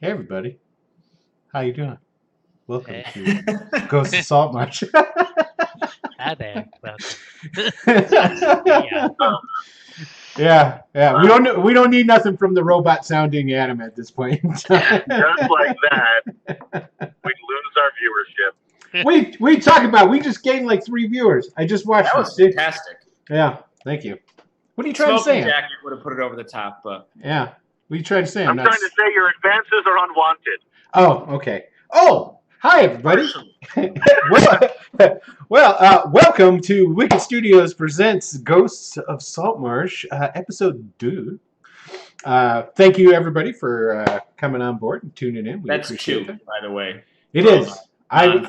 Hey everybody, how you doing? Welcome Hey. to Ghost of Saltmarsh. Hi there. Welcome. Yeah. We don't need nothing from the robot sounding Adam at this point in time. Just like that, we lose our viewership. We talk about we just gained like 3 viewers. I just watched That it. was fantastic. Yeah, thank you. What are you trying to say? Smoking jacket would have put it over the top, but Yeah, what are you trying to say? I'm trying to say your advances are unwanted. Oh, okay. Oh, hi everybody. Welcome to Wicked Studios presents Ghosts of Saltmarsh, episode 2. Thank you everybody for coming on board and tuning in. We that's appreciate two, it. by the way. It is. I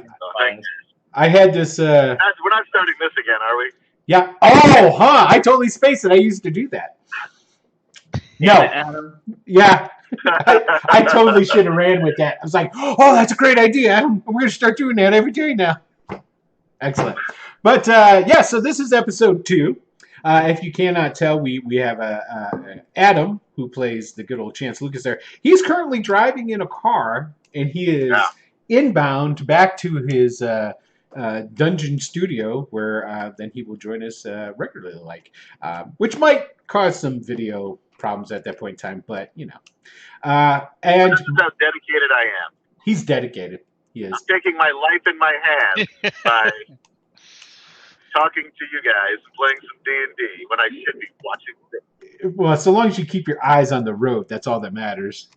had this. We're not starting this again, are we? Yeah. Oh, huh. I totally spaced it. I used to do that. No. Adam. Yeah. I totally should have ran with that. I was like, oh, that's a great idea, Adam. We're going to start doing that every day now. Excellent. But, so this is episode 2. If you cannot tell, we have Adam, who plays the good old Chance Lucas there. He's currently driving in a car, and he is inbound back to his dungeon studio, where then he will join us regularly, which might cause some video problems at that point in time, but and this is how dedicated I am. He's dedicated. He is. I'm taking my life in my hands by talking to you guys and playing some D&D when I should be watching this. Well, so long as you keep your eyes on the road, that's all that matters.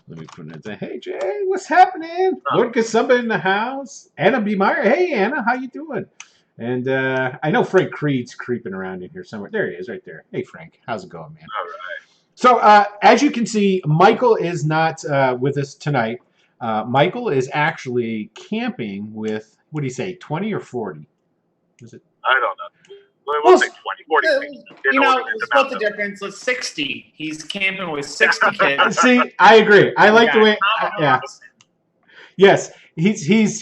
Let me put it in. Hey Jay, what's happening? Lord Kasumba in the house. Anna B. Meyer. Hey Anna, how you doing? And I know Frank Creed's creeping around in here somewhere. There he is, right there. Hey Frank, how's it going, man? All right. So as you can see, Michael is not with us tonight. Michael is actually camping with, what do you say, 20 or 40? Is it? I don't know. We'll say 20, 40. Split the difference. It's 60. He's camping with 60 kids. See, I agree. I like the way. Yeah. Yes, he's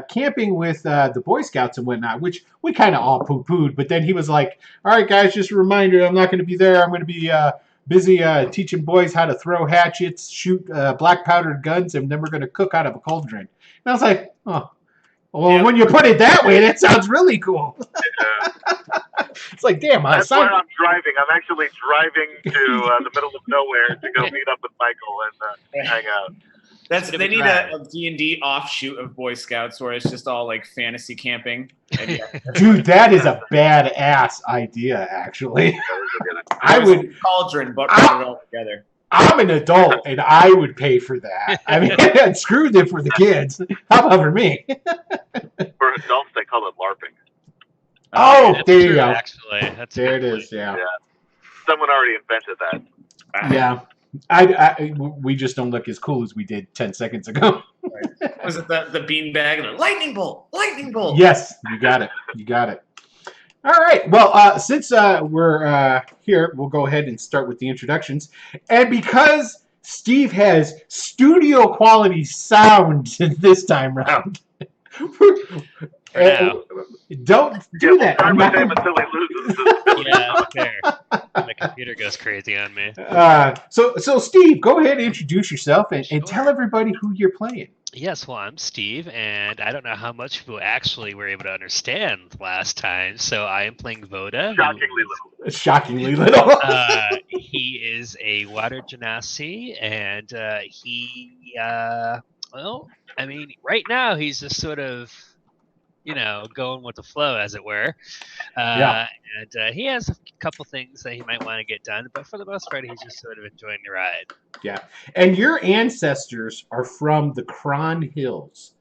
camping with the Boy Scouts and whatnot, which we kind of all poo-pooed. But then he was like, "All right, guys, just a reminder, I'm not going to be there. I'm going to be busy teaching boys how to throw hatchets, shoot black powdered guns, and then we're going to cook out of a cauldron." And I was like, "Oh, well, when you put it that way, that sounds really cool." It's like, damn, that's why I'm driving. I'm actually driving to the middle of nowhere to go meet up with Michael and hang out. They need a D&D offshoot of Boy Scouts where it's just all like fantasy camping. Dude, that is a badass idea, actually. I would cauldron, but put it all together. I'm an adult, and I would pay for that. I mean, screw them for the kids. How about for me? For adults, they call it LARPing. Oh, there you go. Actually, there it is. Yeah. Someone already invented that. Yeah. We just don't look as cool as we did 10 seconds ago. Right. Was it the beanbag and the lightning bolt? Lightning bolt. Yes, you got it. All right. Well, since we're here, we'll go ahead and start with the introductions. And because Steve has studio quality sound this time round, don't do that. I'm with him until he loses. Yeah, fair. My computer goes crazy on me. So Steve, go ahead and introduce yourself and tell everybody who you're playing. Yes, well, I'm Steve, and I don't know how much people actually were able to understand last time, so I am playing Voda. Shockingly little. He is a water genasi, and right now he's just sort of, going with the flow, as it were. And he has a couple things that he might want to get done, but for the most part, he's just sort of enjoying the ride. Yeah. And your ancestors are from the Cron Hills.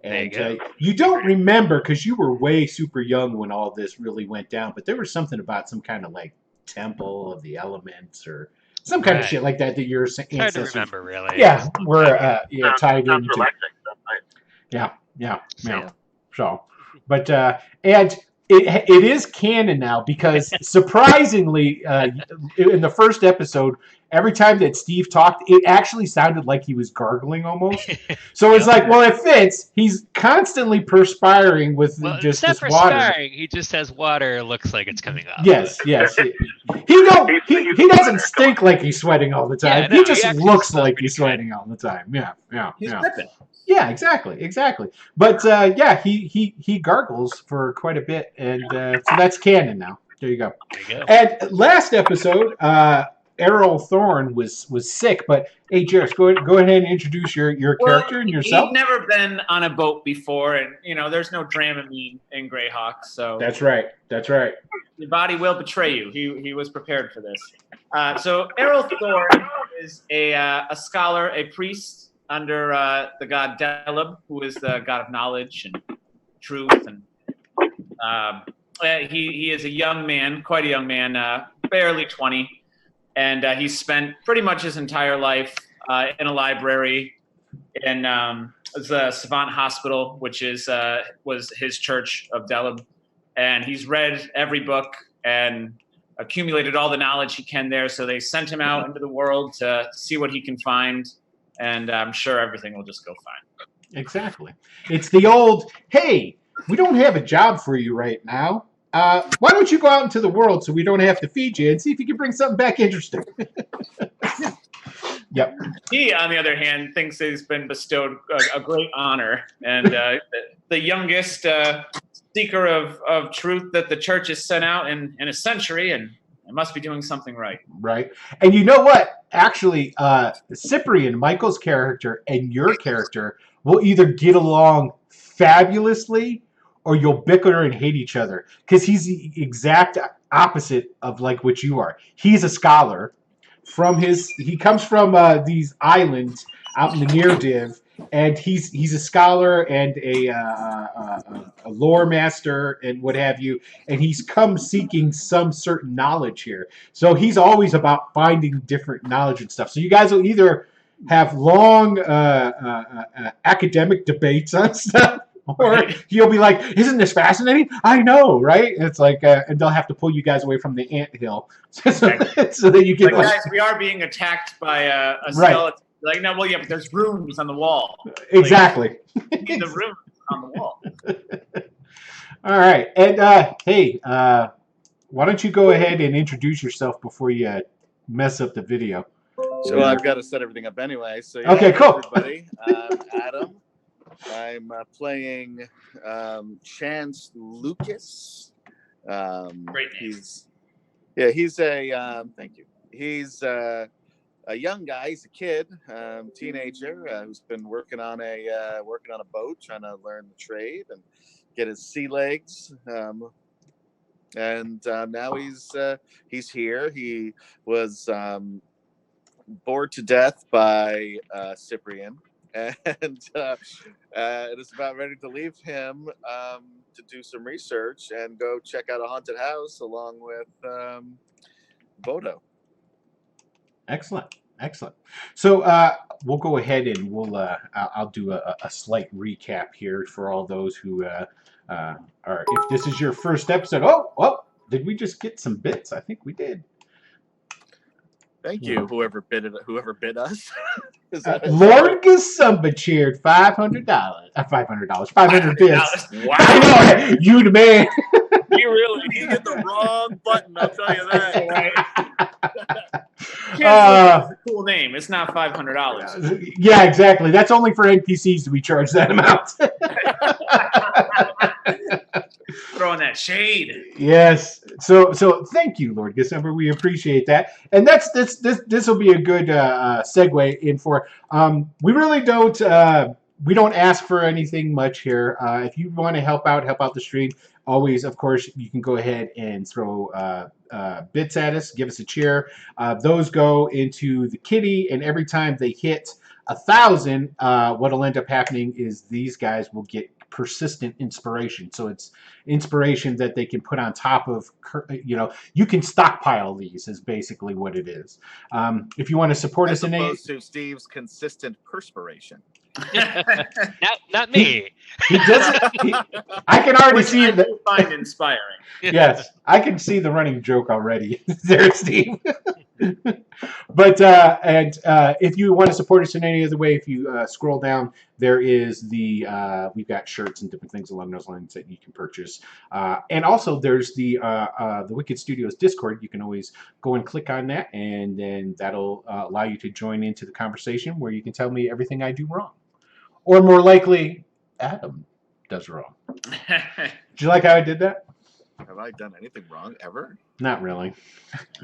And you don't remember because you were way super young when all this really went down, but there was something about some kind of like temple of the elements or some kind of shit like that your ancestors. Hard to remember, really. Yeah, we're tied into. Relaxing. Yeah. So, but and it is canon now because surprisingly, in the first episode, every time that Steve talked, it actually sounded like he was gargling almost. So it's like, well, it fits. He's constantly perspiring with just this water. He just has water. Looks like it's coming up. Yes. He doesn't stink like he's sweating all the time. He just looks like he's sweating all the time. Yeah. He's dripping. Yeah, exactly. But he gargles for quite a bit, and so that's canon now. There you go. And last episode, Errol Thorne was sick, but hey, Jairus, go ahead and introduce your character and yourself. He'd never been on a boat before, and there's no Dramamine in Greyhawk, so that's right. Your body will betray you. He was prepared for this. So Errol Thorne is a scholar, a priest under the god Deleb, who is the god of knowledge and truth, and he is a young man, quite a young man, barely 20. And he spent pretty much his entire life in a library in the Savant Hospital, which was his church of Deleb. And he's read every book and accumulated all the knowledge he can there. So they sent him out into the world to see what he can find. And I'm sure everything will just go fine. Exactly. It's the old, hey, we don't have a job for you right now. Why don't you go out into the world so we don't have to feed you and see if you can bring something back interesting? Yep. He, on the other hand, thinks he's been bestowed a great honor, and the youngest seeker of truth that the church has sent out in a century, and it must be doing something right. Right. And you know what? Actually, Cyprian, Michael's character, and your character will either get along fabulously or you'll bicker and hate each other, because he's the exact opposite of like what you are. He's a scholar. He comes from these islands out in the near div, and he's a scholar and a lore master and what have you, and he's come seeking some certain knowledge here. So he's always about finding different knowledge and stuff. So you guys will either have long academic debates on stuff, or he'll be like, isn't this fascinating? I know, right? And it's like, and they'll have to pull you guys away from the anthill so that you can. Guys, we are being attacked by a skeleton. Like, no, well, yeah, but there's runes on the wall. Exactly. The runes on the wall. All right, and hey, why don't you go ahead and introduce yourself before you mess up the video? So I've got to set everything up anyway. So okay, cool. Everybody, I'm Adam. I'm playing Chance Lucas. Great name. He's a thank you. He's a young guy. He's a kid, teenager who's been working on a boat, trying to learn the trade and get his sea legs. And now he's here. He was bored to death by Cyprian. And it is about ready to leave him to do some research and go check out a haunted house along with Bodo. Excellent. So we'll go ahead and I'll do a slight recap here for all those who are. If this is your first episode, did we just get some bits? I think we did. Thank you, whoever bid us. Lord Gasumba cheered $500. $500 bits. Wow. I know, you the man. You hit the wrong button, I'll tell you that. It's a cool name. It's not $500. Yeah, exactly. That's only for NPCs do we charge that amount. Throwing that shade. Yes. So thank you, Lord Gasumber. We appreciate that. And this will be a good segue in for. We really don't we don't ask for anything much here. If you want to help out the stream, always, of course, you can go ahead and throw bits at us, give us a cheer. Those go into the kitty, and every time they hit 1,000, what'll end up happening is these guys will get persistent inspiration. So it's inspiration that they can put on top of, you can stockpile these is basically what it is. If you want to support us in as opposed to Steve's consistent perspiration. Not me. He doesn't. I can already see that. Find inspiring. Yes, I can see the running joke already. There, Steve. But if you want to support us in any other way, if you scroll down, there is we've got shirts and different things along those lines that you can purchase. And also there's the Wicked Studios Discord. You can always go and click on that, and then that'll allow you to join into the conversation where you can tell me everything I do wrong, or more likely, Adam does wrong. Did you like how I did that? Have I done anything wrong ever? Not really,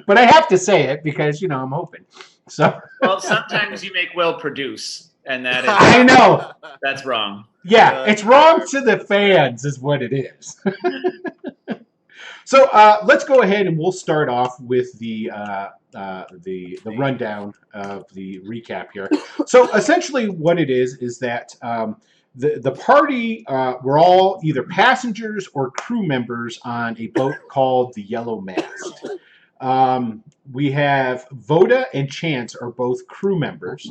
but I have to say it because I'm hoping. So. Well, sometimes you make Will produce, and that is. I know. That's wrong. Yeah, it's wrong to the fans, is what it is. So let's go ahead and we'll start off with the rundown of the recap here. So essentially, what it is that. The party were all either passengers or crew members on a boat called the Yellow Mast. We have Voda and Chance are both crew members.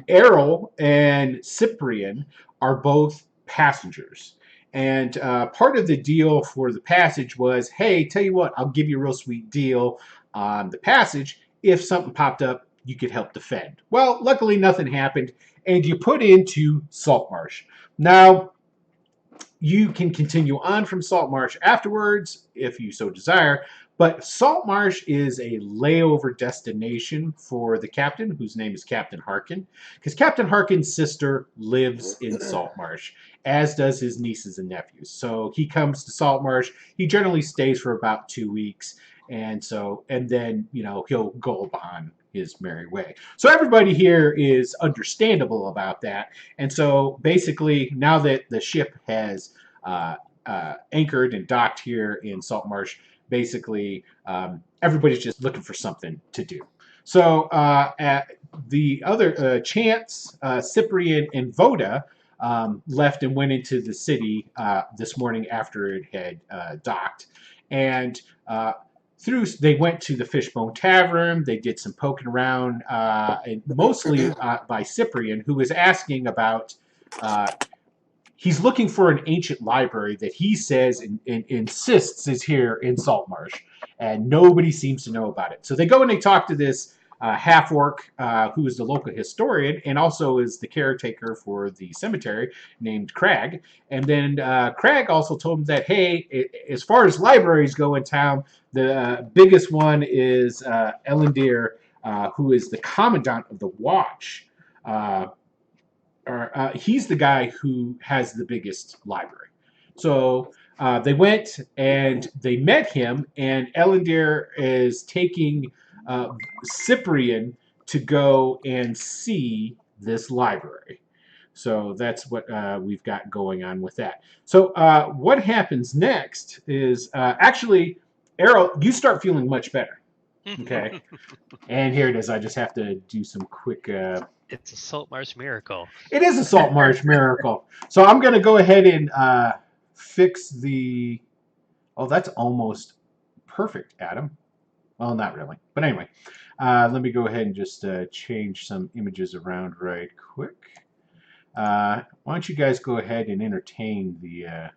Errol and Cyprian are both passengers. And part of the deal for the passage was, hey, tell you what, I'll give you a real sweet deal on the passage. If something popped up, you could help defend. Well, luckily nothing happened. And you put into Saltmarsh. Now, you can continue on from Saltmarsh afterwards, if you so desire, but Saltmarsh is a layover destination for the captain, whose name is Captain Harkin, because Captain Harkin's sister lives in Saltmarsh, as does his nieces and nephews. So he comes to Saltmarsh. He generally stays for about 2 weeks, and then he'll go on his merry way. So everybody here is understandable about that. And so basically, now that the ship has anchored and docked here in Saltmarsh, basically everybody's just looking for something to do. So at the other Chance, Cyprian, and Voda left and went into the city this morning after it had docked. And they went to the Fishbone Tavern. They did some poking around, and mostly by Cyprian, who was asking about. He's looking for an ancient library that he says and insists is here in Saltmarsh, and nobody seems to know about it. So they go and they talk to this half-orc who is the local historian and also is the caretaker for the cemetery named Crag. And then Crag also told him that, hey, as far as libraries go in town, the biggest one is Elendir, who is the commandant of the Watch. He's the guy who has the biggest library. So they went and they met him, and Elendir is taking Cyprian to go and see this library. So that's what we've got going on with that. So what happens next is actually, Errol, you start feeling much better. Okay. And here it is. I just have to do some quick... It's a Saltmarsh miracle. It is a Saltmarsh miracle. So I'm going to go ahead and fix the... Oh, that's almost perfect, Adam. Well, not really. But anyway, let me go ahead and just change some images around right quick. Why don't you guys go ahead and entertain the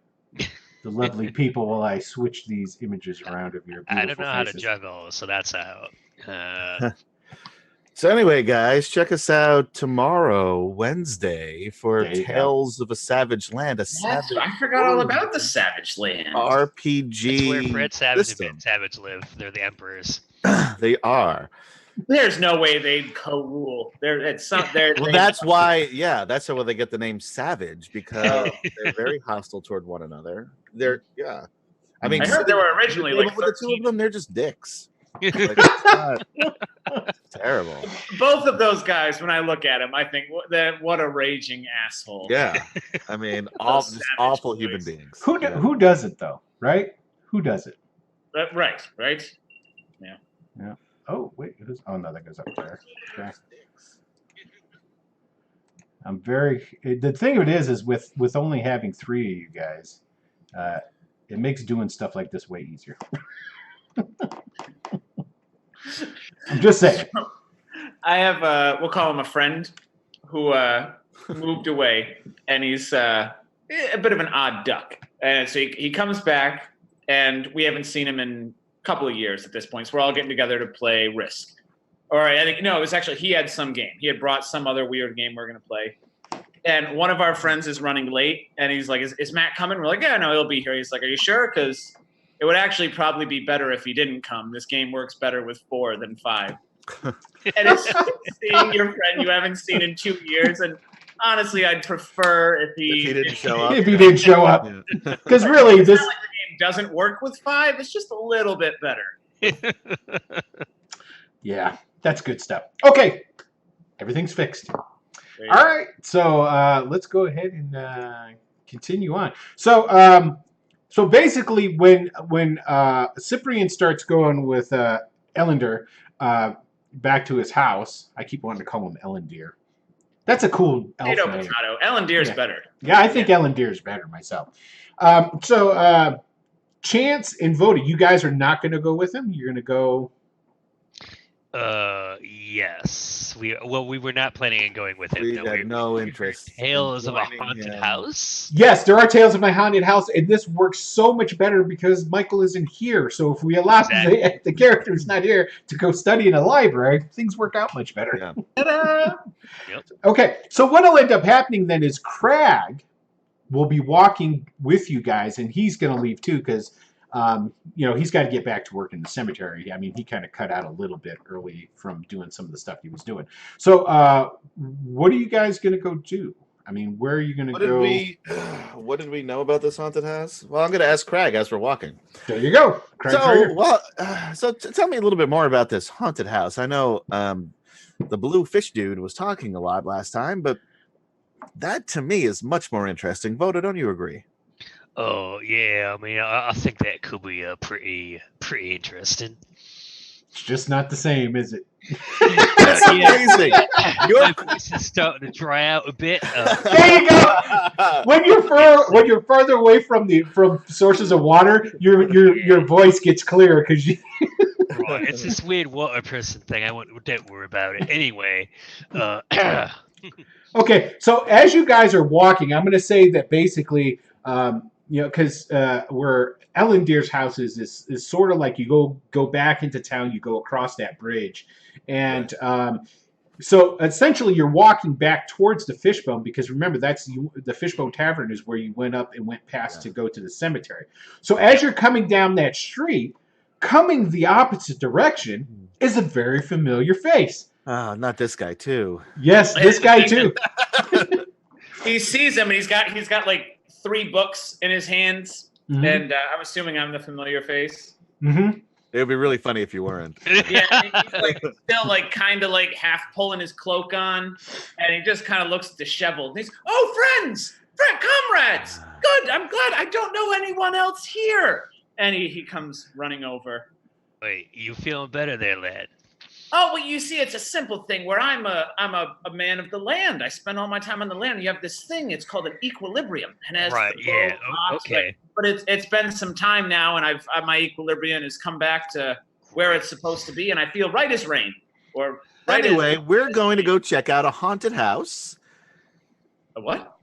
lovely people while I switch these images around of your beautiful I don't know how to faces. juggle, so that's out. So anyway, guys, check us out tomorrow, Wednesday, for There you Tales of a Savage Land. I forgot all about the Savage Land. RPG. It's where Fred Savage system. and Savage live. They're the emperors. They are. There's no way they'd co-rule. Well, that's why. Yeah, that's why they get the name Savage, because they're very hostile toward one another. I mean, I heard there were originally like with the two of them, they're just dicks. Like, it's terrible. Both of those guys, when I look at them, I think what a raging asshole. Yeah, I mean, all just awful human beings. Who does it though? Right? Who does it? Right. Yeah. Oh wait, oh no, that goes up there. Okay. The thing of it is with only having 3 of you guys, it makes doing stuff like this way easier. I'm just saying. I have we'll call him a friend who moved away, and he's a bit of an odd duck. And so he comes back, and we haven't seen him in a couple of years at this point. So we're all getting together to play Risk. Or I think no, it was actually he had some game. He had brought some other weird game we're gonna play. And one of our friends is running late, and he's like, "Is Matt coming?" We're like, "Yeah, no, he'll be here." He's like, "Are you sure?" Because it would actually probably be better if he didn't come. This game works better with 4 than 5. And it's seeing your friend you haven't seen in 2 years, and honestly, I'd prefer if he didn't show up. If he didn't show up, because really, it's this not like the game doesn't work with 5. It's just a little bit better. yeah, that's good stuff. Okay, everything's fixed. All right, so let's go ahead and continue on. So, so basically, when Cyprian starts going with Ellender back to his house, I keep wanting to call him Ellendeer. That's a cool elf name. Potato. Ellendeer's better. Yeah, I think Ellendeer is better myself. So, Chance and Voda, you guys are not going to go with him. You're going to go. Yes. We were not planning on going with him. We had no interest. Tales of a haunted house. Yes, there are tales of my haunted house, and this works so much better because Michael isn't here. So if we allow the character who's not here to go study in a library, things work out much better. Yeah. Yep. Okay, so what'll end up happening then is Crag will be walking with you guys, and he's going to leave too because. He's got to get back to work in the cemetery. I mean, he kind of cut out a little bit early from doing some of the stuff he was doing. So, what are you guys going to go do? I mean, where are you going to go? What did we know about this haunted house? Well, I'm going to ask Craig as we're walking. There you go. So tell me a little bit more about this haunted house. I know the blue fish dude was talking a lot last time, but that to me is much more interesting. Voda, don't you agree? Oh yeah, I mean, I think that could be pretty interesting. It's just not the same, is it? That's amazing. My voice is starting to dry out a bit. There you go. When you're further away from sources of water, your voice gets clearer because you. Right, it's this weird water person thing. Don't worry about it. Anyway. Okay, so as you guys are walking, I'm going to say that basically. Because where Ellendeer's house is sort of like you go back into town, you go across that bridge, and so essentially you're walking back towards the Fishbone because remember the Fishbone Tavern is where you went up and went past to go to the cemetery. So as you're coming down that street, coming the opposite direction is a very familiar face. Oh, not this guy too. Yes, this guy too. He sees him and he's got like 3 books in his hands, and I'm assuming I'm the familiar face. Mm-hmm. It would be really funny if you weren't. Yeah, and he's like still like kind of like half pulling his cloak on, and he just kind of looks disheveled. He's, comrades, good. I'm glad. I don't know anyone else here. And he comes running over. Wait, you feeling better there, lad? Oh, well, you see, it's a simple thing where I'm a man of the land. I spend all my time on the land. You have this thing. It's called an equilibrium. And as okay. But it's been some time now, and my equilibrium has come back to where it's supposed to be, and I feel right as rain. We're going to go check out a haunted house. A what?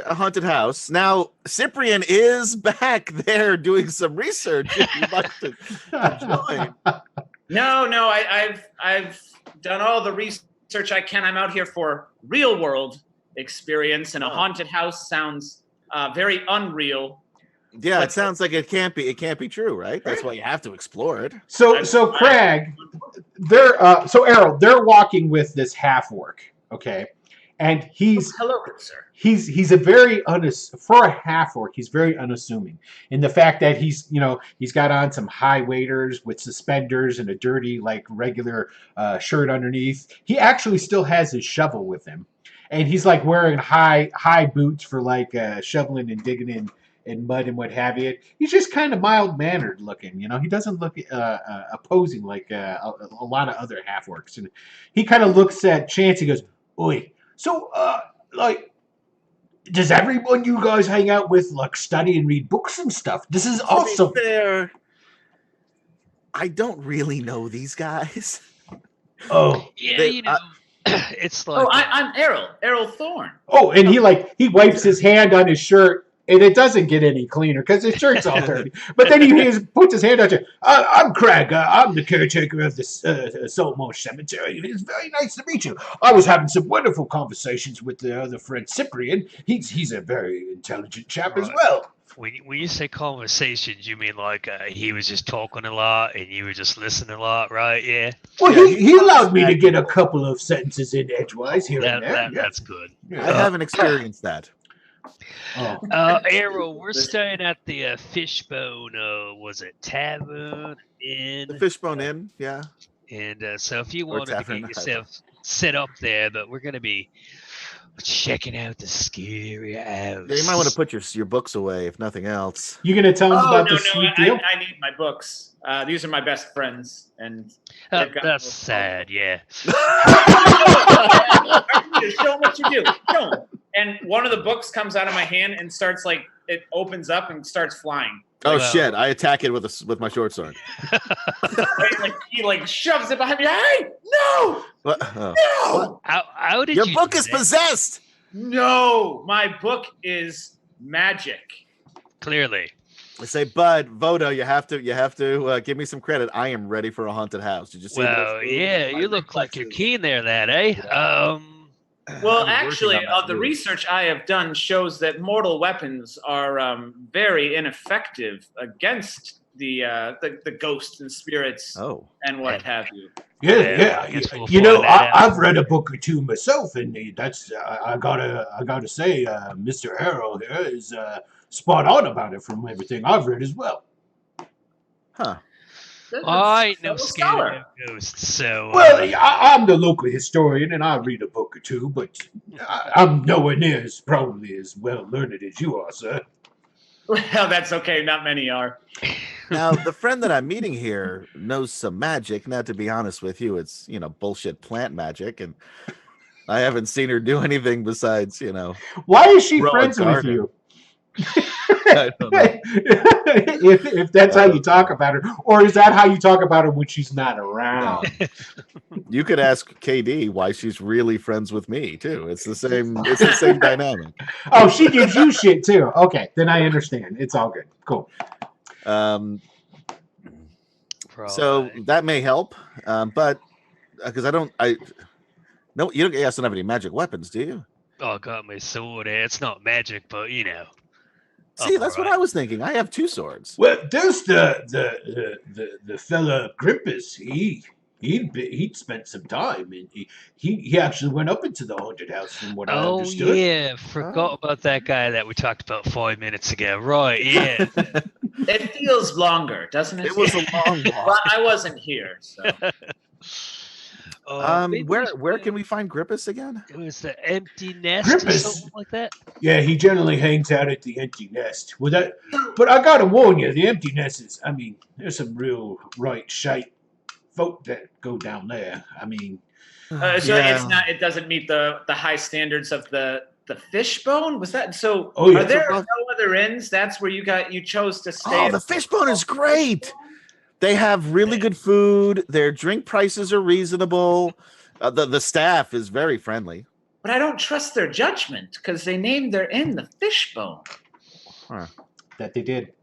A haunted house. Now, Cyprian is back there doing some research. If you'd like to join. No, I've done all the research I can. I'm out here for real world experience, and a haunted house sounds very unreal. Yeah, it sounds like it can't be true, right? That's why you have to explore it. So Craig, Errol, they're walking with this half orc, okay, and he's hello, good sir. He's a very for a half orc. He's very unassuming in the fact that he's got on some high waders with suspenders and a dirty like regular shirt underneath. He actually still has his shovel with him, and he's like wearing high boots for like shoveling and digging in mud and what have you. He's just kind of mild mannered looking. He doesn't look opposing like a lot of other half orcs. And he kind of looks at Chance. He goes, "Oi, so does everyone you guys hang out with like study and read books and stuff? This is awesome." To be fair, I don't really know these guys. Oh, yeah, it's like. I'm Errol Thorne. Oh, and he wipes his hand on his shirt And it doesn't get any cleaner because his shirt's all dirty. But then he puts his hand out there. I'm Craig. I'm the caretaker of the Saltmarsh Cemetery. It's very nice to meet you. I was having some wonderful conversations with the other friend Cyprian. He's a very intelligent chap as well. When you say conversations, you mean like he was just talking a lot and you were just listening a lot, right? Yeah. Well, he allowed me to get a couple of sentences in edgewise here and there. That's good. I haven't experienced that. Arrow, we're staying at the Fishbone, was it Tavern Inn? The Fishbone Inn, yeah. And so if you wanted to get yourself set up there, but we're going to be checking out the scary house. Yeah, you might want to put your books away, if nothing else. You going to tell us about the sweet deal? I need my books. These are my best friends. And that's sad, yeah. Show them what you do. Show them. And one of the books comes out of my hand and starts it opens up and starts flying. Oh shit! I attack it with my short sword. He shoves it behind me. Hey, no! No! How did your book is possessed? No, my book is magic. Clearly. I say, Bud, Vodo, you have to give me some credit. I am ready for a haunted house. Did you see? Well, yeah, you look like you're keen there, lad, eh? Yeah. Well, actually, the research I have done shows that mortal weapons are very ineffective against the ghosts and spirits and what have you. Yeah. I've read a book or two myself, and that's I gotta say, Mr. Arrow here is spot on about it from everything I've read as well. Huh. I ain't no scared of ghosts, so... Well, I'm the local historian, and I read a book or two, but I'm nowhere near as probably as well learned as you are, sir. Well, that's okay. Not many are. Now, the friend that I'm meeting here knows some magic. Now, to be honest with you, it's, bullshit plant magic, and I haven't seen her do anything besides, Why is she friends with you? I don't know. if that's how you talk about her, or is that how you talk about her when she's not around? You could ask KD why she's really friends with me too. It's the same dynamic. Oh, she gives you shit too. Okay, then I understand. It's all good. Cool. So that may help, but because you guys don't have any magic weapons, do you? Oh, I got my sword. It's not magic, but See, that's what I was thinking. I have 2 swords. Well, there's the fella Grippus. He'd spent some time, and he actually went up into the haunted house, from what I understood. Oh yeah, forgot about that guy that we talked about 5 minutes ago. Right? Yeah. It feels longer, doesn't it? It was a long walk. Well, I wasn't here, so. Where can we find Grippus again? It was the Empty Nest or something like that. Yeah, he generally hangs out at the Empty Nest. But I gotta warn you, the Empty Nest is, there's some real right shite folk that go down there. It's not. It doesn't meet the high standards of the Fishbone. Was that so? Oh, yeah. Are there no other inns? That's where you chose to stay. Oh, the Fishbone is great. They have really good food. Their drink prices are reasonable. The staff is very friendly. But I don't trust their judgment because they named their inn the Fishbone. Huh. That they did.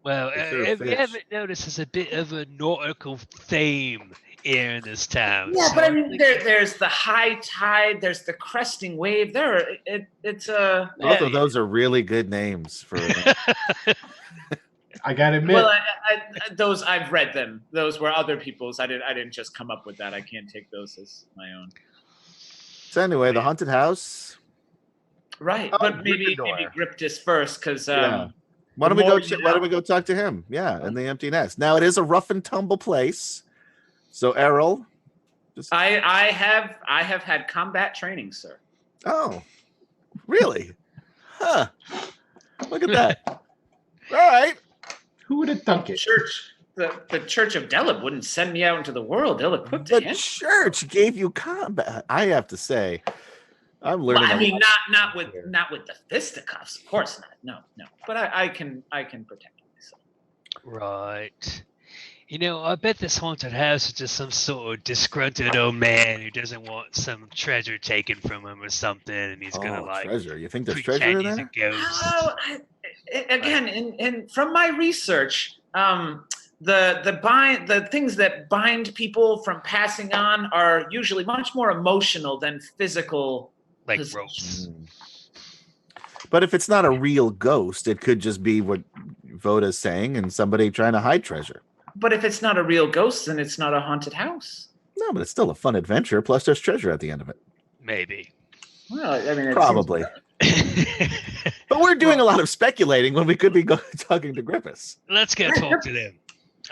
Well, if you haven't noticed, there's a bit of a nautical theme here in this town. Yeah, but there's the high tide. There's the cresting wave. Both of those are really good names for. I gotta admit. Well, those I've read them. Those were other people's. I didn't just come up with that. I can't take those as my own. So anyway, the haunted house. Right, but maybe Gryptus first, because why don't we go talk to him? Yeah, in the Empty Nest. Now it is a rough and tumble place. So Errol, I have had combat training, sir. Oh, really? Huh. Look at that. All right. Who would have thunk it? The Church of Delib wouldn't send me out into the world ill-equipped. The church gave you combat. I have to say, I'm learning. Well, not with the fisticuffs, of course not. No. But I can protect myself. Right. You know, I bet this haunted house is just some sort of disgruntled old man who doesn't want some treasure taken from him or something, and he's gonna like treasure. You think there's treasure in pretend he's there? a ghost. Well, again, in from my research, the things that bind people from passing on are usually much more emotional than physical. Like possession. ropes. But if it's not a real ghost, it could just be what Voda's saying and somebody trying to hide treasure. But if it's not a real ghost, then it's not a haunted house. No, but it's still a fun adventure. Plus, there's treasure at the end of it. Maybe. Well, I mean, Probably. But we're doing a lot of speculating when we could be talking to Grippus. Let's go talk to them.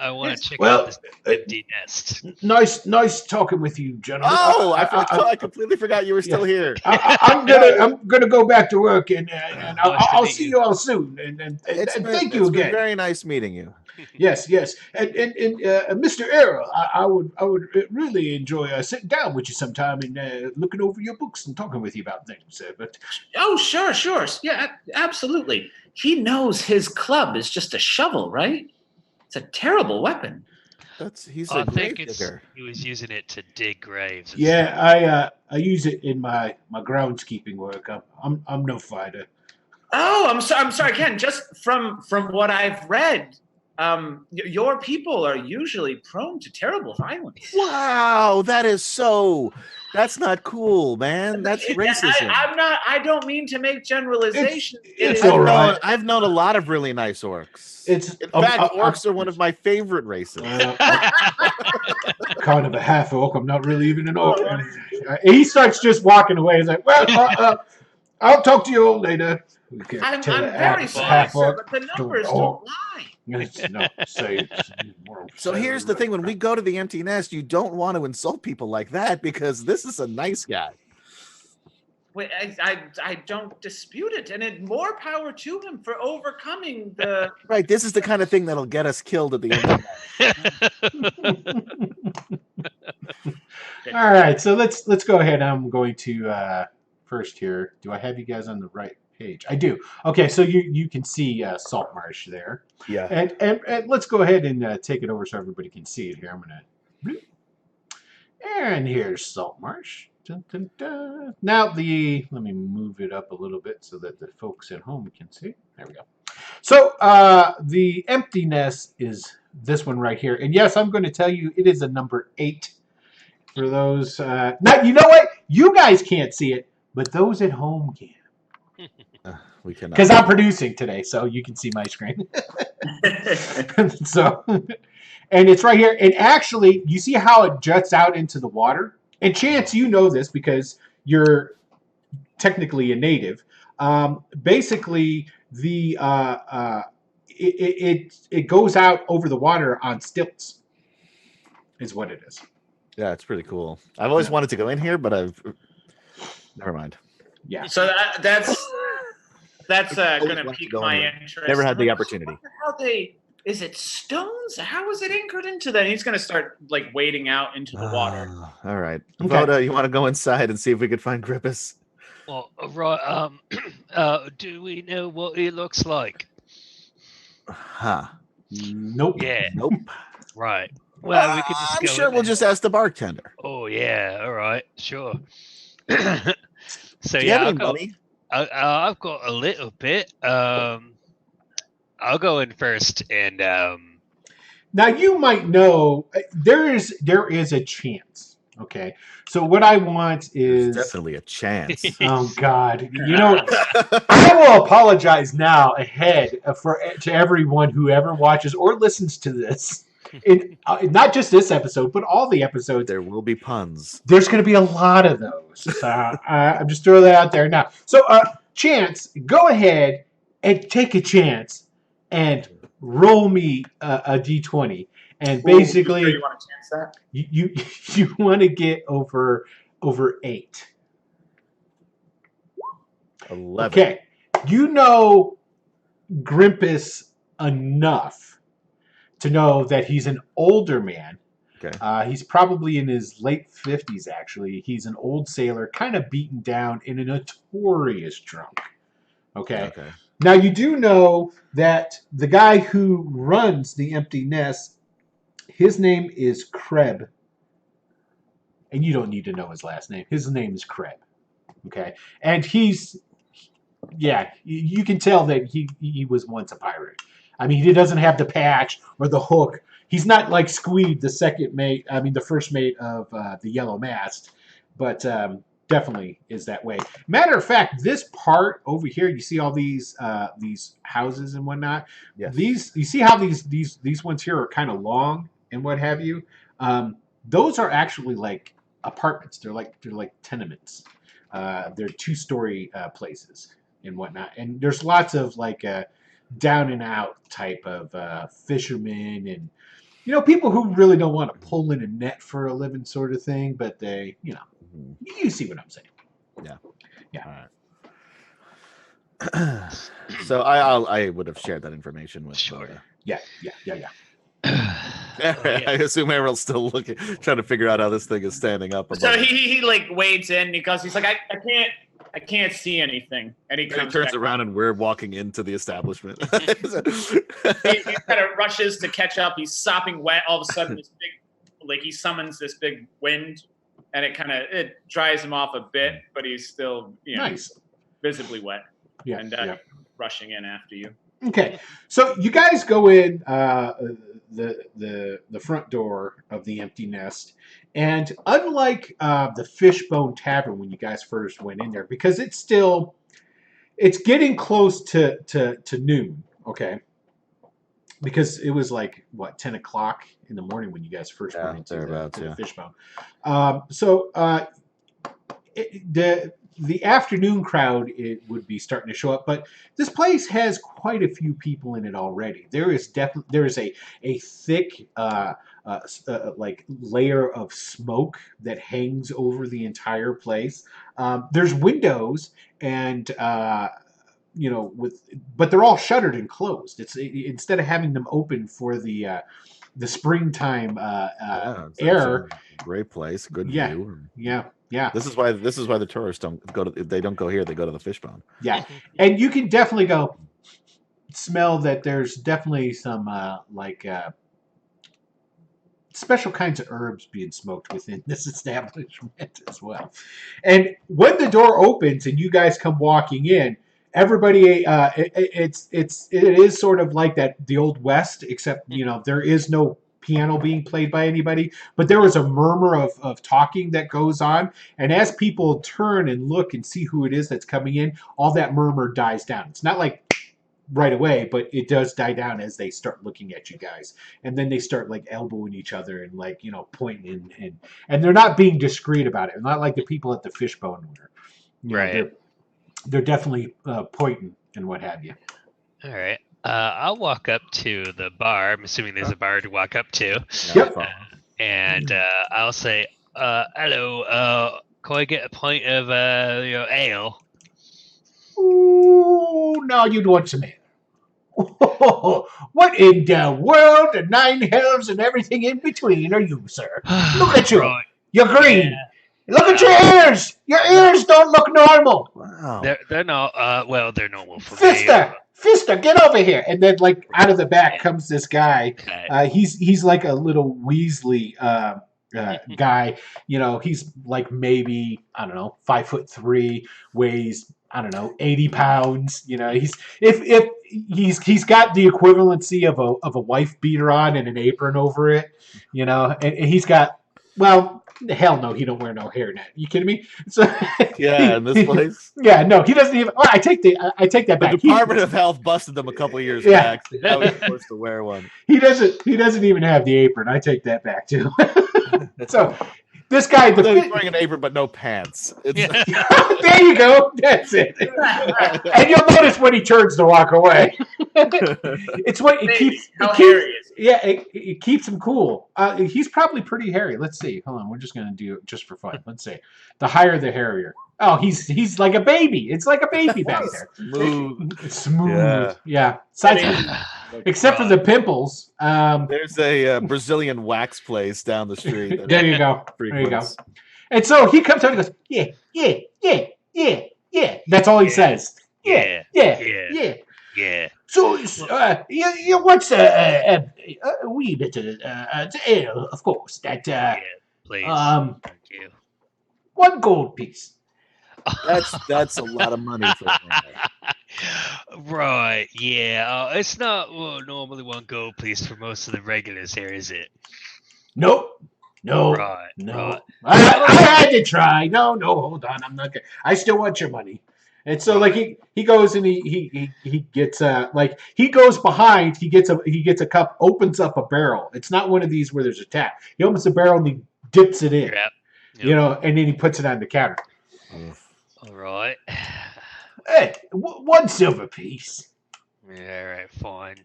I want to check Well, out this empty nest. Nice talking with you, gentlemen. Oh, I completely forgot you were still here. I'm gonna go back to work, and I'll see you all soon. And thank you It's again. been very nice meeting you. Yes. And Mr. Errol, I would really enjoy sitting down with you sometime and looking over your books and talking with you about things. But Oh, sure. Yeah, absolutely. He knows his club is just a shovel, right? It's a terrible weapon. He's I a grave think digger. he was using it to dig graves. yeah, I use it in my groundskeeping work. I'm no fighter. Oh, I'm sorry, Ken. Just from what I've read, your people are usually prone to terrible violence. Wow, that's not cool, man. That's racism. I don't mean to make generalizations. It's all right. I've known a lot of really nice orcs. In fact, orcs are one of my favorite races. Kind of a half orc. I'm not really even an orc. He starts just walking away. He's like, well, I'll talk to you all later. I'm very sorry, sir, but the numbers don't lie. So here's the thing: when we go to the empty nest, you don't want to insult people like that because this is a nice guy. Wait, I don't dispute it, and more power to him for overcoming the. Right, this is the kind of thing that'll get us killed at the end of the All right, so let's go ahead. I'm going to first here. Do I have you guys on the right page? I do. Okay, so you can see Saltmarsh there. Yeah. And let's go ahead and take it over so everybody can see it here. I'm gonna. And here's Saltmarsh. Dun, dun, dun. Now let me move it up a little bit so that the folks at home can see. There we go. So the empty nest is this one right here, and yes, I'm going to tell you it is a number 8 for those. Now you know what? You guys can't see it, but those at home can. We cannot. Because I'm producing today, so you can see my screen. So, and it's right here. And actually, you see how it juts out into the water? And Chance, you know this because you're technically a native. Basically, it goes out over the water on stilts, is what it is. Yeah, it's pretty cool. I've always wanted to go in here, but never mind. Yeah. So that's going to pique my interest. Never had the opportunity. How is it stones? How is it anchored into that? And he's going to start like wading out into the water. All right, Okay. Voda, you want to go inside and see if we could find Grippus? Well, right. Do we know what it looks like? Huh? Nope. Yeah. Nope. Right. Well, we could just. I'm go sure in we'll there. just ask the bartender. Oh yeah. All right. Sure. So Do you have yeah, any money? I've got a little bit. I'll go in first, and Now you might know there is a chance. Okay, so what I want is There's definitely a chance. Oh God! You know, I will apologize now ahead to everyone who ever watches or listens to this. In not just this episode, but all the episodes. There will be puns. There's going to be a lot of those. I'm just throwing that out there now. So, Chance, go ahead and take a chance and roll me a d20. And basically, You want to chance that? you want to get over 8. 11. Okay, you know Grimpus enough to know that he's an older man. Okay. He's probably in his late 50s, actually. He's an old sailor, kind of beaten down and a notorious drunk. Okay. Now, you do know that the guy who runs the empty nest His name is Kreb. And you don't need to know his last name. His name is Kreb. Okay? And you can tell that he was once a pirate. I mean, he doesn't have the patch or the hook. He's not like Squeeb, the first mate of the Yellow Mast, but definitely is that way. Matter of fact, this part over here, you see all these houses and whatnot. Yes. You see how these ones here are kind of long and what have you. Those are actually like apartments. They're like tenements. They're 2-story places and whatnot. And there's lots of like down and out type of fishermen and people who really don't want to pull in a net for a living sort of thing, but they, you see what I'm saying. Yeah. All right. So I would have shared that information with. Sure. Yeah. I assume Emerald's still trying to figure out how this thing is standing up. So he like wades in because he's like, I can't see anything, and he turns around and we're walking into the establishment. he kind of rushes to catch up. He's sopping wet. All of a sudden, he summons this big wind, and it dries him off a bit, but he's still nice, visibly wet. Yeah, and rushing in after you. Okay, so you guys go in the front door of the Empty Nest, and unlike the Fishbone Tavern when you guys first went in there, because it's getting close to noon. Okay, because it was like 10 o'clock in the morning when you guys first went into the Fishbone. The afternoon crowd would be starting to show up, but this place has quite a few people in it already. There is a thick like layer of smoke that hangs over the entire place. There's windows and but they're all shuttered and closed. Instead of having them open for the springtime air. Great place, good view. Yeah. This is why the tourists don't go here. They go to the Fishbone. Yeah, and you can definitely smell that there's definitely some special kinds of herbs being smoked within this establishment as well. And when the door opens and you guys come walking in, everybody it is sort of like the Old West, except there is no piano being played by anybody, but there was a murmur of talking that goes on, and as people turn and look and see who it is that's coming in, all that murmur dies down. It's not like right away, but it does die down as they start looking at you guys, and then they start like elbowing each other and pointing and they're not being discreet about it. Not like the people at the Fishbone were. Right. They're definitely pointing and what have you. All right. I'll walk up to the bar. I'm assuming there's a bar to walk up to. Yep. And I'll say, hello, can I get a pint of ale? Ooh, now you'd want some ale. What in the world, the 9 hells and everything in between are you, sir? Look at you. Right. You're green. Yeah. Look at your ears. Your ears don't look normal. Wow. They're not, they're normal for me. Fister, get over here. And then, out of the back comes this guy. Okay. He's like a little Weasley guy. He's like maybe, I don't know, 5'3", weighs, I don't know, 80 pounds. He's got the equivalency of a wife beater on and an apron over it. And he's got, hell no, he don't wear no hairnet. You kidding me? So in this place. Yeah, no, he doesn't even. I take that back. The Department of Health busted them a couple of years back. I was forced to wear one. He doesn't even have the apron. I take that back too. So this guy, he's wearing an apron but no pants. There you go. That's it. And you'll notice when he turns to walk away. It's what it keeps. Hairy is he? Yeah, it keeps him cool. He's probably pretty hairy. Let's see. Hold on. We're just gonna do it just for fun. Let's see. The higher, the hairier. Oh, he's like a baby. It's like a baby back there. Smooth. Yeah. Except for the pimples. There's a Brazilian wax place down the street. There you go. There you go. And so he comes out and goes, yeah. That's all he says. Yeah. So, you what's a wee bit of ale, of course. That Yeah, please. Thank you. 1 gold piece. That's a lot of money for me. Right, yeah. It's not normally 1 gold piece for most of the regulars here, is it? Nope. No. Right, No. right. I had to try. No, hold on. I'm not gonna. I still want your money. And so like he goes and he gets like he goes behind, he gets a cup, opens up a barrel. It's not one of these where there's a tap. He opens the barrel and he dips it in. Yep. You know, and then he puts it on the counter. All right. Hey, 1 silver piece. Yeah, all right, fine.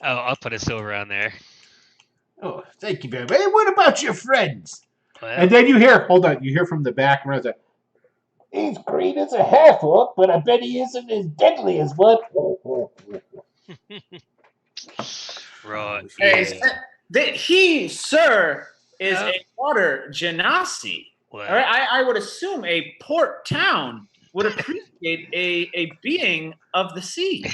I'll put a silver on there. Oh, thank you very much. Hey, what about your friends? Well, And then you hear from the back, he's green as a half-orc, but I bet he isn't as deadly as one. right. Hey, he, sir, is Yeah. a water genasi. Well, All right, I would assume a port town would appreciate a being of the sea.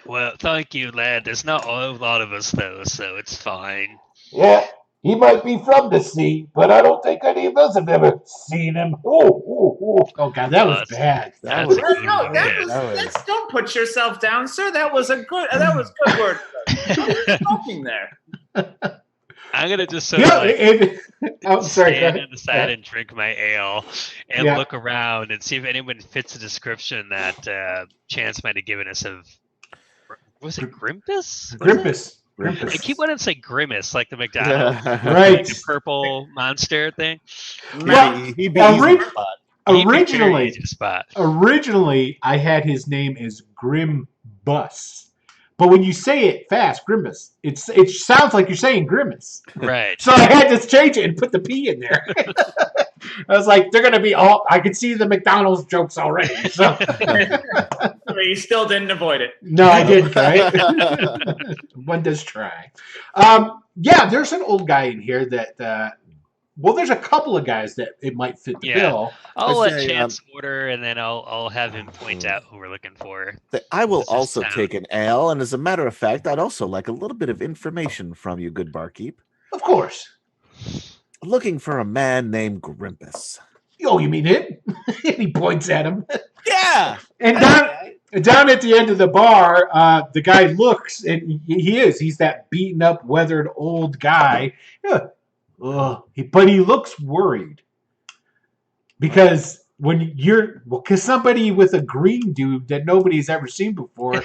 well, thank you, lad. There's not a lot of us, though, so it's fine. Yeah, he might be from the sea, but I don't think any of us have ever seen him. Oh, God, that was bad. That That's was a good No, one, that's don't put yourself down, sir. That was good word. Talking there. I'm gonna just sort of I'm sorry. Go stand ahead. on the side and drink my ale and look around and see if anyone fits the description that Chance might have given us of. Was it Grimpus? Grimpus. I keep wanting to say Grimace, like the McDonald's, Right. like the purple monster thing. Well, He'd be easy to spot. He'd be very easy to spot. Originally, I had his name as Grimbus. But when you say it fast, Grimace, it sounds like you're saying Grimace. Right. So I had to change it and put the P in there. I was like, they're going to be all... I could see the McDonald's jokes already. So. You still didn't avoid it. No, I didn't, right? One does try. Yeah, there's an old guy in here that... well, there's a couple of guys that it might fit the bill. I'll let Chance order, and then I'll have him point out who we're looking for. I will also take an ale, and as a matter of fact, I'd also like a little bit of information from you, good barkeep. Of course. Looking for a man named Grimpus. Oh, you mean him? He points at him. Yeah! And down at the end of the bar, the guy looks, and he's that beaten up, weathered old guy. Yeah. But he looks worried because because somebody with a green dude that nobody's ever seen before,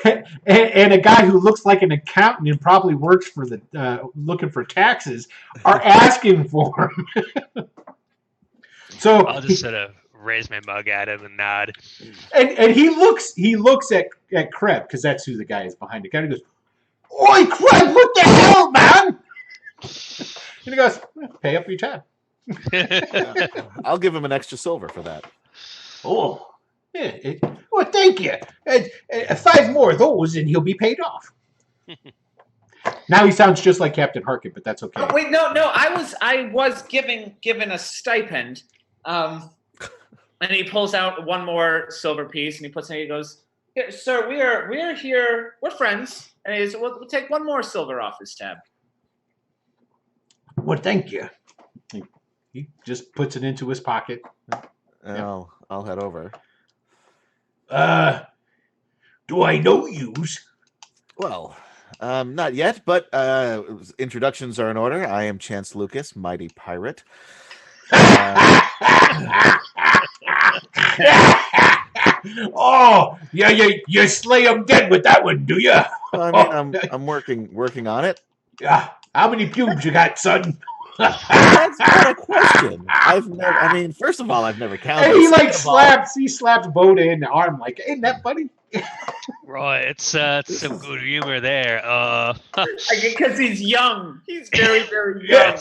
and a guy who looks like an accountant and probably works for looking for taxes are asking for him. So I'll just sort of raise my mug at him and nod. And he looks at Kreb, because that's who the guy is behind the counter. He goes, "Oi, Kreb, what the hell, man?" And he goes, "Pay up your tab." I'll give him an extra silver for that. Oh, yeah. Well, thank you. 5 more of those, and he'll be paid off. Now he sounds just like Captain Harkin, but that's okay. Oh, wait, no. I was given a stipend, and he pulls out one more silver piece, and he puts it in. He goes, "Here, sir, we're here. We're friends." And he says, "We'll take one more silver off his tab." Well, thank you. He just puts it into his pocket. I'll head over. Do I know yous? Well, not yet, but introductions are in order. I am Chance Lucas, mighty pirate. Oh, yeah, you slay him dead with that one, do you? I mean, I'm working on it. Yeah. How many pubes you got, son? That's not a question. First of all, I've never counted. And he slaps Boda in the arm like, "Ain't that funny?" Right, it's some good humor there. Because he's young. He's very, very young.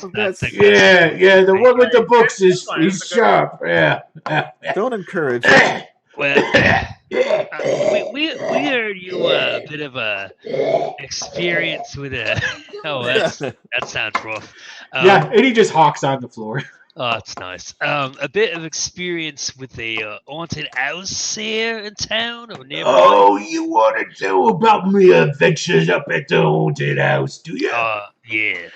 Yeah. The one with the books is sharp. Yeah. Don't encourage. Well, we heard you a bit of a experience with a. Oh, that sounds rough. Yeah, and he just hawks on the floor. Oh, that's nice. A bit of experience with the haunted house here in town or nearby. Oh, you want to know about me adventures up at the haunted house, do you? Yeah.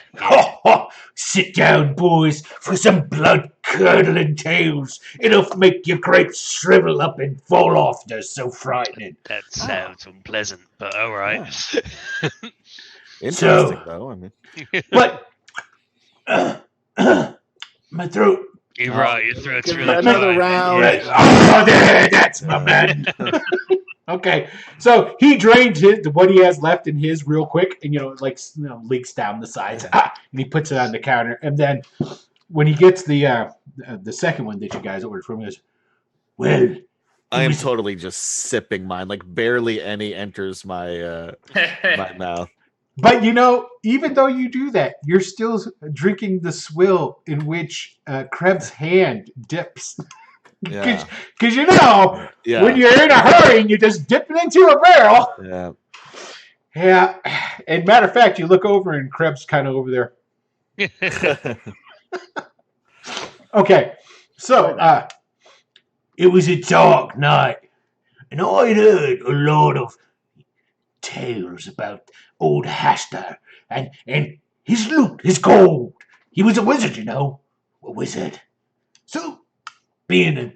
Sit down, boys, for some blood-curdling tales. It'll make your grapes shrivel up and fall off. They're so frightening. That sounds unpleasant, but all right. Interesting, though. I mean, But my throat. You're right. Your throat's give really it another dry. round. Oh, that's my man. Okay, so he drained what he has left in his real quick, and leaks down the sides, and he puts it on the counter. And then when he gets the second one that you guys ordered from, he goes, "Well, I am totally just sipping mine. Like barely any enters my my mouth. But even though you do that, you're still drinking the swill in which Krebs' hand dips." Yeah. Because Yeah. when you're in a hurry and you just dip it into a barrel. Yeah. Yeah. And matter of fact, you look over and Krebs kind of over there. Okay. So it was a dark night, and I'd heard a lot of tales about old Hasta and his loot, his gold. He was a wizard, a wizard. So, being a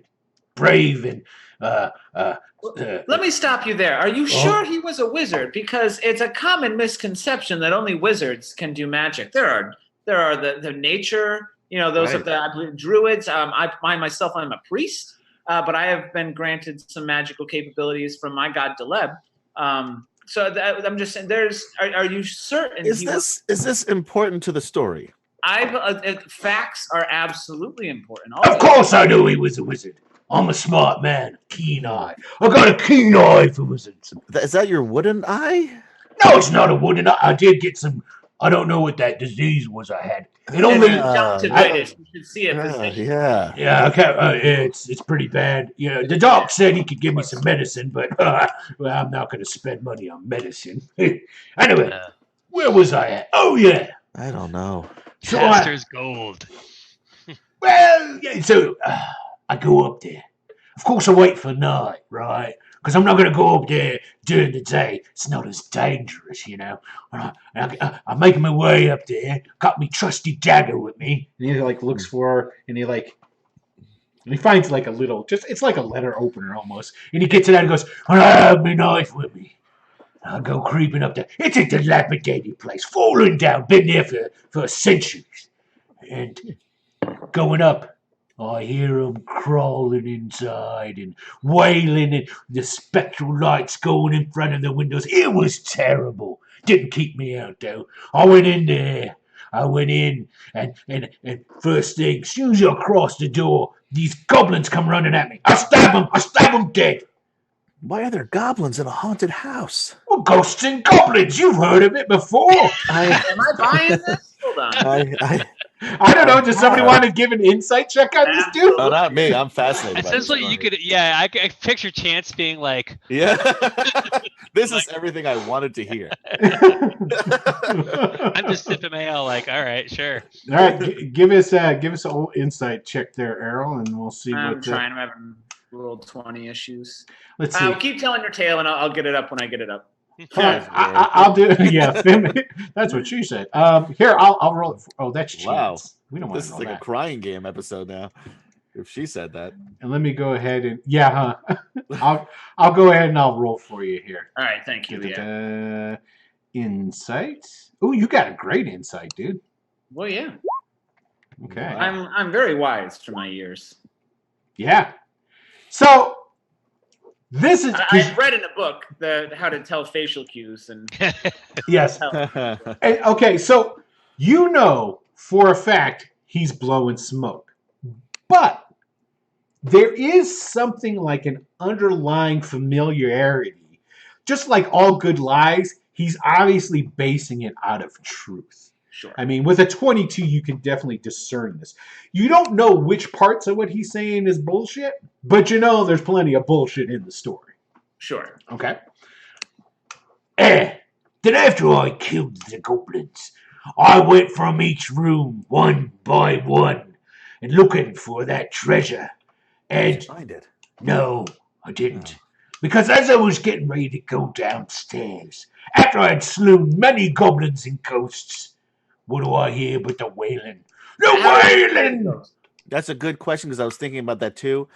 brave and Let me stop you there. Are you sure he was a wizard? Because it's a common misconception that only wizards can do magic. There are the nature, those of the I believe druids. I myself, I'm a priest, but I have been granted some magical capabilities from my god Deleb. So I'm just saying, are you certain? Is this important to the story? Facts are absolutely important. Of course I knew he was a wizard. I'm a smart man, keen eye. I got a keen eye for wizards. Is that your wooden eye? No, it's not a wooden eye. I did get some. I don't know what that disease was I had. It only. Conjunctivitis. You should see it. Yeah. Yeah. Okay. It's pretty bad. Yeah. The doc said he could give me some medicine, but well, I'm not going to spend money on medicine. Anyway, where was I at? Oh yeah. I don't know. So Caster's gold. Well, yeah, so I go up there. Of course, I wait for night, right? Because I'm not going to go up there during the day. It's not as dangerous, I'm making my way up there. Got me trusty dagger with me. And he looks for her, and he finds a little, it's like a letter opener almost. And he gets it out and goes, I have my knife with me. I'll go creeping up there. It's a dilapidated place, falling down, been there for centuries. And going up, I hear them crawling inside and wailing, and the spectral lights going in front of the windows. It was terrible. Didn't keep me out, though. I went in there. And first thing, as soon as I crossed the door, these goblins come running at me. I stab them dead. Why are there goblins in a haunted house? Well, ghosts and goblins. You've heard of it before. Am I buying this? Hold on. I don't know. Does somebody want to give an insight check on this dude? No, not me. I'm fascinated. Essentially, you could, I picture Chance being like, yeah, this is everything I wanted to hear. I'm just sipping my ale, all right, sure. All right, give us a little insight check there, Errol, and we'll see. I'm trying. I'm having rolled 20 issues. Let's see. Keep telling your tale, and I'll get it up when I get it up. Fine. I'll do it. Yeah, that's what she said. Here, I'll roll it. Oh, that's Chance. Wow. We don't want this to is know like that. a crying game episode now. If she said that. And let me go ahead and I'll go ahead and I'll roll for you here. All right, thank you. Yeah. Insight. Oh, you got a great insight, dude. Well, yeah. Okay. I'm very wise for my years. Yeah. So this is. I read in a book how to tell facial cues and. Yes. Okay, so for a fact he's blowing smoke, but there is something like an underlying familiarity. Just like all good lies, he's obviously basing it out of truth. Sure. I mean, with a 22, you can definitely discern this. You don't know which parts of what he's saying is bullshit, but there's plenty of bullshit in the story. Sure. Okay. Then after I killed the goblins, I went from each room one by one, and looking for that treasure. Did And you find it? no, I didn't. Because as I was getting ready to go downstairs, after I had slew many goblins and ghosts, what do I hear but the wailing? The wailing! That's a good question because I was thinking about that too.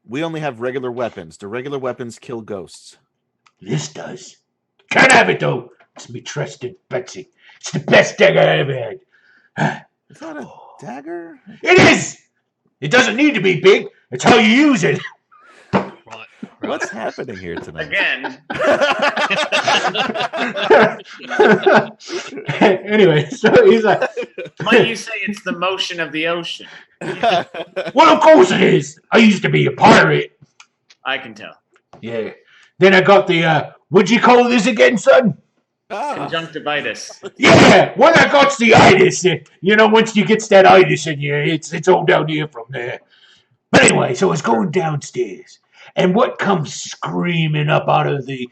We only have regular weapons. Do regular weapons kill ghosts? This does. Can't have it though. It's me trusted Betsy. It's the best dagger I ever had. Is that a dagger? It is! It doesn't need to be big. It's how you use it. Right. What's happening here tonight? Again. Anyway, so he's like, Might you say it's the motion of the ocean? well, of course it is. I used to be a pirate. I can tell. Yeah. Then I got the, what'd you call this again, son? Conjunctivitis. Yeah, when I got the itis, once you get that itis in you, it's all down here from there. But anyway, so I was going downstairs, and what comes screaming up out of the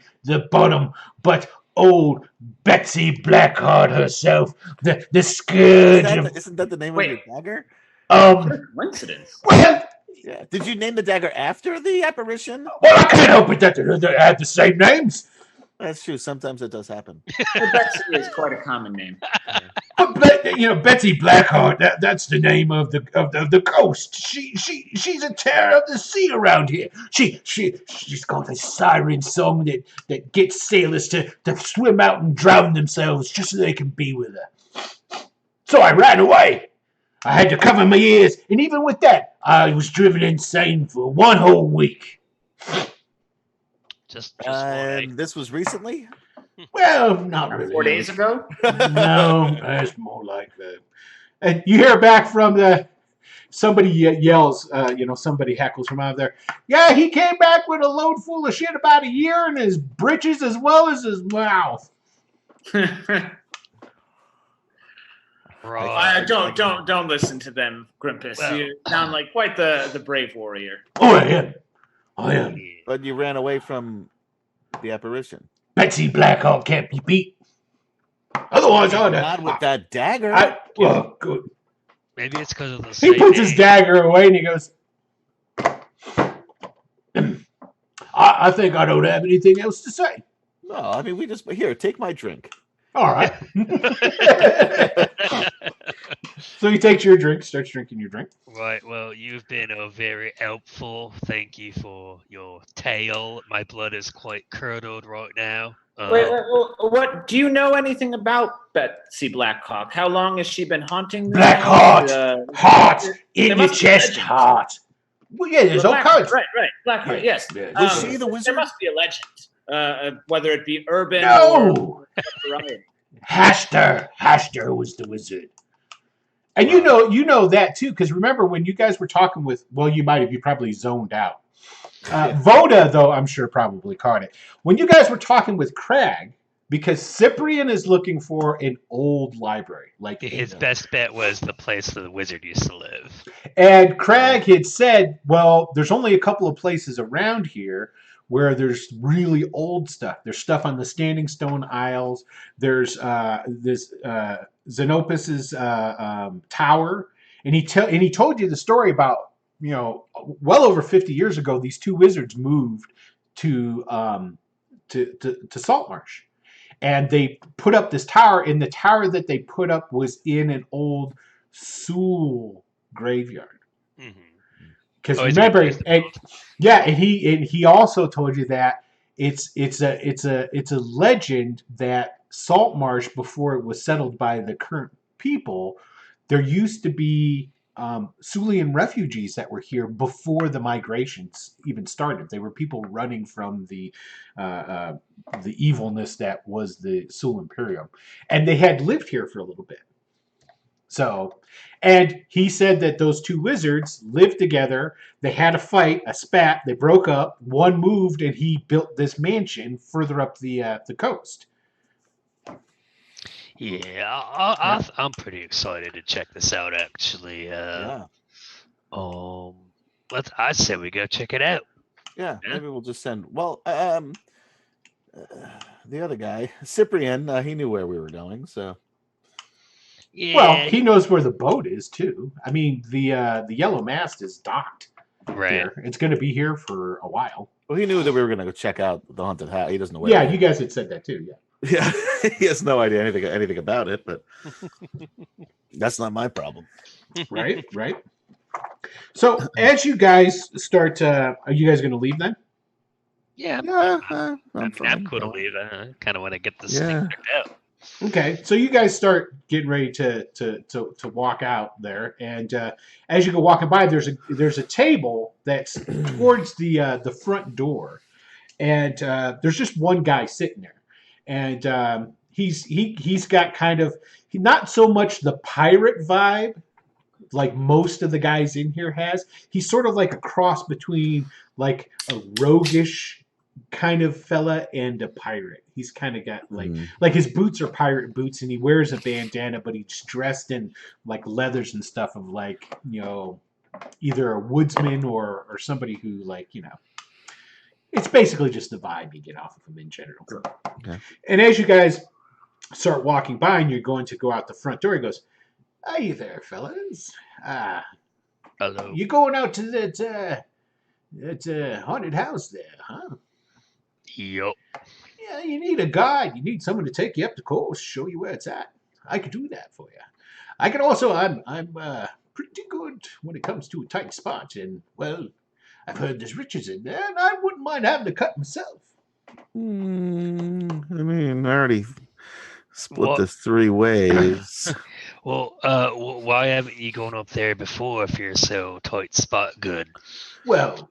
bottom but old Betsy Blackheart herself, the scourge of... Isn't that the name of your dagger? Coincidence. Well, Yeah. Did you name the dagger after the apparition? I can't help it that they have the same names. That's true. Sometimes it does happen. Betsy is quite a common name. But Betsy Blackheart, that's the name of the coast. She's a terror of the sea around here. She's got a siren song that gets sailors to swim out and drown themselves just so they can be with her. So I ran away. I had to cover my ears, and even with that, I was driven insane for 1 whole week. Just one, this was recently? Well, not really. 4 days ago? No, that's more like that. And you hear back from somebody yells, somebody heckles from out there. Yeah, he came back with a load full of shit about a year in his britches as well as his mouth. Don't listen to them, Grimpus. Well. You sound like quite the brave warrior. Oh, I am. But you ran away from the apparition. Betsy Blackhawk can't be beat. Otherwise, Not with that dagger. Good. Maybe it's because of the He same puts his name. dagger away and he goes, I think I don't have anything else to say. No, I mean, here, take my drink. All right. So he takes your drink, starts drinking your drink. Right, well, you've been very helpful. Thank you for your tale. My blood is quite curdled right now. Wait, what? Do you know anything about Betsy Blackhawk? How long has she been haunting this? Blackheart, heart in there your must be chest, legends. heart. Well, yeah, there's all kinds. Right, Blackheart, yes. Yeah. Was she the wizard? There must be a legend, whether it be urban No, or variety. Hashter was the wizard. And you know that too, because remember when you guys were talking with, well, you probably zoned out. Voda, though, I'm sure probably caught it. When you guys were talking with Crag, because Cyprian is looking for an old library. Like His best bet was the place that the wizard used to live. And Crag had said, well, there's only a couple of places around here where there's really old stuff. There's stuff on the Standing Stone Isles. There's this Xenopus's tower. And he told you the story about, well over 50 years ago, these two wizards moved to Saltmarsh. And they put up this tower, and the tower that they put up was in an old Sul graveyard. Because remember, and he also told you that it's a legend that Saltmarsh, before it was settled by the current people, there used to be Sulian refugees that were here before the migrations even started. They were people running from the evilness that was the Sul Imperium, and they had lived here for a little bit. So, and he said that those two wizards lived together. They had a fight, a spat. They broke up. One moved, and he built this mansion further up the coast. Yeah, I'm pretty excited to check this out. Actually, I say we go check it out. Yeah, maybe we'll just send. Well, the other guy, Cyprian, he knew where we were going, so. Yeah. Well, he knows where the boat is too. I mean, the yellow mast is docked right. here. It's going to be here for a while. Well, he knew that we were going to go check out the haunted house. He doesn't know where. Yeah, you guys had said that too. Yeah. Yeah, he has no idea anything about it, but that's not my problem. Right. So as you guys start, are you guys going to leave then? Yeah. I'm cool to leave. I kind of want to get this Yeah. thing checked out. Okay, so you guys start getting ready to walk out there, and as you go walking by, there's a table that's towards the front door, and there's just one guy sitting there, and he's got kind of not so much the pirate vibe like most of the guys in here has. He's sort of like a cross between like a roguish kind of fella and a pirate. He's kind of got like his boots are pirate boots, and he wears a bandana, but he's dressed in like leathers and stuff of like, you know, either a woodsman or somebody who, like, you know, it's basically just the vibe you get off of him in general. Okay. And as you guys start walking by and you're going to go out the front door, he goes, "Hey there, fellas. Hello. You going out to that haunted house there, huh? Yup. Yeah, you need a guide. You need someone to take you up the course, show you where it's at. I could do that for you. I can also, I'm pretty good when it comes to a tight spot, and, well, I've heard there's riches in there, and I wouldn't mind having a cut myself." I mean, I already split What? this 3 ways. Well, why haven't you gone up there before if you're so tight spot good? Well,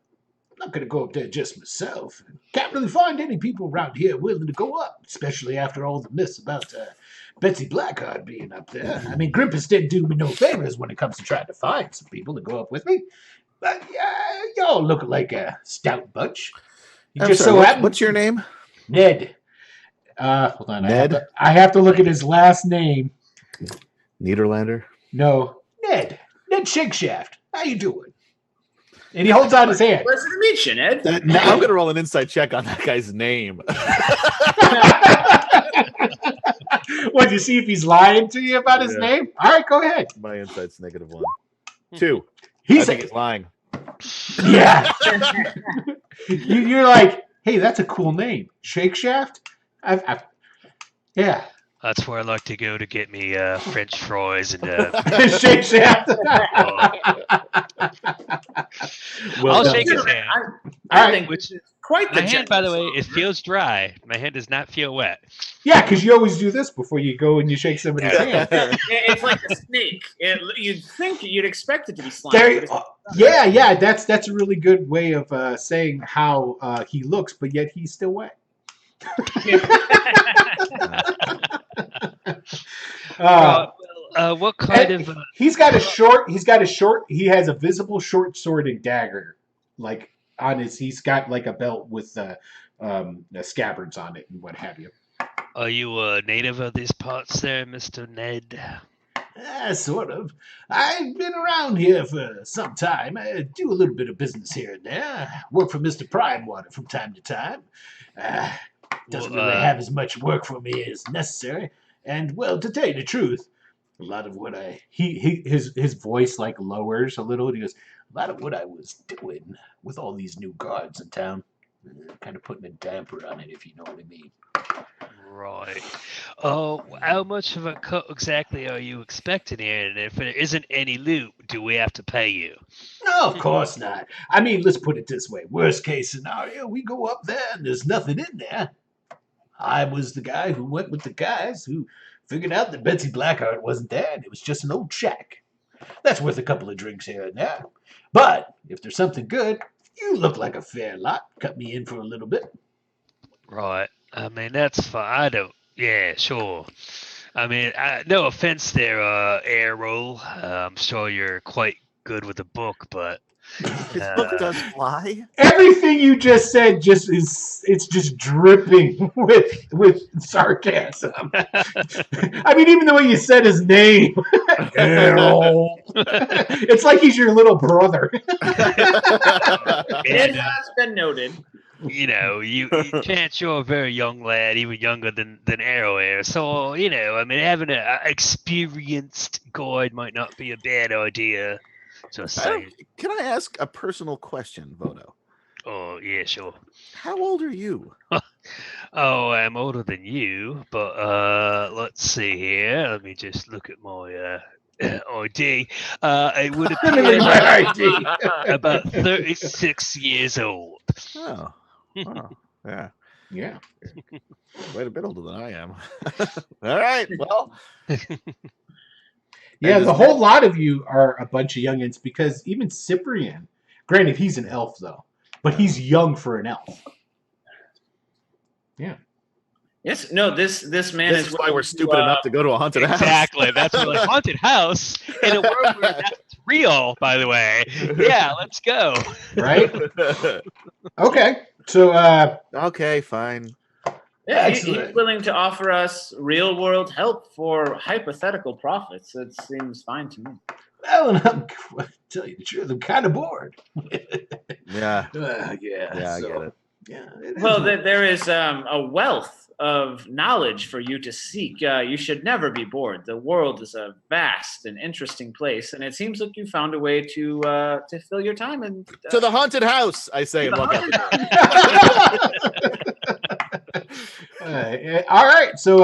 I'm not going to go up there just myself. Can't really find any people around here willing to go up, especially after all the myths about Betsy Blackheart being up there. I mean, Grimpus didn't do me no favors when it comes to trying to find some people to go up with me. But y'all look like a stout bunch. What's your name? Ned. Hold on. Ned? I have to look at his last name. Niederlander? No, Ned. Ned Shakeshaft. How you doing? And he holds out his hand. Pleasure to meet you, Ned. I'm going to roll an insight check on that guy's name. What, do you see if he's lying to you about his name? All right, go ahead. My insight's -1. 2. I think he's lying. Yeah. You're like, hey, that's a cool name. Shakeshaft? Yeah. That's where I like to go to get me French fries and Shakeshaft. I'll shake his hand. I think Which quite the my hand, by the way, it feels dry. My hand does not feel wet. Yeah, because you always do this before you go and you shake somebody's hand. It's like a snake. You'd expect it to be slimy. Yeah. That's a really good way of saying how he looks, but yet he's still wet. What kind of? He has a visible short sword and dagger, like on his. He's got like a belt with scabbards on it and what have you. Are you a native of these parts, there, Mr. Ned? Sort of. I've been around here for some time. I do a little bit of business here and there. Work for Mr. Pridewater from time to time. Doesn't really have as much work for me as necessary. And, well, to tell you the truth, a lot of what his voice like lowers a little, and he goes, a lot of what I was doing with all these new guards in town, kind of putting a damper on it, if you know what I mean. Right. Oh, how much of a cut exactly are you expecting here? And if there isn't any loot, do we have to pay you? No, of course not. I mean, let's put it this way. Worst case scenario, we go up there and there's nothing in there. I was the guy who went with the guys who figured out that Betsy Blackheart wasn't there and it was just an old shack. That's worth a couple of drinks here and there. But if there's something good, you look like a fair lot. Cut me in for a little bit. Right. I mean, that's fine. Yeah, sure. I mean, no offense there, Errol. I'm sure you're quite good with the book, but His book does fly. Everything you just said it's just dripping with sarcasm. I mean, even the way you said his name, Errol. It's like he's your little brother. It has been noted you chance you're a very young lad, even younger than Arrow here. So, I mean, having an experienced guide might not be a bad idea. Just saying. Can I ask a personal question, Vodo? Oh, yeah, sure. How old are you? Oh, I'm older than you, but let's see here. Let me just look at my ID. It would appear My ID. about 36 years old. Oh, wow. Yeah. Yeah. Quite a bit older than I am. All right. Well. Yeah, the whole lot of you are a bunch of youngins because even Cyprian, granted, he's an elf, though, but he's young for an elf. Yeah. Yes. No. This man This is why we're stupid enough to go to a haunted house. Exactly. That's what a haunted house in a world where that's real, by the way. Yeah, let's go. Right? Okay. So, Okay, fine. Yeah, Excellent. he's willing to offer us real world help for hypothetical profits. It seems fine to me. well, and to tell you the truth, I'm kind of bored. Yeah. Yeah, I get it. Yeah. Well, there is a wealth of knowledge for you to seek. You should never be bored. The world is a vast and interesting place, and it seems like you found a way to fill your time. And To the haunted house, I say, and walk out the door. All right. So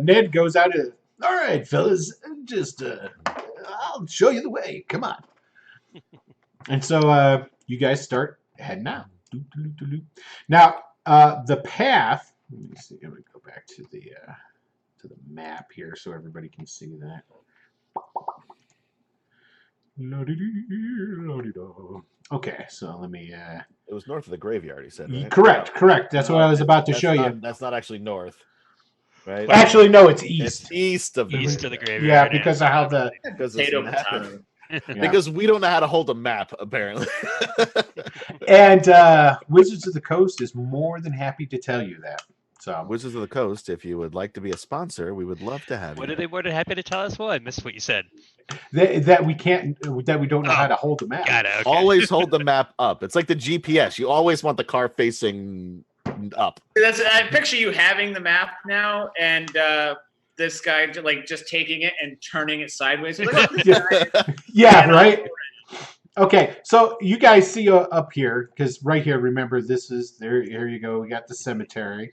Ned goes out and, all right, fellas, just I'll show you the way. Come on. And so you guys start heading out. Now, the path, let me see. Let me go back to the map here so everybody can see that. Okay, so let me. It was north of the graveyard, he said, right? Correct. That's what I was about to show you. That's not actually north, right? Actually, no, it's east. It's east of the graveyard. Yeah, because of how the. Because we don't know how to hold a map, apparently. And Wizards of the Coast is more than happy to tell you that. So Wizards of the Coast, if you would like to be a sponsor, we would love to have What you. are they more than happy to tell us? Well, I missed what you said. that we don't know how to hold the map. Got it. Okay. Always hold the map up. It's like the GPS. You always want the car facing up. I picture you having the map now, and this guy just taking it and turning it sideways. Like, Yeah, right. Okay, so you guys see up here, because right here, remember, this is there. Here you go. We got the cemetery.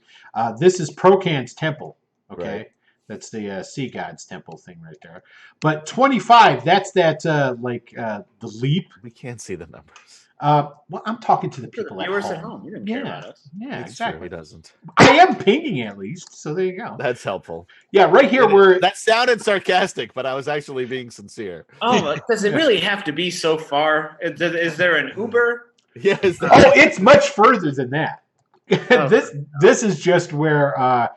This is Procan's temple. Okay, Right. That's the sea god's temple thing right there. But 25, that's that the leap. We can't see the numbers. Well, I'm talking to the people at viewers home. at home. You didn't care about us. Yeah, It's exactly. true, he doesn't. I am pinging at least, so there you go. That's helpful. Yeah, right here where That sounded sarcastic, but I was actually being sincere. Oh, does it really have to be so far? Is there an Uber? Yes. oh, it's much further than that. This is just where I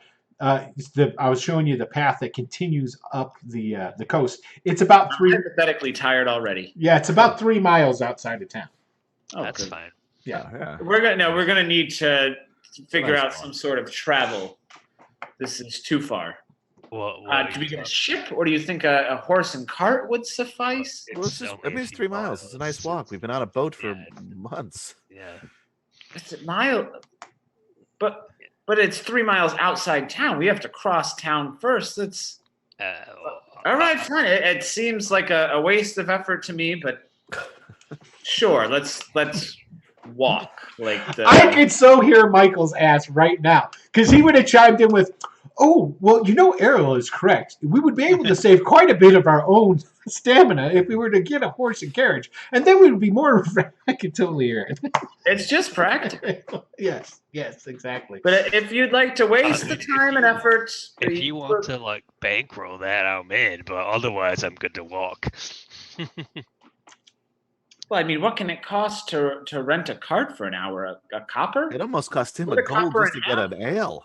was showing you the path that continues up the coast. It's about I'm hypothetically tired already. Yeah, it's about 3 miles outside of town. Oh, That's good. fine. Yeah. We're gonna need to figure out some sort of travel. This is too far. Well, Do we get a ship, or do you think a horse and cart would suffice? Well, it's 3 miles. It's a nice walk. We've been on a boat for months. Yeah. It's a mile, but it's 3 miles outside town. We have to cross town first. That's all right. Fine. It seems like a waste of effort to me, but sure. Let's walk. I could so hear Michael's ass right now because he would have chimed in with, "Oh, well, Errol is correct. We would be able to save quite a bit of our own stamina if we were to get a horse and carriage, and then we would be more." I could totally hear it. It's just practical. Yes, exactly. But if you'd like to waste the time and effort, If you want to bankroll that, I'm in. But otherwise, I'm good to walk. Well, I mean, what can it cost to rent a cart for an hour? A copper? It almost cost him Put a a gold copper just to in get an ale.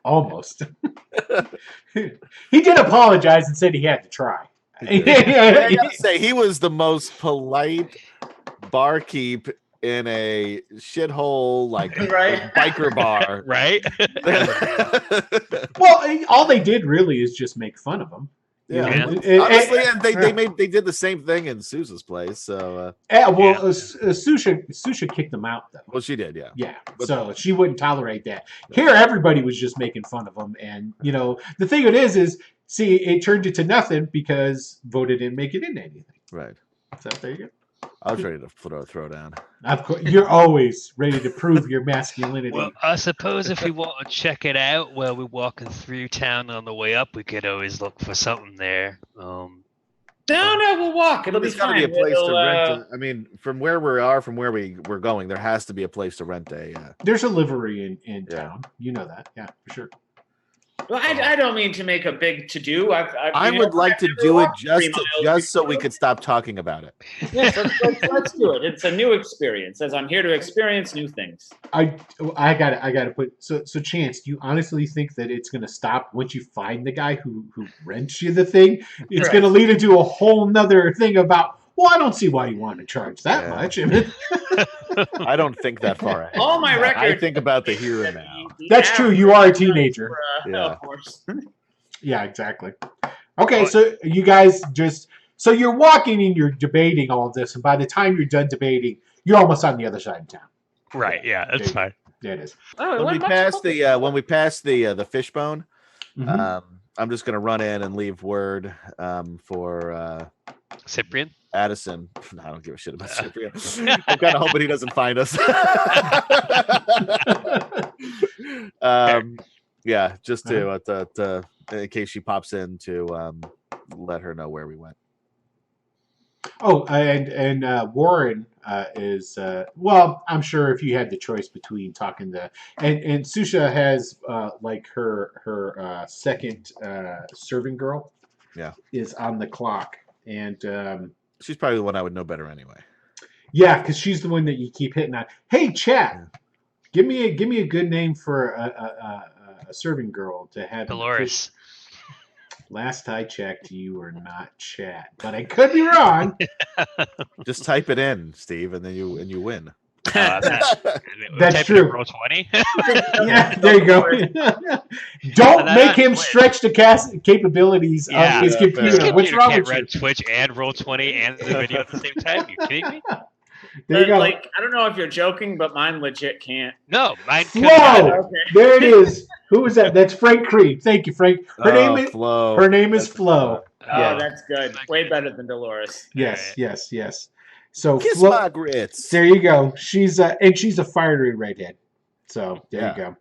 Almost. He did apologize and said he had to try. I gotta say, he was the most polite barkeep in a shithole Right. biker bar. Right? Well, all they did really is just make fun of him. Yeah. Yeah. Honestly, and they did the same thing in Sousa's place. So Susha kicked them out though. well, she did, yeah. Yeah, But- so she wouldn't tolerate that. Here, everybody was just making fun of him, and the thing it is, see, it turned into nothing because Voda didn't make it into anything. Right. So there you go. I was ready to throw down. Of course, you're always ready to prove your masculinity. Well, I suppose if we want to check it out while we're walking through town on the way up, we could always look for something there. No, we'll walk. It'll There's be got to fine. be a place to It'll, rent. I mean, from where we are, from where we're going, there has to be a place to rent a. There's a livery in town. You know that, yeah, for sure. Well, I don't mean to make a big to do. I would like to do it just so we could stop talking about it. Yes, let's do it. It's a new experience, as I'm here to experience new things. I got to put so Chance. Do you honestly think that it's going to stop once you find the guy who rents you the thing? It's going to lead into a whole nother thing about. Well, I don't see why you want to charge that much. I don't think that far ahead. All my records. I think about the here and now. That's true. You are a teenager. Yeah. Of course. Yeah, exactly. Okay, so you guys so you're walking and you're debating all of this, and by the time you're done debating, you're almost on the other side of town. Right. Yeah, that's fine. There it is. Oh, When we pass the fishbone, Mhm. I'm just gonna run in and leave word for Cyprian? Addison. I don't give a shit about Cyprian. I'm kind of hoping he doesn't find us. Yeah, just to in case she pops in to let her know where we went. Oh, and Warren is well. I'm sure if you had the choice between talking to and Susha has like her second serving girl. Yeah, is on the clock, and she's probably the one I would know better anyway. Yeah, because she's the one that you keep hitting on. Hey, chat, give me a good name for a serving girl to have. Dolores. Last I checked, you were not chat, but I could be wrong. Just type it in, Steve, and then you win. That's true. Roll 20. Yeah, there you go. Don't make him stretch the capabilities of his computer. What's wrong with you? Run Twitch and roll 20 and the video at the same time. You kidding me? There you go. Like, I don't know if you're joking, but mine legit can't. No, mine Flo. couldn't. There it is. Who is that? That's Frank Creed. Thank you, Frank. Her name is Flo. Oh, that's good. Way better than Dolores. Yes, yes. So Kiss my grits. There you go. She's a fiery redhead. So there you go.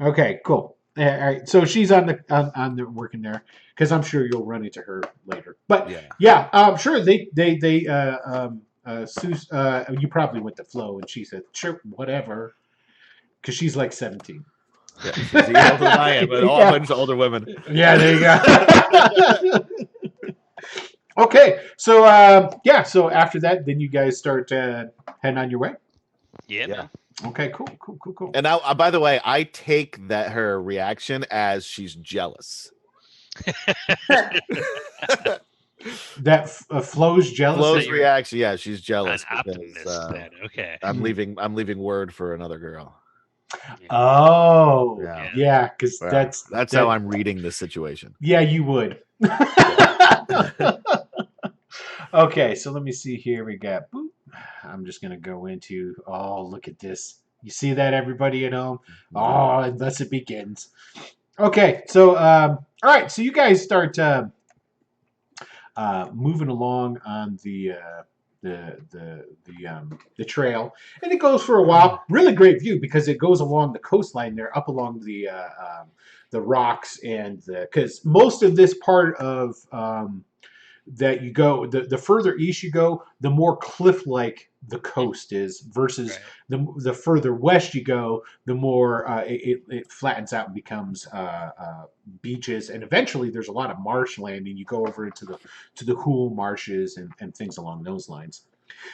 Okay, cool. All right. So she's on the working there because I'm sure you'll run into her later. But sure. You probably went to Flo and she said, sure, whatever, because she's like 17. Yeah, she's older than I am, but all a bunch of older women. Yeah, there you go. Okay, so so after that, then you guys start heading on your way. Yeah. Okay, cool. And now, by the way, I take her reaction as she's jealous. That Flo's jealous. Flo's reaction, yeah, she's jealous An because optimist, then. Okay. I'm leaving word for another girl. Oh, yeah, because that's how I'm reading this situation. Yeah, you would. Okay, so let me see here. We got. Boop. I'm just gonna go into. Oh, look at this. You see that, everybody at home? Oh, unless it begins. Okay, so all right, so you guys start moving along on the trail, and it goes for a while. Really great view because it goes along the coastline there, up along the rocks, and because most of this part of that you go, the further east you go, the more cliff-like the coast is, versus the further west you go, the more it flattens out and becomes beaches, and eventually there's a lot of marshland, and you go over into the Hool marshes and things along those lines.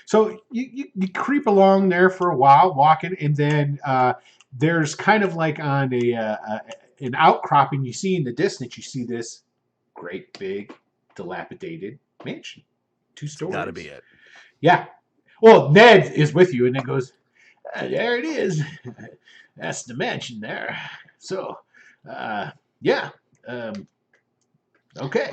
So you creep along there for a while, walking, and then there's kind of like on an outcropping. You see in the distance, you see this great big dilapidated mansion, 2 stories. Gotta be it. Yeah. Well, Ned is with you, and it goes, there it is. That's the mansion there. So, okay.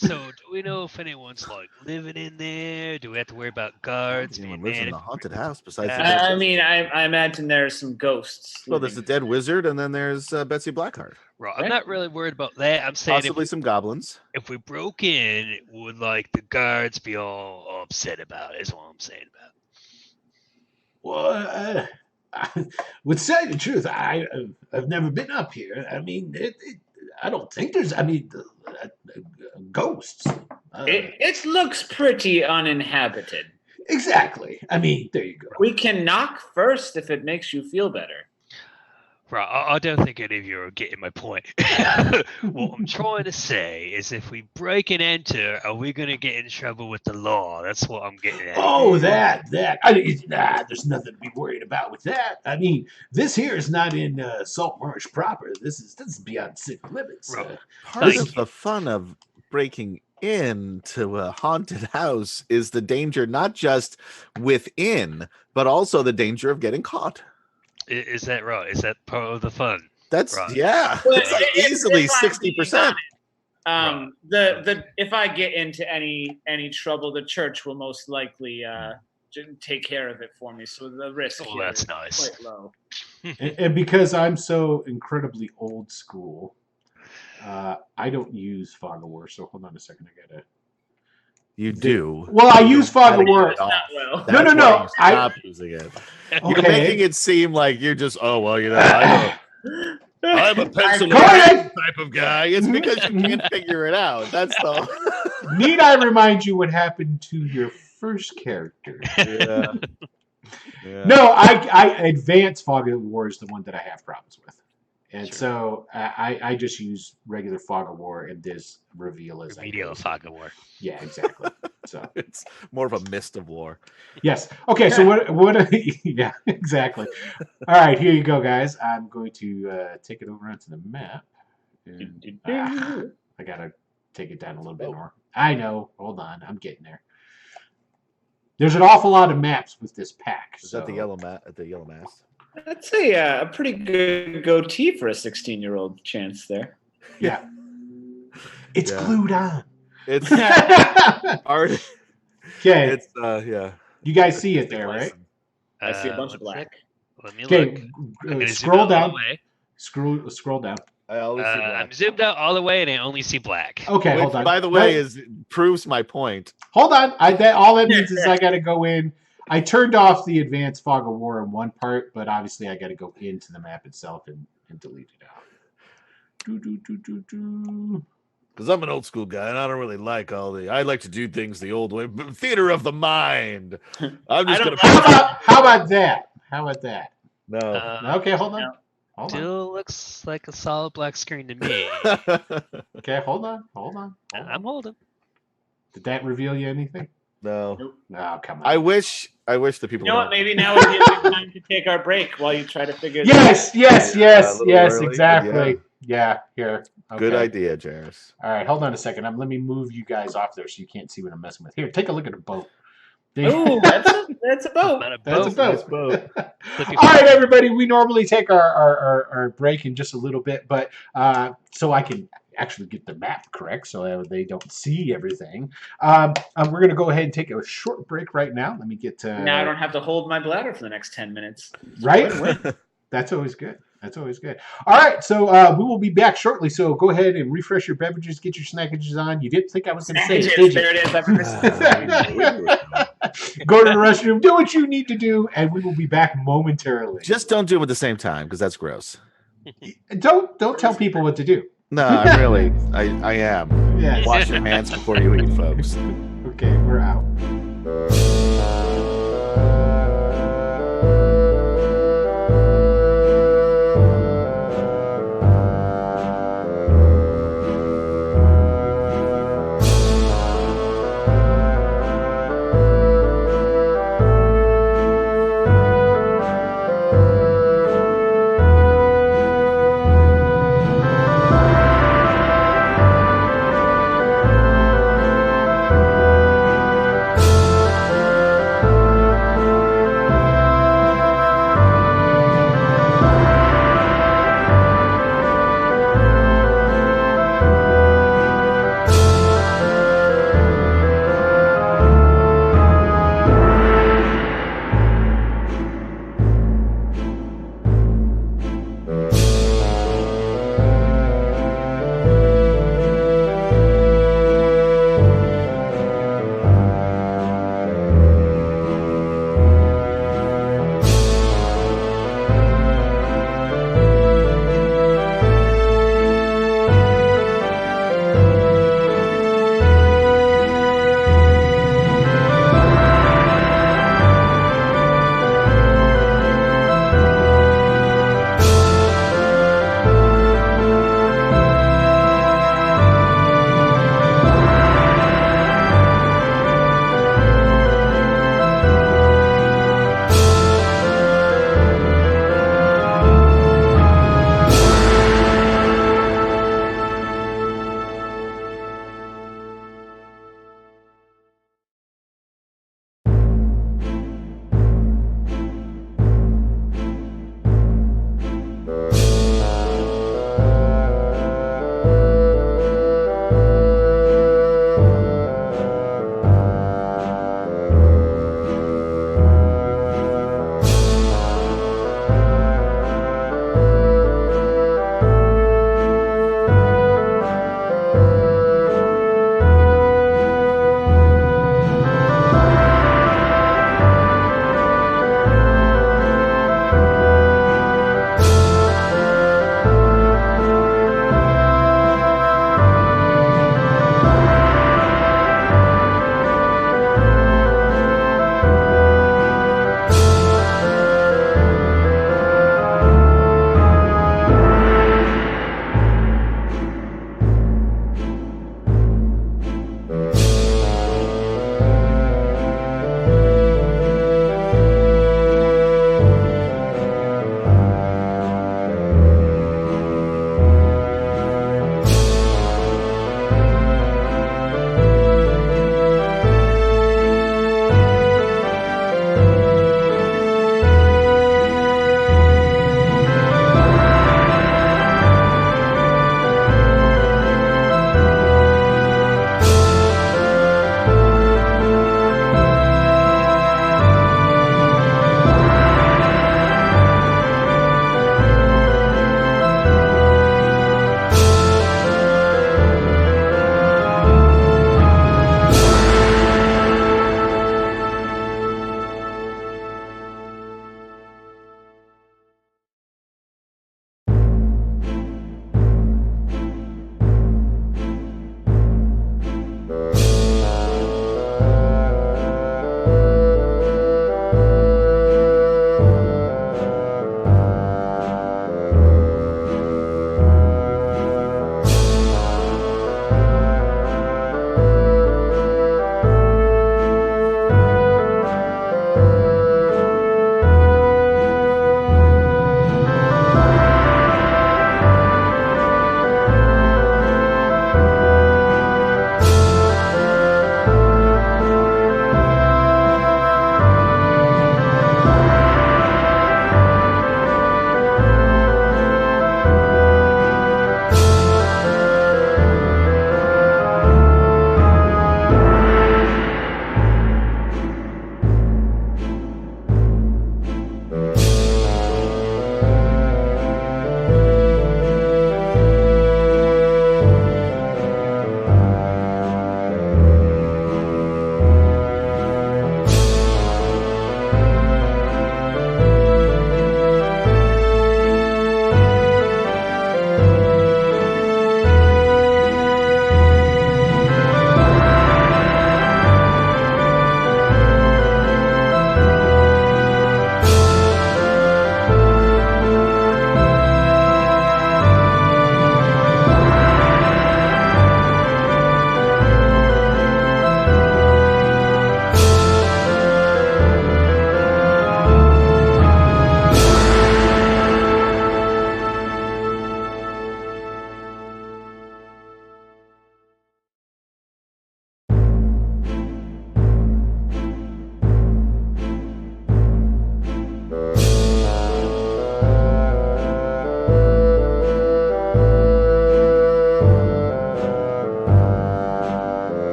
So, do we know if anyone's like living in there? Do we have to worry about guards? Anyone being lives in mad the if- haunted house besides Yeah. the dead I wizard? mean, I imagine there's some ghosts. Well, there's the living- dead wizard, and then there's Betsy Blackheart. Right, I'm Right. not really worried about that. I'm saying Possibly some goblins. if we broke in, would like the guards be all upset about it? Is what I'm saying about. Well, would say the truth, I've never been up here. I mean, I don't think there's. I mean, ghosts. It looks pretty uninhabited. Exactly. I mean, there you go. We can knock first if it makes you feel better. Right, I don't think any of you are getting my point. What I'm trying to say is, if we break and enter, are we going to get in trouble with the law? That's what I'm getting at. Oh, that. There's nothing to be worried about with that. I mean, this here is not in Saltmarsh proper. This is beyond city limits. Right. Part Thank of the fun of breaking into a haunted house is the danger not just within, but also the danger of getting caught. Is that right? Is that part of the fun? That's Right. yeah. Well, It's like if easily I'm being 60%. Right. The if I get into any trouble, the church will most likely take care of it for me. So the risk Oh, here that's is nice. quite low. And because I'm so incredibly old school, I don't use Fog of War. So hold on a second. I gotta. You do. Well, I use Fog of Gotta War. get it off. Not well. No, no, That's no, why you stop using it. You're Okay. making it seem like you're just, oh well, you know, I'm a pencil Go ahead. type of guy. It's because you can't figure it out. That's the Need I remind you what happened to your first character? yeah. Yeah. No, I advanced Fog of War is the one that I have problems with, and Sure. so I just use regular Fog of War and this reveal as I Remedial go. fog of war. Yeah, exactly. So It's more of a mist of war. yes, okay. So what? Yeah, exactly. All right, here you go, guys. I'm going to take it over onto the map. And, I gotta take it down a little bit more. I know. Hold on, I'm getting there. There's an awful lot of maps with this pack. Is that the yellow mat at the yellow mast? That's a pretty good goatee for a 16-year-old chance there. Yeah. It's Yeah. glued on. It's Okay. art. It's yeah. You guys see it there, right? I see a bunch of one black. sec. Let me Okay. look. I'm gonna zoom Scroll out all down. the way. Scroll down. I always see I'm black. zoomed out all the way, and I only see black. Okay, Which, hold on. by the way, Wait, proves my point. hold on. All that means is I got to go in. I turned off the advanced Fog of War in one part, but obviously I got to go into the map itself and delete it out. Do. Because I'm an old school guy and I don't really like all the. I like to do things the old way. Theater of the mind. I'm just gonna. How about that? How about that? No. Okay, hold on. no. Hold on. Still looks like a solid black screen to me. Okay, hold on. I'm holding. Did that reveal you anything? no. No, come on. I wish the people. You know would what? Maybe now would be a good time to take our break while you try to figure Yes, a little early, exactly. Yeah, here. Okay. Good idea, Jairus. All right, hold on a second. Let me move you guys off there so you can't see what I'm messing with. Here, take a look at the boat. Ooh, that's a boat. Not a That's a boat. boat. Flippy All right, everybody. We normally take our break in just a little bit, but so I can actually get the map correct so they don't see everything. We're going to go ahead and take a short break right now. Let me get to... Now I don't have to hold my bladder for the next 10 minutes. Right? That's always good. All right, so we will be back shortly. So go ahead and refresh your beverages, get your snackages on. You didn't think I was going to say it, did There you? it is. I've missed it. Go to the restroom, do what you need to do, and we will be back momentarily. Just don't do them at the same time because that's gross. Don't tell people what to do. No, I'm really. I am. Yes. Wash your hands before you eat, folks. Okay, we're out.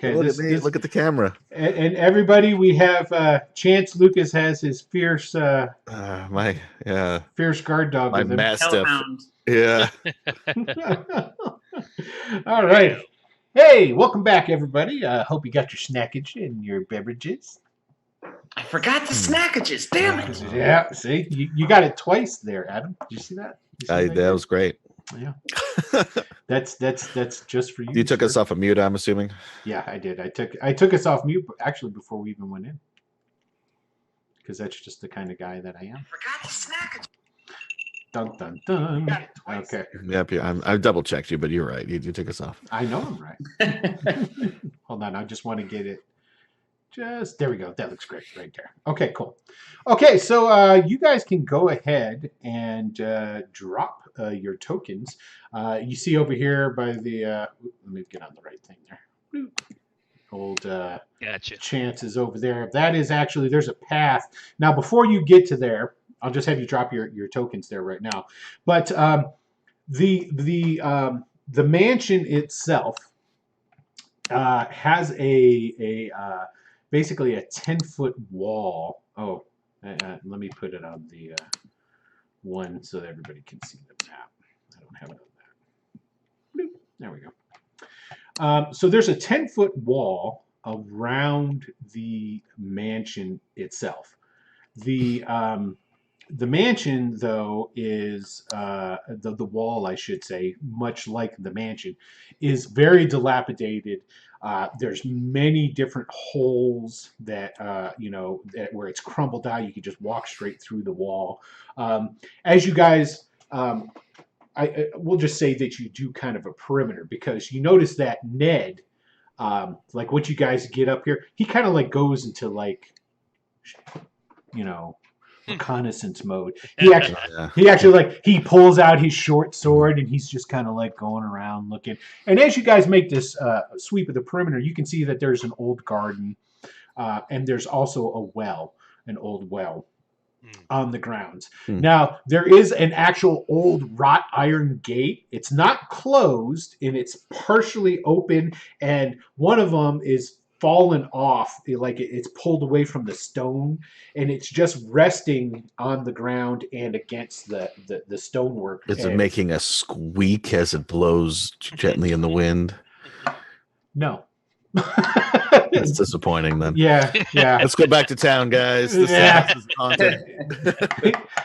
Okay. Look at me. Look at the camera. And everybody, we have Chance Lucas has his fierce guard dog my with him. mastiff. Hellhound. Yeah. All right. Hey, welcome back, everybody. Hope you got your snackage and your beverages. I forgot the snackages. Damn it. Yeah, see? You got it twice there, Adam. Did you see that? That was great. Yeah. That's just for you. You took sir. us off of mute, I'm assuming. Yeah, I did. I took us off mute actually before we even went in. Because that's just the kind of guy that I am. Forgot the snackages. Dun dun dun. Okay. Yep, I double checked you, but you're right. You took us off. I know I'm right. Hold on, I just want to get it. There we go. That looks great right there. Okay, cool. Okay, so you guys can go ahead and drop your tokens. You see over here by the let me get on the right thing there. Old Gotcha. Chance is over there. That is actually, there's a path. Now, before you get to there, I'll just have you drop your tokens there right now. But the mansion itself has a basically a 10-foot wall. Oh, let me put it on the one so that everybody can see the map. I don't have it on that. Bloop. There we go. So there's a 10-foot wall around the mansion itself. The mansion, though, is the wall, I should say, much like the mansion, is very dilapidated. There's many different holes that where it's crumbled out. You can just walk straight through the wall. As you guys, I will just say that you do kind of a perimeter, because you notice that Ned, like what you guys get up here, he kind of like goes into like, reconnaissance mode. He actually like he pulls out his short sword and he's just kind of like going around looking. And as you guys make this sweep of the perimeter, you can see that there's an old garden, and there's also an old well on the grounds. Now there is an actual old wrought iron gate. It's not closed and it's partially open, and one of them is fallen off, like it's pulled away from the stone, and it's just resting on the ground and against the stonework. Is it making a squeak as it blows gently in the wind? No. That's disappointing then. Yeah. Let's go back to town, guys. This house is haunted.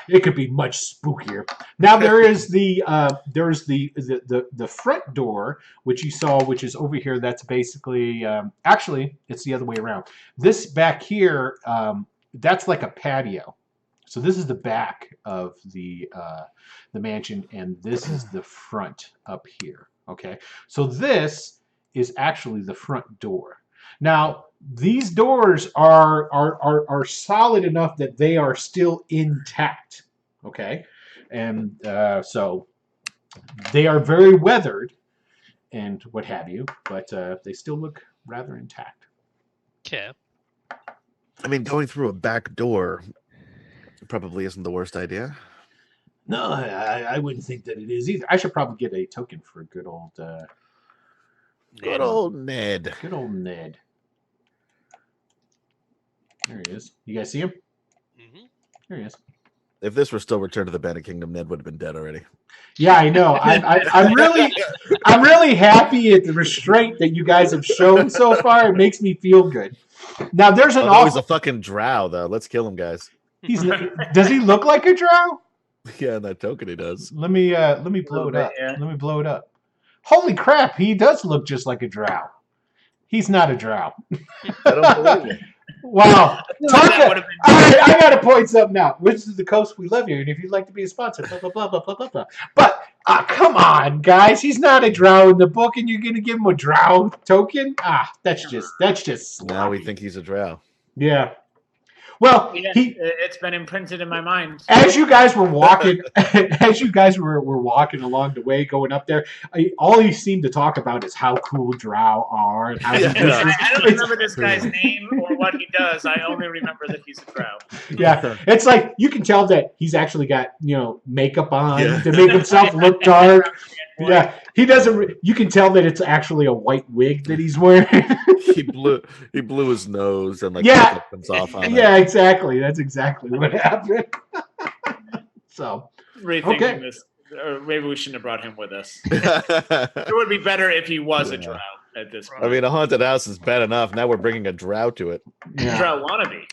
It could be much spookier. Now there is the front door, which you saw, which is over here. That's basically actually it's the other way around. This back here, that's like a patio. So this is the back of the mansion, and this is the front up here. Okay, so this is actually the front door. Now, these doors are solid enough that they are still intact, okay? And so they are very weathered and what have you, but they still look rather intact. Okay. I mean, going through a back door probably isn't the worst idea. No, I wouldn't think that it is either. I should probably get a token for good old... Good old Ned. Good old Ned. There he is. You guys see him? Mm-hmm. There he is. If this were still Return to the Bandit Kingdom, Ned would have been dead already. Yeah, I know. I'm really happy at the restraint that you guys have shown so far. It makes me feel good. Now there's an he's a fucking drow, though. Let's kill him, guys. Does he look like a drow? Yeah, that token he does. Let me blow it up. Yeah. Let me blow it up. Holy crap, he does look just like a drow. He's not a drow. I don't believe it. Wow. I got to point something out. Wizards of the Coast, we love you. And if you'd like to be a sponsor, blah, blah, blah, blah, blah, blah, blah. But come on, guys. He's not a drow in the book, and you're going to give him a drow token? That's just sloppy. Now we think he's a drow. Yeah. Well, it's been imprinted in my mind. As you guys were walking, were walking along the way, going up there, all he seemed to talk about is how cool drow are. And how I don't remember this guy's name or what he does. I only remember that he's a drow. Yeah, it's like you can tell that he's actually got makeup on to make himself look dark. Yeah, he doesn't. You can tell that it's actually a white wig that he's wearing. he blew his nose and like Yeah. makeup comes off on Yeah, exactly. That's exactly what happened. So Rethinking Okay. this, or maybe we shouldn't have brought him with us. it. It would be better if he was a Yeah. drow at this point. I mean, a haunted house is bad enough. Now we're bringing a drow to it. yeah. drow wannabe,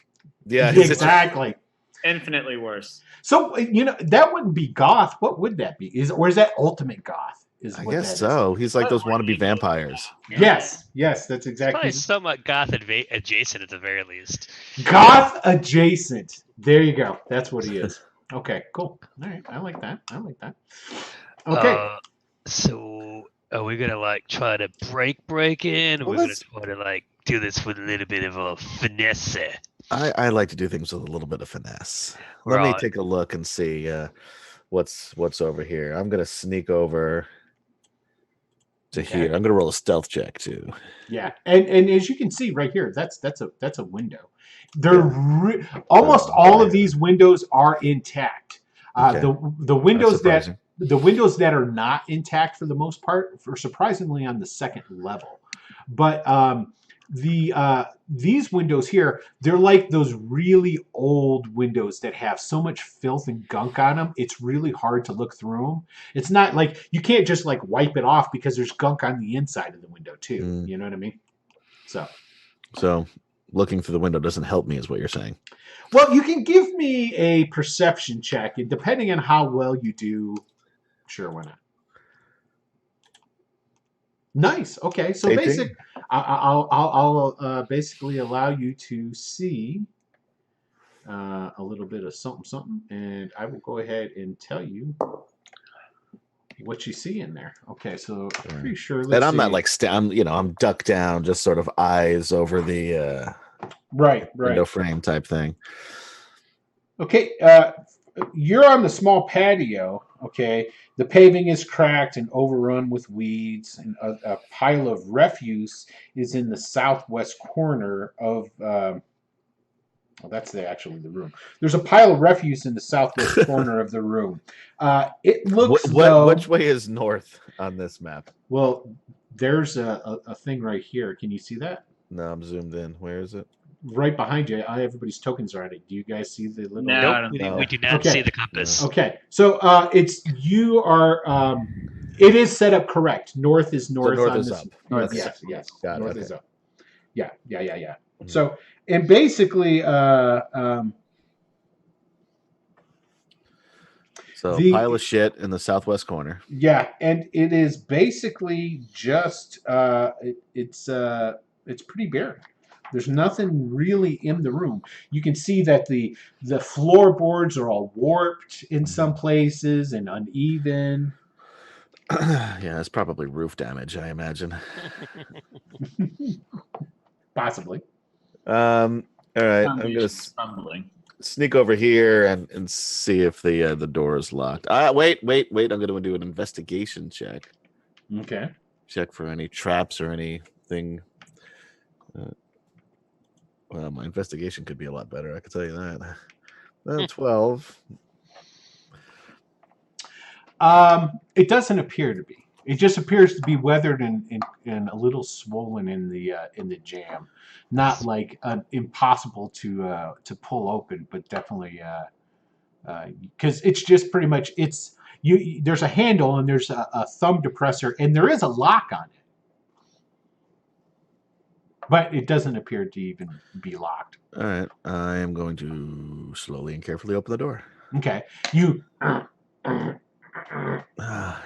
Yeah, he's Exactly. infinitely worse. So that wouldn't be goth. What would that be? Is that ultimate goth? I guess so. He's like those wannabe vampires. Yes, that's Probably exactly. somewhat goth adjacent at the very least. Goth adjacent. There you go. That's what he is. Okay, cool. All right, I like that. Okay. So are we gonna like try to break in? Or Well, we're gonna try to like do this with a little bit of a finesse? I like to do things with a little bit of finesse. Let me Right. take a look and see what's over here. I'm gonna sneak over to Okay. here. I'm gonna roll a stealth check too. Yeah, and as you can see right here, that's a window. They're almost all of these windows are intact. Okay. The windows That's that surprising. are not intact for the most part are surprisingly on the second level, but these windows here, they're like those really old windows that have so much filth and gunk on them. It's really hard to look through them. It's not like you can't just like wipe it off because there's gunk on the inside of the window too. Mm. You know what I mean? So looking through the window doesn't help me, is what you're saying. Well, you can give me a perception check, and depending on how well you do, sure, why not? Nice. Okay, so 18. I'll basically allow you to see a little bit of something, and I will go ahead and tell you what you see in there. Okay, so I'm pretty sure. And I'm not like I'm ducked down, just sort of eyes over the right. window frame type thing. Okay, you're on the small patio. Okay, the paving is cracked and overrun with weeds, and a pile of refuse is in the southwest corner of. Well, that's actually the room. There's a pile of refuse in the southwest corner of the room. It looks Which way is north on this map? Well, there's a thing right here. Can you see that? No, I'm zoomed in. Where is it? Right behind you. Everybody's tokens are already. Do you guys see the little? No. Nope, I don't we do not Okay. see the compass. Okay, so you are. It is set up correct. North is north. north on is this. up. North, Yes. yes. Got it, North okay. is up. Yeah. Mhm. So, and basically, So The- pile of shit in the southwest corner. yeah, and it is basically just it's pretty bare. There's nothing really in the room. You can see that the floorboards are all warped in some places and uneven. Yeah, it's probably roof damage, I imagine. Possibly. All right, I'm gonna Stumbling. sneak over here and see if the door is locked. Wait! I'm gonna do an investigation check. Okay. Check for any traps or anything. Well, my investigation could be a lot better. I can tell you that. 12. It doesn't appear to be. It just appears to be weathered and a little swollen in the jam. Not like impossible to pull open, but definitely because it's just pretty much there's a handle and there's a thumb depressor and there is a lock on it, but it doesn't appear to even be locked. All right, I am going to slowly and carefully open the door. Okay, you.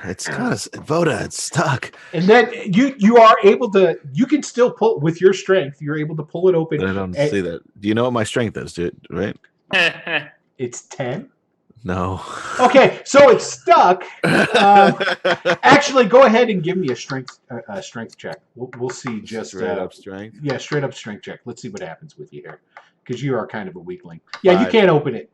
It's kind of Voda. It's stuck. And then you are able to. You can still pull with your strength. You're able to pull it open. I don't see that. Do you know what my strength is, dude? Right? It's 10. No. Okay, so it's stuck. Actually, go ahead and give me a strength check. We'll see. Just straight up strength. Yeah, straight up strength check. Let's see what happens with you here, because you are kind of a weakling. Yeah, 5. you can't open it.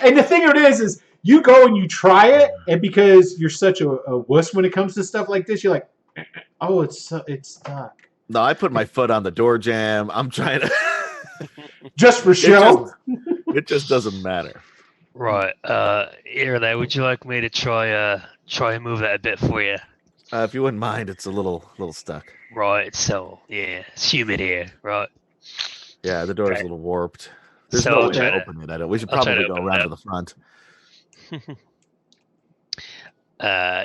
And the thing of it is you go and you try it, and because you're such a wuss when it comes to stuff like this, you're like, oh, it's stuck. No, I put my foot on the door jamb. I'm trying to. Just for show. It just doesn't matter. Right. Here, would you like me to try and move that a bit for you? If you wouldn't mind, it's a little stuck. Right. So yeah, it's humid here. Right. Yeah, the door is a little warped. There's So no I'll way try to to- open it. I don't. We should I'll try probably to go open it around to up. the front.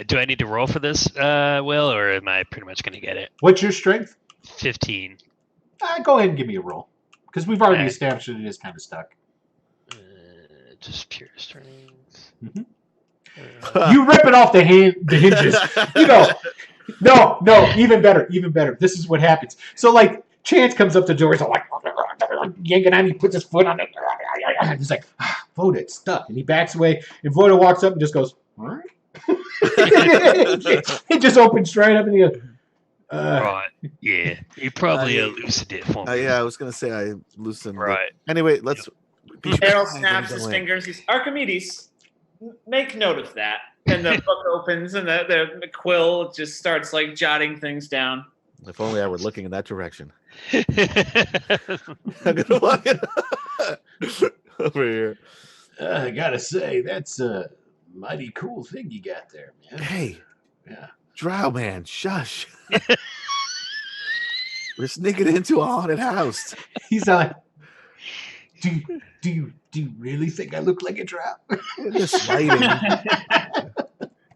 Do I need to roll for this, Will, or am I pretty much going to get it? What's your strength? 15. Go ahead and give me a roll. Because we've already Alright. established that it is kind of stuck. Just pure strength. Mhm. You rip it off the hinges. You go, no, even better. This is what happens. So, like, Chance comes up the door, he's like, yanking on, he puts his foot on it. He's like, Voda, it's stuck. And he backs away, and Voda walks up and just goes, all right. It just opens straight up, and he goes, Right. Yeah. You probably loosened it for me. Yeah, I was gonna say I loosened. Right. Anyway, let's. Errol snaps his fingers. He's Archimedes. Make note of that. And the book opens, and the quill just starts like jotting things down. If only I were looking in that direction. I'm gonna walk it over here. I gotta say, that's a mighty cool thing you got there, man. Hey, Yeah. Drow man, shush. We're sneaking into a haunted house. He's like, do you really think I look like a drow? This lighting.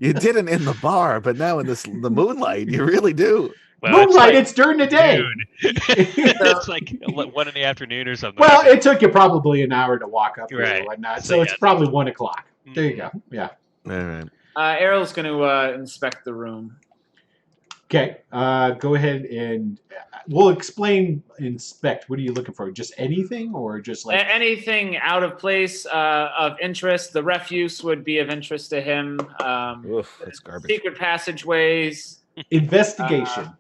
You didn't in the bar, but now in the moonlight, you really do. Well, Moonlight, it's it's during the day. like, it's like 1 in the afternoon or something. Well, it took you probably an hour to walk up here Right. and whatnot, So, so it's yeah. probably 1 o'clock. There you go. Yeah. All right. Errol's going to inspect the room. Okay. Go ahead and we'll explain inspect. What are you looking for? Just anything or just like Anything out of place of interest. The refuse would be of interest to him. Oof, that's garbage. Secret passageways. investigation?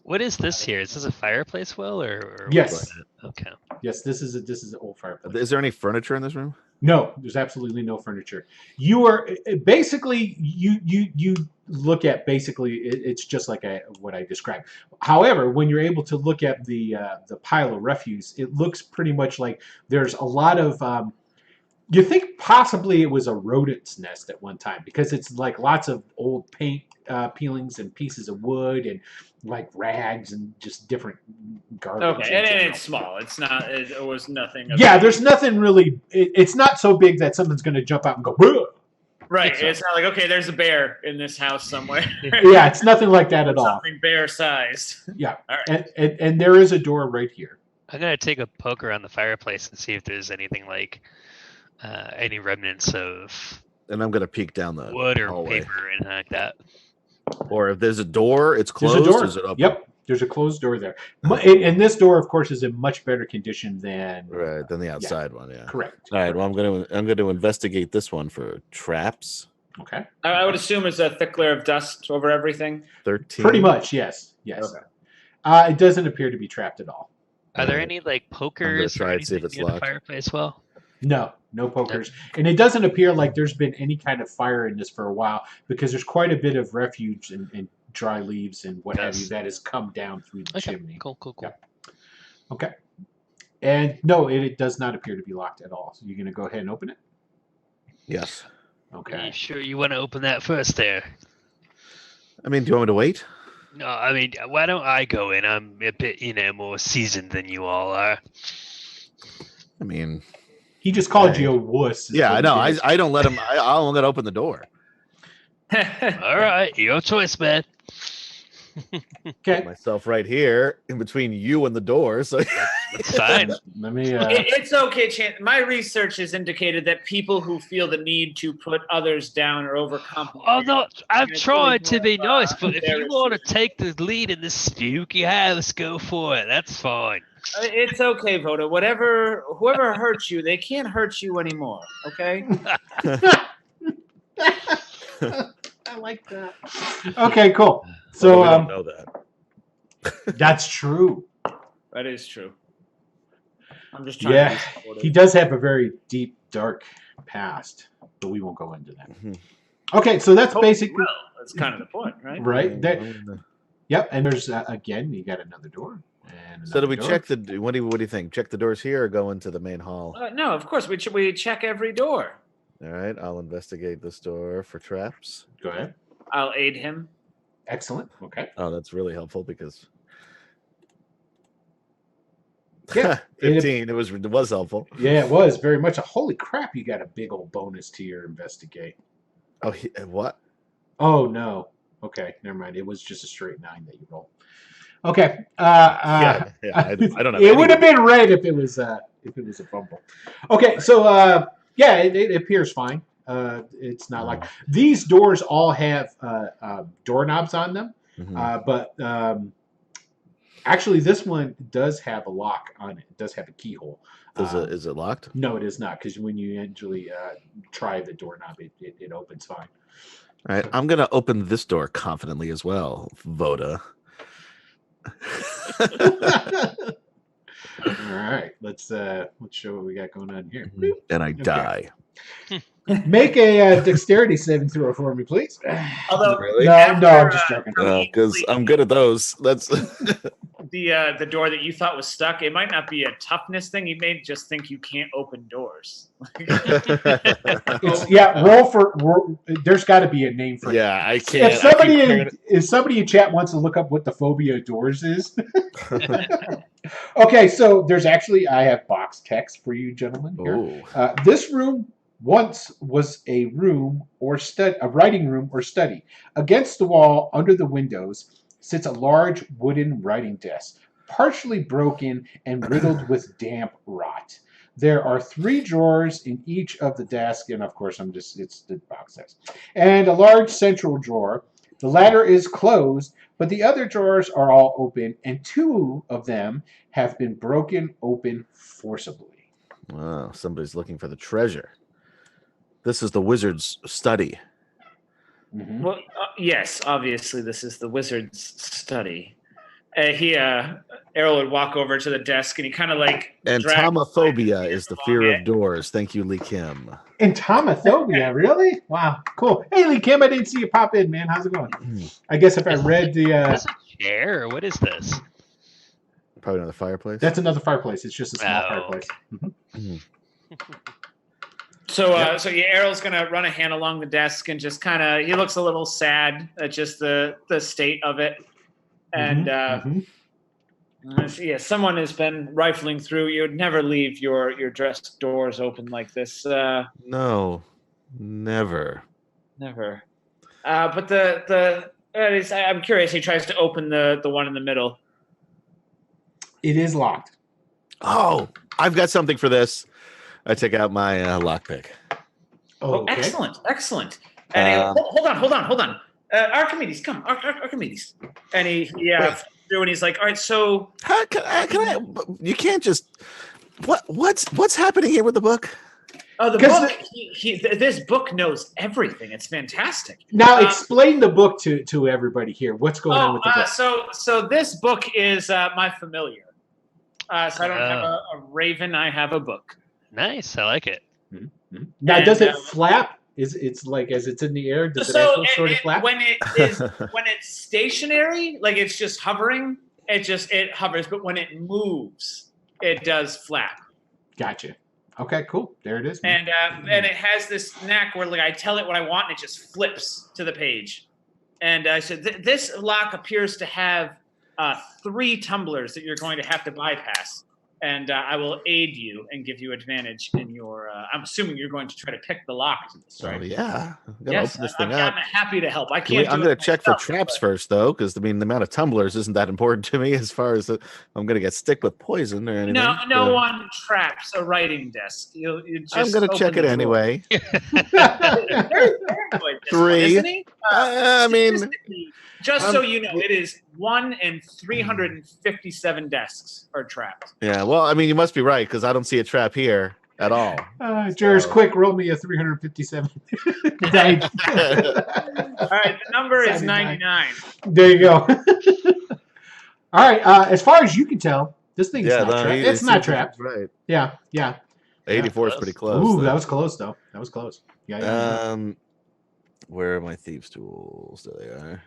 What is this here? Is this a fireplace, Will, or Yes. what's that? Okay. Yes, this is an old fireplace. Is there any furniture in this room? No, there's absolutely no furniture. You are basically you look at basically it's just like what I described. However, when you're able to look at the pile of refuse, it looks pretty much like there's a lot of. You think possibly it was a rodent's nest at one time because it's like lots of old paint peelings and pieces of wood and like rags and just different garbage. Okay, and it's small. It's not. It was nothing. Yeah, there's nothing really. It's not so big that something's going to jump out and go. Whoa! Right. It's not like, okay, there's a bear in this house somewhere. Yeah, it's nothing like that at all. Something bear-sized. Yeah, All right. and there is a door right here. I'm gonna take a poke around the fireplace and see if there's anything like any remnants of And I'm gonna peek down the wood or hallway. paper or anything like that. Or if there's a door, it's closed. There's a door. Is it open? Yep, there's a closed door there. And this door, of course, is in much better condition than Right, then the outside one, yeah. correct. All right. Well, I'm gonna investigate this one for traps. Okay, I would assume it's a thick layer of dust over everything. 13. pretty much. Yes. Okay. It doesn't appear to be trapped at all. Are there Alright. any like pokers try or and see if anything it's near the locked. fireplace? Well, No pokers, and it doesn't appear like there's been any kind of fire in this for a while because there's quite a bit of refuge and dry leaves and what have you Yes. that has come down through the okay, chimney. cool. Yeah. Okay, and no, it does not appear to be locked at all. So you're gonna go ahead and open it. Yes. Are Okay. you sure you want to open that first there? I mean, do you want me to wait? No, I mean, why don't I go in? I'm a bit, more seasoned than you all are. I mean, He just called Hey. you a wuss. is yeah, what I know. he did. I don't let him. I'll let open the door. All right, your choice, man. Okay. Myself right here in between you and the door. So That's fine. Let me. It's okay, Chan. My research has indicated that people who feel the need to put others down or overcompensate. Oh no, I'm It's trying to really be nice, but if there you is- want to take the lead in this spooky house, go for it. That's fine. It's okay, Voda. Whoever hurts you, they can't hurt you anymore. Okay. I like that. Okay, cool. Although So we don't know that. that's true. That is true. I'm just trying Yeah, to be supportive. he does have a very deep, dark past, but we won't go into that. Mhm. Okay, so that's Oh, basically well, that's kind of the point, right? right there. Yep, and there's again, you got another door. And So do we another check the? What do you think? Check the doors here or go into the main hall? No, of course we check every door. All right, I'll investigate this door for traps. door? Go ahead. I'll aid him. Excellent. Okay. Oh, that's really helpful because Yeah, 15. It was helpful. Yeah, it was very much. Holy crap! You got a big old bonus to your investigate. Oh, what? Oh no. Okay, never mind. It was just a straight 9 that you rolled. Okay. I don't have. It would have been red if it was a fumble. Okay, so yeah, it appears fine. It's not like these doors all have doorknobs on them, but actually this one does have a lock on it. It does have a keyhole. Is it locked? No, it is not, because when you actually try the doorknob, it opens fine. All right, I'm gonna open this door confidently as well, Voda. All right, let's show what we got going on here. And I die. Make a dexterity saving throw for me, please. Although, Really? No, I'm just joking. Because I'm good at those. That's the door that you thought was stuck. It might not be a toughness thing. You may just think you can't open doors. Roll. There's got to be a name for it. Yeah, I can't. If somebody in chat wants to look up what the phobia of doors is. Okay, so there's actually, I have box text for you gentlemen here. This room once was a room or a writing room or study. Against the wall, under the windows, sits a large wooden writing desk, partially broken and riddled with damp rot. There are 3 drawers in each of the desks, and of course, it's the box text, and a large central drawer. The latter is closed, but the other drawers are all open, and 2 of them have been broken open forcibly. Wow, somebody's looking for the treasure. This is the wizard's study. Mm-hmm. Well, yes, obviously this is the wizard's study. Errol would walk over to the desk and he kind of like. Entomophobia is the fear of doors. Thank you, Lee Kim. Entomophobia, really? Wow, cool. Hey, Lee Kim, I didn't see you pop in, man. How's it going? I guess if I read the. Is this a chair or what is this? Probably another fireplace. That's another fireplace. It's just a small fireplace. Mm-hmm. So Errol's gonna run a hand along the desk and just kind of. He looks a little sad at just the state of it, and someone has been rifling through. You would never leave your desk doors open like this. No, never. Never. But I'm curious. He tries to open the one in the middle. It is locked. Oh, I've got something for this. I take out my lockpick. Oh, okay. Excellent. And hold on. Archimedes, come. Archimedes. And he through and he's like, all right, so How can I? You can't just. What's happening here with the book? Oh, the book. This book knows everything. It's fantastic. Now explain the book to everybody here. What's going on with the book? So this book is my familiar. So I don't have a raven. I have a book. Nice, I like it. Mm-hmm. Now, does it flap? It's like as it's in the air. Does it actually sort of flap? When it's stationary, like it's just hovering, it hovers. But when it moves, it does flap. Gotcha. Okay, cool. There it is. And it has this knack where like I tell it what I want, and it just flips to the page. And I said, this lock appears to have 3 tumblers that you're going to have to bypass. And I will aid you and give you advantage in your. I'm assuming you're going to try to pick the lock to this, right? Oh yeah. Yes, open this thing I'm up. happy to help. I'm going to check for traps first, though, because the amount of tumblers isn't that important to me as far as I'm going to get stick with poison or anything. No one traps a writing desk. You just I'm going to check it anyway. Very paranoid, 3. isn't he? Just so you know, it is 1 in 357 desks are trapped. Yeah, well, you must be right because I don't see a trap here at all. Jairus, quick, roll me a 357. All right, the number is 99. There you go. All right, as far as you can tell, this thing's not trapped. It's not trapped. Right. Yeah. 84 is pretty close. Ooh, that was close, though. That was close. Yeah. Where are my thieves' tools? There they are.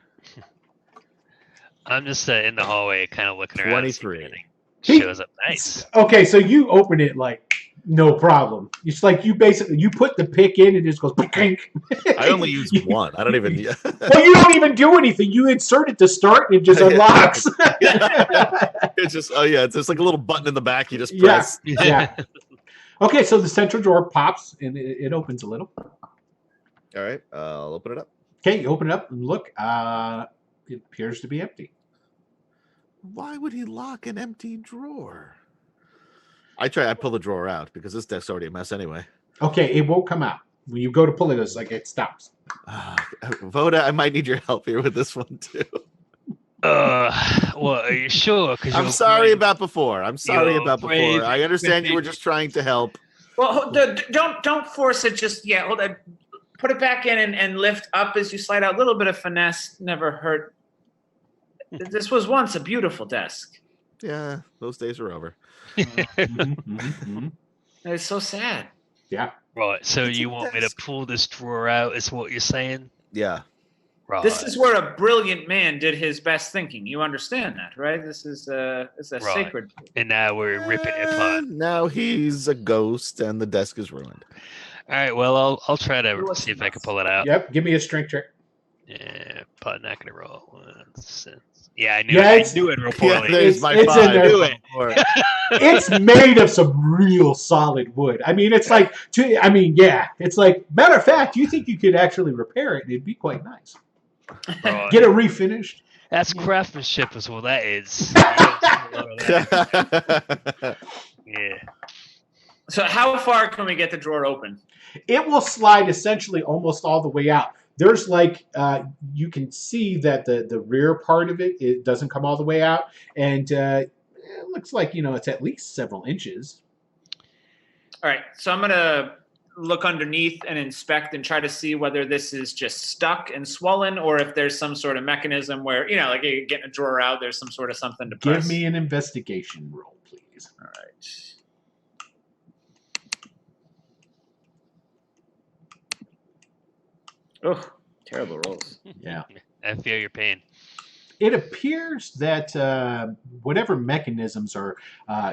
I'm just in the hallway, kind of looking around. 23. Shows up nice. Okay, so you open it like No problem. It's like you put the pick in and it just goes pink. I only use one. I don't even. Well, you don't even do anything. You insert it to start and it just unlocks. It's just it's just like a little button in the back. You just press. Yeah. Okay, so the central drawer pops and it opens a little. All right, I'll open it up. Okay, you open it up and look. It appears to be empty. Why would he lock an empty drawer? I pull the drawer out because this deck's already a mess anyway. Okay, it won't come out. When you go to pull it, it's like it stops. Voda, I might need your help here with this one too. Well, are you sure? I'm sorry about before. I understand you were just trying to help. Well, don't force it just yet. Hold on. Put it back in and lift up as you slide out. A little bit of finesse never hurt. This was once a beautiful desk. Yeah, those days are over. It's so sad. Yeah. Right, so you want me to pull this drawer out is what you're saying? Yeah. Right. This is where a brilliant man did his best thinking. You understand that, right? This is a sacred. And now we're ripping it apart. Now he's a ghost and the desk is ruined. All right, well, I'll try to see if I can pull it out. Yep, give me a strength check. Yeah, but not gonna roll. 1 cent. Yeah, I knew it real poorly. Yeah, there's my it's 5. in there. Do it. It's made of some real solid wood. I mean, it's like, it's like, matter of fact, you think you could actually repair it? It'd be quite nice. Right. Get it refinished. That's craftsmanship is what that is. Yeah. So how far can we get the drawer open? It will slide essentially almost all the way out. There's like, you can see that the rear part of it doesn't come all the way out. And it looks like, it's at least several inches. All right. So I'm going to look underneath and inspect and try to see whether this is just stuck and swollen or if there's some sort of mechanism where, like you're getting a drawer out, there's some sort of something to press. Give me an investigation roll, please. All right. Oh, terrible rolls. Yeah. I feel your pain. It appears that whatever mechanisms are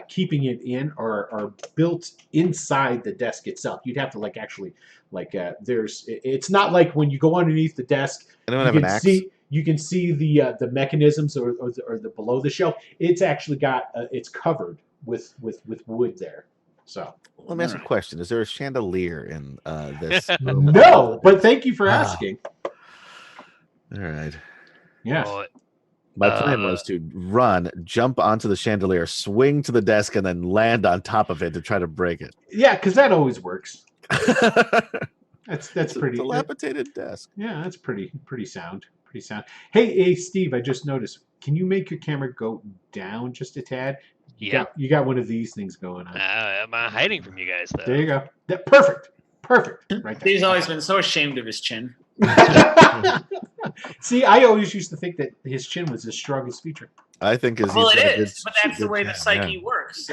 keeping it in are built inside the desk itself. You'd have to it's not like when you go underneath the desk, you can see the mechanisms or the below the shelf. It's actually got it's covered with wood there. So let me ask a question: is there a chandelier in this? No, but thank you for asking. All right. Yeah. My plan was to run, jump onto the chandelier, swing to the desk, and then land on top of it to try to break it. Yeah, because that always works. That's pretty. Dilapidated desk. Yeah, that's pretty sound. Pretty sound. Hey, Steve, I just noticed. Can you make your camera go down just a tad? Yeah. You got one of these things going on. I'm hiding from you guys, though. There you go. Perfect. Right there. He's always been so ashamed of his chin. See, I always used to think that his chin was his strongest feature. I think it is, but that's the way the psyche works.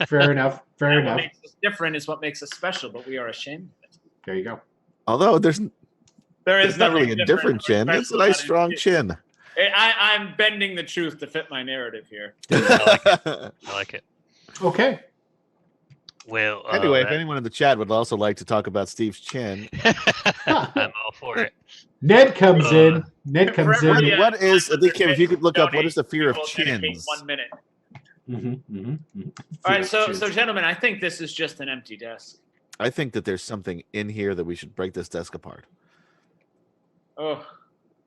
Fair enough. What makes us different is what makes us special, but we are ashamed of it. There you go. Although there is not really a different chin. It's a nice strong chin. I'm bending the truth to fit my narrative here. I like it. Okay. Well, anyway, if anyone in the chat would also like to talk about Steve's chin, I'm all for it. Ned comes in. What is, Kim, if you could look up, what is the fear of chins? 1 minute. Mm-hmm. All right, so gentlemen, I think this is just an empty desk. I think that there's something in here that we should break this desk apart. Oh.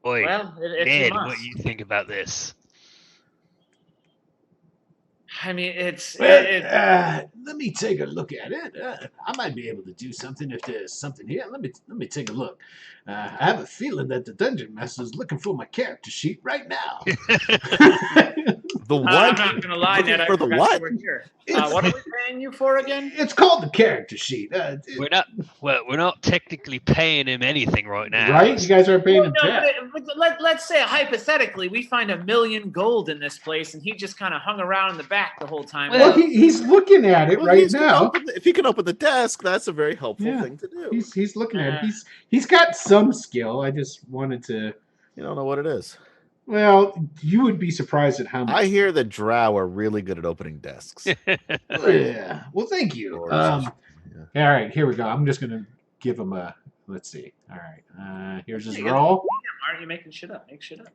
Boy, well, Ned, what do you think about this? I mean, let me take a look at it. I might be able to do something if there's something here. Let me take a look. I have a feeling that the dungeon master is looking for my character sheet right now. The what? I'm not going to lie, Ned. For the what? What are we paying you for again? It's called the character sheet. We're not technically paying him anything right now. Right? You guys aren't paying him jack. Let's say hypothetically we find 1 million gold in this place, and he just kind of hung around in the back the whole time. Well, he's looking at it right now. If he can open the desk, that's a very helpful thing to do. He's looking at it. He's got some skill. I just wanted to. You don't know what it is. Well, you would be surprised at how much. I hear the drow are really good at opening desks. Yeah. Well, thank you. All right, here we go. I'm just gonna give him a. Let's see. All right. Here's his roll. Aren't you making shit up? Make shit up.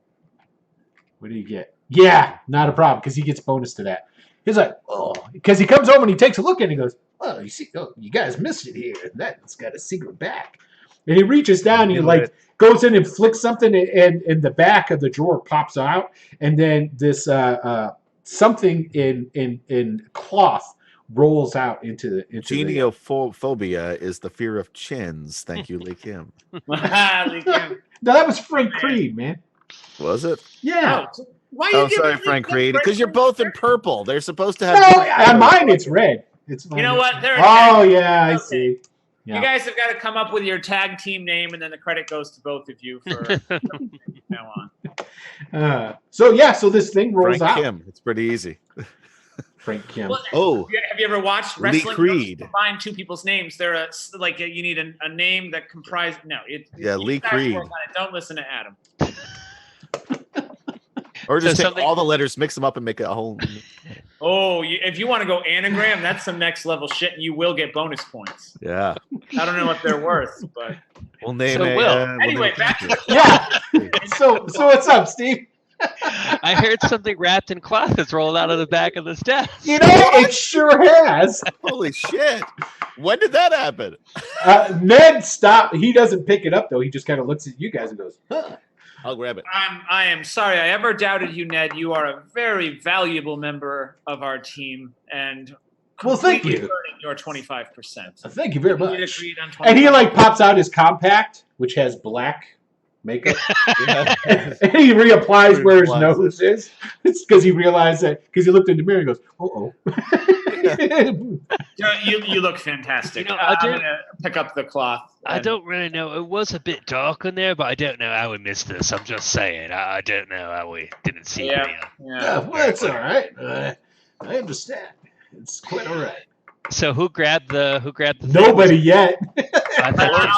What do you get? Yeah, not a problem because he gets bonus to that. He's like, oh, because he comes home and he takes a look at it and he goes, oh, you see, oh, you guys missed it here. That's got a secret back. And he reaches down and he like goes in and flicks something and the back of the drawer pops out. And then this something in cloth rolls out into the Geniophobia is the fear of chins. Thank you, Lee Kim. Lee Kim. No, that was Frank Creed, man. Was it? Yeah. Oh, why you sorry, Frank Creed. Because you're both in purple. They're supposed to have. No, on mine it's red. It's you know what? Oh yeah, I see. Yeah. You guys have got to come up with your tag team name, and then the credit goes to both of you for now on. So this thing rolls Frank out. Kim. It's pretty easy. Frank Kim. Well, have you ever watched wrestling? Lee Creed. Combine two people's names. They're you need a name that comprises. No, Lee Creed. Don't listen to Adam. Or just take all the letters, mix them up, and make a whole. Oh, if you want to go anagram, that's some next level shit, and you will get bonus points. Yeah. I don't know what they're worth, but we'll name it. Anyway, back to the yeah. So what's up, Steve? I heard something wrapped in cloth that's rolled out of the back of this desk. You know, it sure has. Holy shit. When did that happen? Ned stopped. He doesn't pick it up, though. He just kind of looks at you guys and goes, huh. I'll grab it. I am sorry I ever doubted you, Ned. You are a very valuable member of our team, and thank you. Earning your 25%. Thank you very much. Agreed on 25%. And he like pops out his compact, which has black makeup, and he reapplies where his nose is. It's because he realized that because he looked in the mirror and goes, "Oh." You look fantastic. You know, I'm gonna pick up the cloth. I don't really know. It was a bit dark in there, but I don't know how we missed this. I'm just saying. I don't know how we didn't see it. Well, it's all right. I understand. It's quite all right. So who grabbed the? Nobody yet.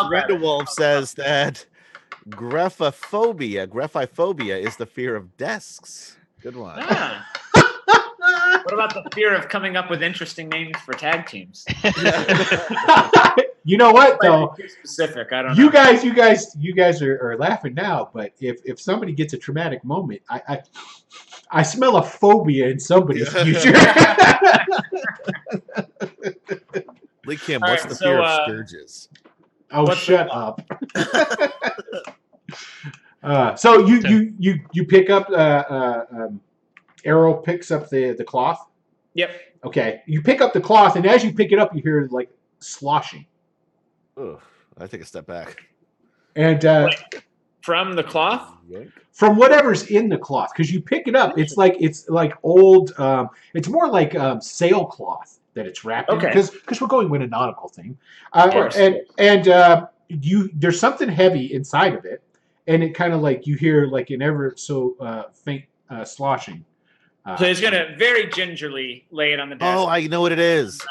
Grindelwald says that graphophobia is the fear of desks. Good one. Ah. What about the fear of coming up with interesting names for tag teams? You know what though? Specific. I don't know. You guys are laughing now, but if somebody gets a traumatic moment, I smell a phobia in somebody's future. Lee Kim, what's the fear of scourges? Oh, shut up. So you pick up Arrow picks up the cloth. Yep. Okay. You pick up the cloth, and as you pick it up, you hear like sloshing. Oh, I take a step back. And from the cloth? From whatever's in the cloth, because you pick it up, it's like old. It's more like sailcloth that it's wrapped in. Because we're going with a nautical theme. And there's something heavy inside of it, and it kind of like you hear like an ever so faint sloshing. So he's gonna very gingerly lay it on the desk. Oh, I know what it is.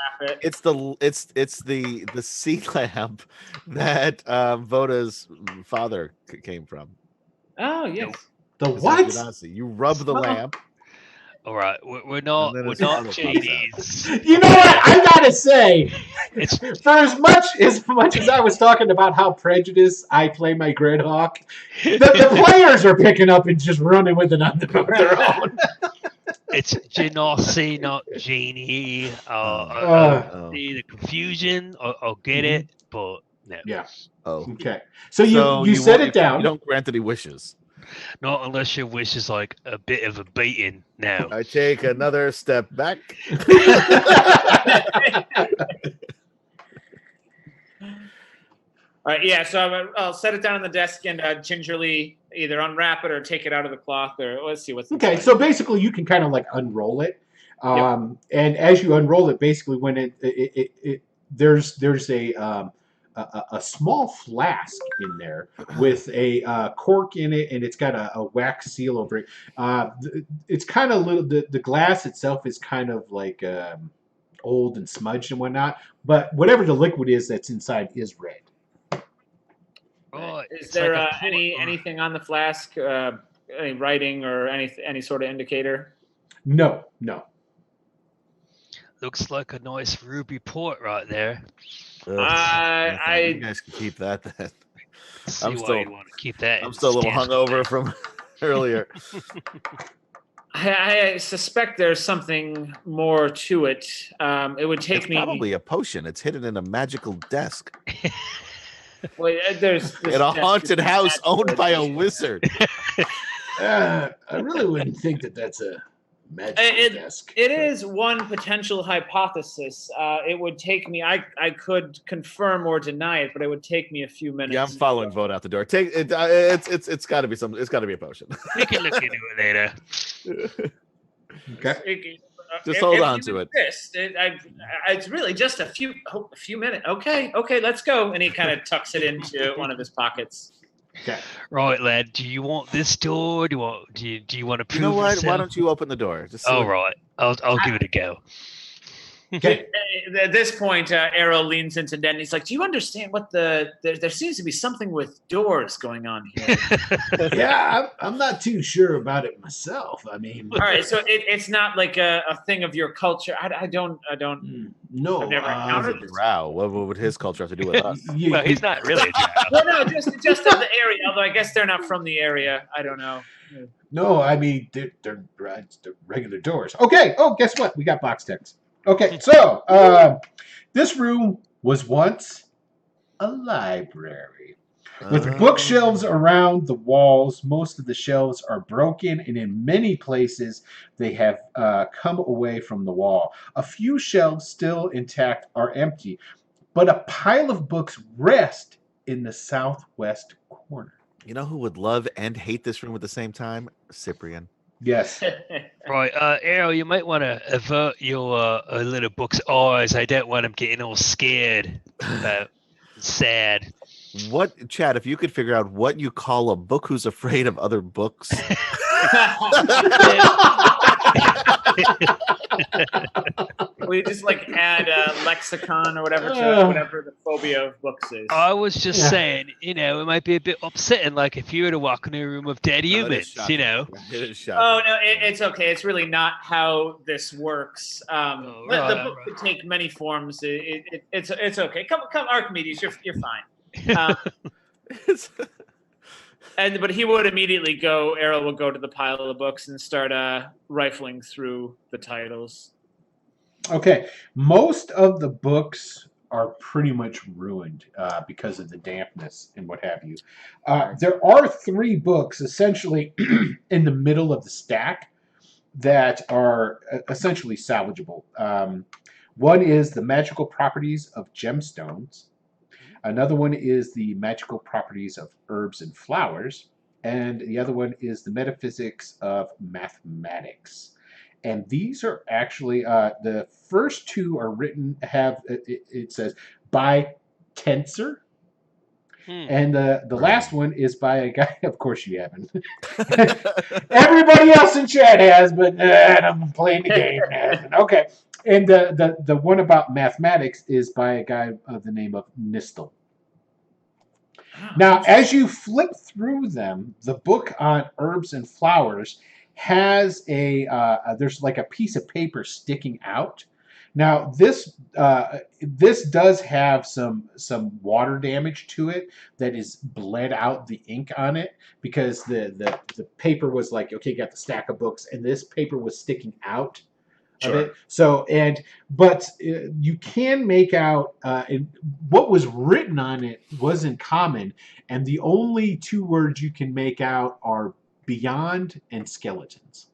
It's the sea lamp that Voda's father came from. Oh yes. The what? You rub the lamp. All right, we're not genies. You know what? I gotta say, for as much as I was talking about how prejudiced I play my Greyhawk, the players are picking up and just running with it on their own. It's Genasi, not Genie. See the confusion. I'll get it, but no. Yeah. Oh. Okay. So you set it down. You don't grant any wishes. Not unless your wish is like a bit of a beating. Now I take another step back. All right, yeah. So I'll set it down on the desk and gingerly either unwrap it or take it out of the cloth. Or let's see what's okay. So basically, you can kind of like unroll it, and as you unroll it, basically when there's a small flask in there with a cork in it, and it's got a wax seal over it. It's kind of little. The glass itself is kind of like old and smudged and whatnot, but whatever the liquid is that's inside is red. Is there anything on the flask? any writing or any sort of indicator? No. Looks like a nice ruby port right there. Ugh, I- you guys can keep that then. See I'm why still- you want to keep that. I'm still a little hungover from earlier. I suspect there's something more to it. It would take It's me probably a potion. It's hidden in a magical desk well, there's this in a desk haunted is house magical owned by a edition. wizard. I really wouldn't think that that's a magic desk. It is one potential hypothesis. It would take me. I could confirm or deny it, but it would take me a few minutes. Yeah, I'm following vote out the door. Take it. It's got to be something. It's got to be a potion. We can look into it later. Okay. Just If hold on you to it. insist, it's really just a few minutes. Okay, let's go. And he kind of tucks it into one of his pockets. Okay. Right, lad. Do you want this door? Do you want to prove You know what? yourself? Why don't you open the door? Just All right. I'll give it a go. Okay. At this point, Arrow leans into Ned and he's like, "Do you understand what there seems to be something with doors going on here?" Yeah, I'm not too sure about it myself. I mean, All right, so it's not like a thing of your culture. I don't. no. I've never encountered this. Wow. What would his culture have to do with us? Well, he's not really a drow. Well, no, just of the area. Although I guess they're not from the area. I don't know. No, I mean they're regular doors. Okay. Oh, guess what? We got box text. Okay, so this room was once a library with bookshelves around the walls. Most of the shelves are broken, and in many places they have come away from the wall. A few shelves still intact are empty, but a pile of books rest in the southwest corner. You know who would love and hate this room at the same time? Cyprian. Yes. Right, Arrow, you might want to avert your little book's eyes. I don't want him getting all scared, sad. What, Chad, if you could figure out what you call a book who's afraid of other books? We just like add a lexicon or whatever to whatever the phobia of books is. I was just saying, it might be a bit upsetting, like if you were to walk in a room of dead humans, It is shocking. Oh no, it's okay. It's really not how this works. The book could take many forms. It's okay. Come, Archimedes, you're fine. But he would immediately go. Errol will go to the pile of books and start rifling through the titles. Okay, most of the books are pretty much ruined because of the dampness and what have you. There are 3 books essentially in the middle of the stack that are essentially salvageable. One is the magical properties of gemstones. Another one is the magical properties of herbs and flowers. And the other one is the metaphysics of mathematics. And these are actually, the first 2 are written, it says, by Tensor. And the last one is by a guy, of course you haven't. Everybody else in chat has, but I'm playing the game. Okay. And the one about mathematics is by a guy of the name of Nistel. Now, as you flip through them, the book on herbs and flowers has there's like a piece of paper sticking out. Now, this does have some water damage to it that is bled out the ink on it because the paper was like, okay, you got the stack of books, and this paper was sticking out. Of it. So, but you can make out what was written on it wasn't common, and the only 2 words you can make out are beyond and skeletons.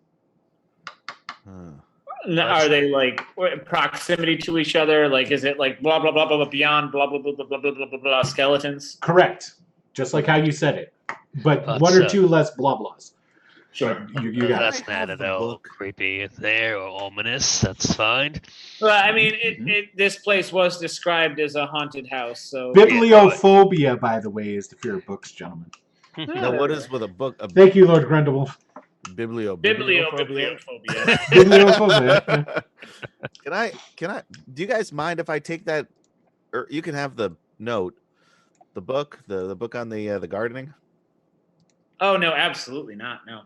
Are they like proximity to each other? Like, is it like blah blah blah blah blah beyond blah blah blah blah blah blah blah blah skeletons? Correct, just like how you said it, but 1 or 2 less blah blahs. Sure. You got That's it. not at all creepy there or ominous. That's fine. Well, I mean, this place was described as a haunted house, so Bibliophobia, by the way, is the fear of books, gentlemen. Now, what is with a book? Thank you, Lord Grindelwolf. bibliophobia. Bibliophobia. Can I? Do you guys mind if I take that? Or you can have the note, the book, the book on the gardening. Oh no, absolutely not. No,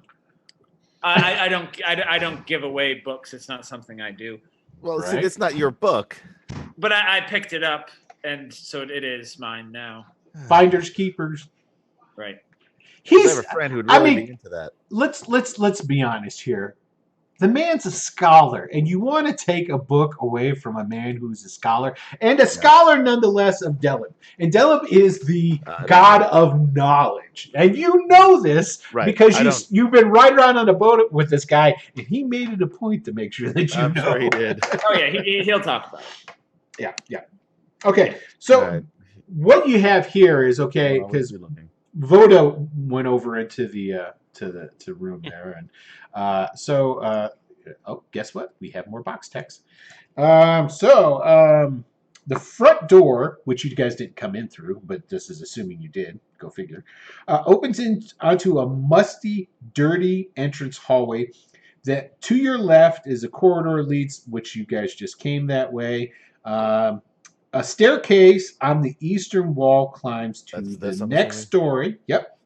I don't give away books. It's not something I do. Well, Right. see, it's not your book. But I picked it up, and so it is mine now. Finders keepers. Right. I He's. have a friend who'd I really mean, be into that. let's be honest here. The man's a scholar, and you want to take a book away from a man who's a scholar, and a scholar nonetheless of Deleb. And Deleb is the god of knowledge, and you know this because you've been right around on a boat with this guy, and he made it a point to make sure that you I'm know. sure he did. Oh yeah, he'll talk about it. Yeah. Okay, so what you have here is because Voda went over into the to room there, and guess what? We have more box text. The front door, which you guys didn't come in through, but this is assuming you did, go figure, opens onto a musty, dirty entrance hallway. That to your left is a corridor leads, which you guys just came that way. A staircase on the eastern wall climbs to the next story. Yep.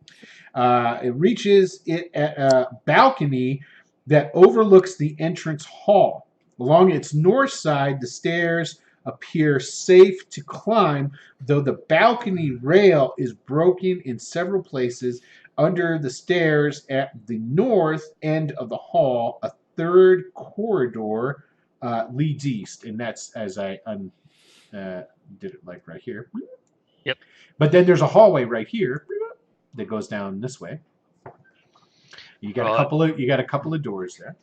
It reaches it at a balcony that overlooks the entrance hall. Along its north side, the stairs appear safe to climb, though the balcony rail is broken in several places. Under the stairs at the north end of the hall, a third corridor leads east, and that's as I did it like right here. Yep. But then there's a hallway right here that goes down this way. You got a couple of doors there.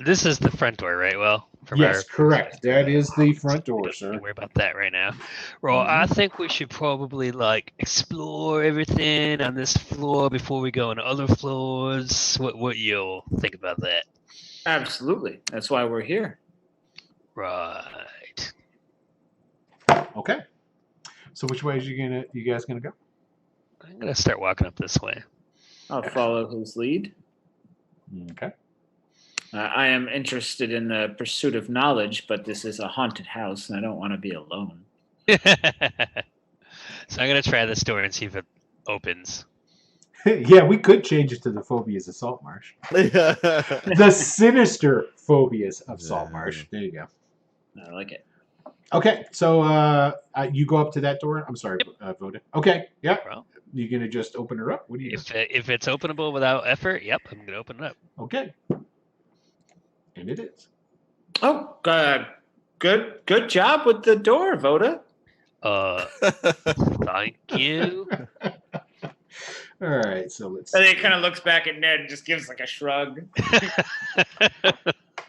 This is the front door, right? Well, yes, correct. That is the front door, sir. Don't worry about that right now. Well, I think we should probably explore everything on this floor before we go on other floors. What you'll think about that? Absolutely. That's why we're here. Right. Okay. So which way is you guys gonna go? I'm gonna start walking up this way. I'll follow his lead. Okay. I am interested in the pursuit of knowledge, but this is a haunted house, and I don't want to be alone. So I'm gonna try this door and see if it opens. Yeah, we could change it to the phobias of Saltmarsh. The sinister phobias of Saltmarsh. There you go. I like it. Okay, so you go up to that door. I'm sorry, Voda. Okay, yeah. Well, you gonna just open her up? What do you? If it's openable without effort, yep, I'm gonna open it up. Okay, and it is. Oh, good job with the door, Voda. Thank you. All right, so let's. And he kind of looks back at Ned and just gives a shrug.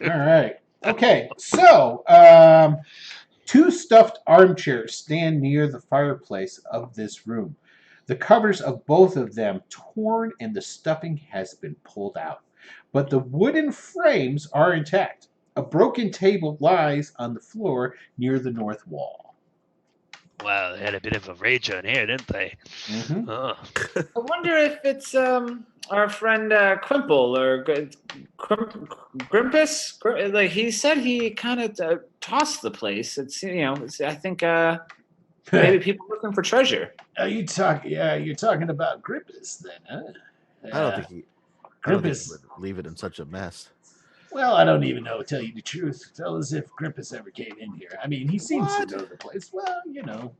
All right. Okay, so two stuffed armchairs stand near the fireplace of this room. The covers of both of them torn and the stuffing has been pulled out, but the wooden frames are intact. A broken table lies on the floor near the north wall. Wow, they had a bit of a rage on here, didn't they? Mm-hmm. Oh. I wonder if it's our friend Quimple or Grimpus. Like he said, he kind of tossed the place. It's I think maybe people looking for treasure. You're talking about Grimpus then, huh? I don't think he would leave it in such a mess. Well, I don't even know, to tell you the truth. Tell us if Grimpus ever came in here. I mean, he seems to know the place. Well, I don't know.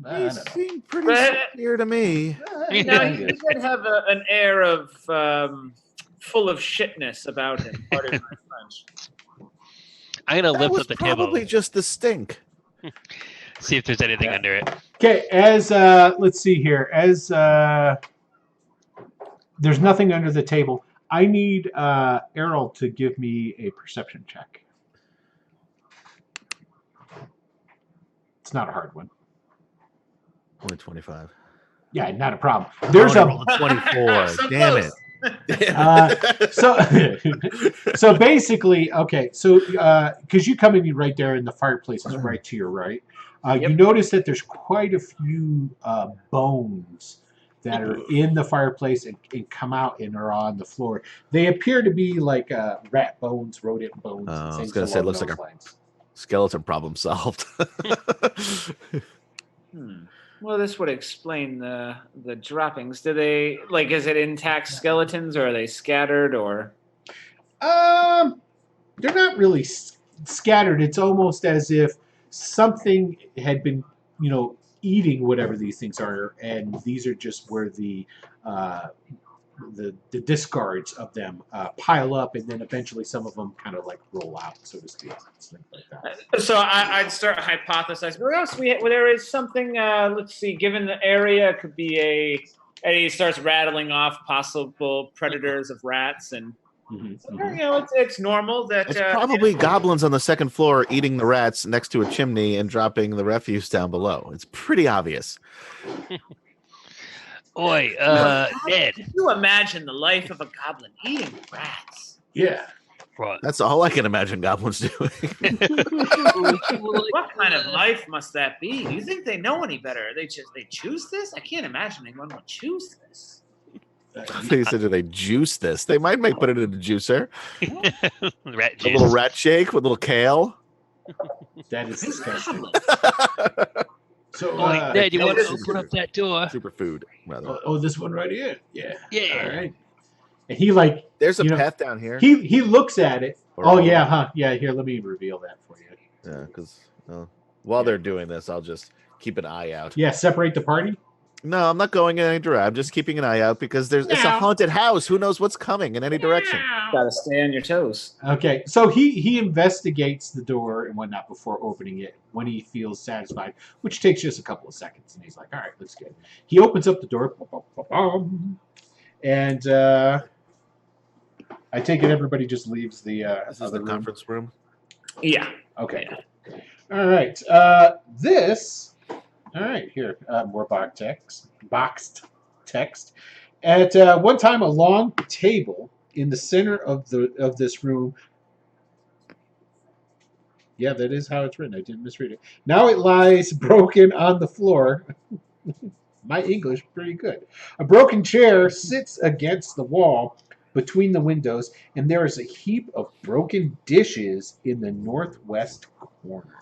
Seemed pretty clear to me. He did have an air of full of shitness about him. Pardon my French. I'm going to lift up the table. Probably just the stink. See if there's anything under it. Okay, let's see here. There's nothing under the table. I need Errol to give me a perception check. It's not a hard one. Only 25. Yeah, not a problem. There's a 24. So Damn close. it. So basically, okay, so because you come in right there and the fireplace is right to your right, you notice that there's quite a few bones that are in the fireplace and come out and are on the floor. They appear to be like rat bones, rodent bones. I and was things going to say, it along looks like those a lines. skeleton problem solved. Well, this would explain the droppings. Do they is it intact skeletons, or are they scattered, or? They're not really scattered. It's almost as if something had been, eating whatever these things are, and these are just where the discards of them pile up, and then eventually some of them kind of like roll out, so to speak. Things like that. So I'd start hypothesizing. Where else there is something? Let's see. Given the area, it could be and he starts rattling off possible predators of rats, and it's normal that it's probably goblins on the second floor eating the rats next to a chimney and dropping the refuse down below. It's pretty obvious. Oi, Ned. Can you imagine the life of a goblin eating rats? Yeah. What? That's all I can imagine goblins doing. What kind of life must that be? Do you think they know any better? They choose this? I can't imagine anyone would choose this. They said, do they juice this? They might put it in a juicer. Rat juice. A little rat shake with a little kale. That is disgusting. So, Ned, you want to open up that door? Superfood, rather. Oh, this one right here. Yeah. Yeah. All right. And he there's a path down here. He looks at it. Yeah, huh? Yeah. Here, let me reveal that for you. Yeah, because while they're doing this, I'll just keep an eye out. Yeah, separate the party. No, I'm not going in any direction. I'm just keeping an eye out because it's a haunted house. Who knows what's coming in any direction? Gotta stay on your toes. Okay, so he investigates the door and whatnot before opening it when he feels satisfied, which takes just a couple of seconds. And he's like, all right, looks good. He opens up the door, and I take it everybody just leaves the This is the conference room. Yeah. Okay. Yeah. All right. All right, here, more boxed text. At one time, a long table in the center of this room. Yeah, that is how it's written. I didn't misread it. Now it lies broken on the floor. My English, pretty good. A broken chair sits against the wall between the windows, and there is a heap of broken dishes in the northwest corner.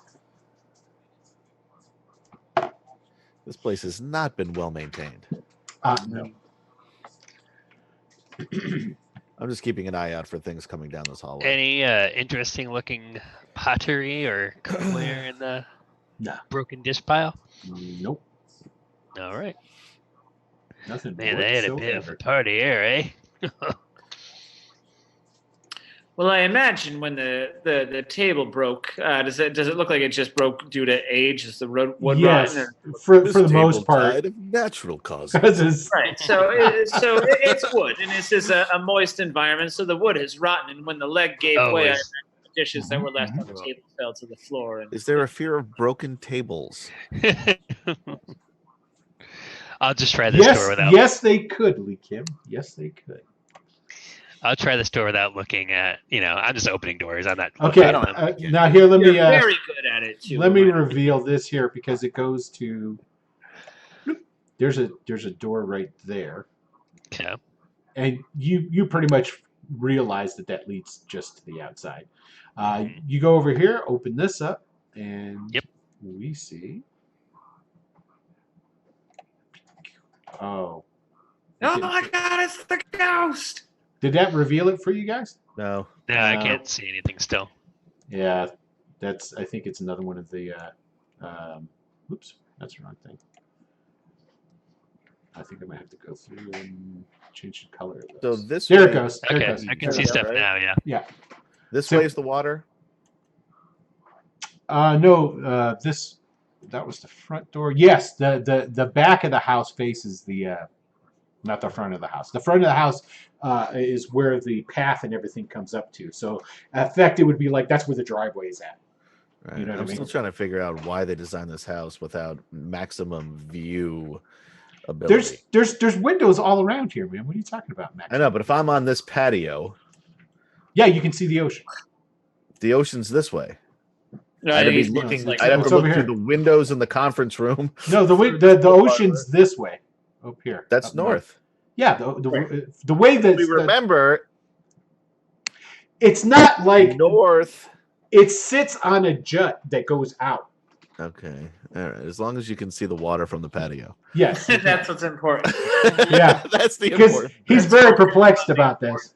This place has not been well maintained. No. I'm just keeping an eye out for things coming down this hallway. Any interesting looking pottery or cookware in the broken dish pile? Nope. All right. Nothing. Man, they had a bit of a party here, eh? Well, I imagine when the table broke, does it look like it just broke due to age? Is the wood yes, rotten? For the most part, died of natural causes. Right. So it's wood, and this is a moist environment, so the wood is rotten. And when the leg gave way, the dishes that were left on the table fell to the floor. And is there a fear of broken tables? I'll just try this door without. Yes, they could, Lee Kim. Yes, they could. I'll try this door without looking at. I'm just opening doors. I'm not. Okay. Now here, let me. You're very good at it too. Let me reveal this here because it goes to. There's a door right there. Okay. And you pretty much realize that leads just to the outside. You go over here, open this up, and we see. Oh. Oh my God! It's the ghost. Did that reveal it for you guys? No. No, I can't see anything still. Yeah, I think it's another one of the. Oops, that's the wrong thing. I think I might have to go through and change the color of this. So this there way, it goes. There Okay, it goes. I can see stuff now. Yeah. Yeah. This way is the water. No. That was the front door. Yes, the back of the house faces the. Not the front of the house. The front of the house is where the path and everything comes up to. So, in effect, it would be like that's where the driveway is at. Right. You know what I'm still trying to figure out why they designed this house without maximum view ability. There's windows all around here, man. What are you talking about, Max? I know, but if I'm on this patio, yeah, you can see the ocean. The ocean's this way. No, I'd be looking. I'd have to look through the windows in the conference room. No, the ocean's this way. Up here. That's north. Yeah, the way that we remember, it's not like north. It sits on a jut that goes out. Okay. All right. As long as you can see the water from the patio. Yes. That's what's important. Yeah. That's the Because important. he's very perplexed about this.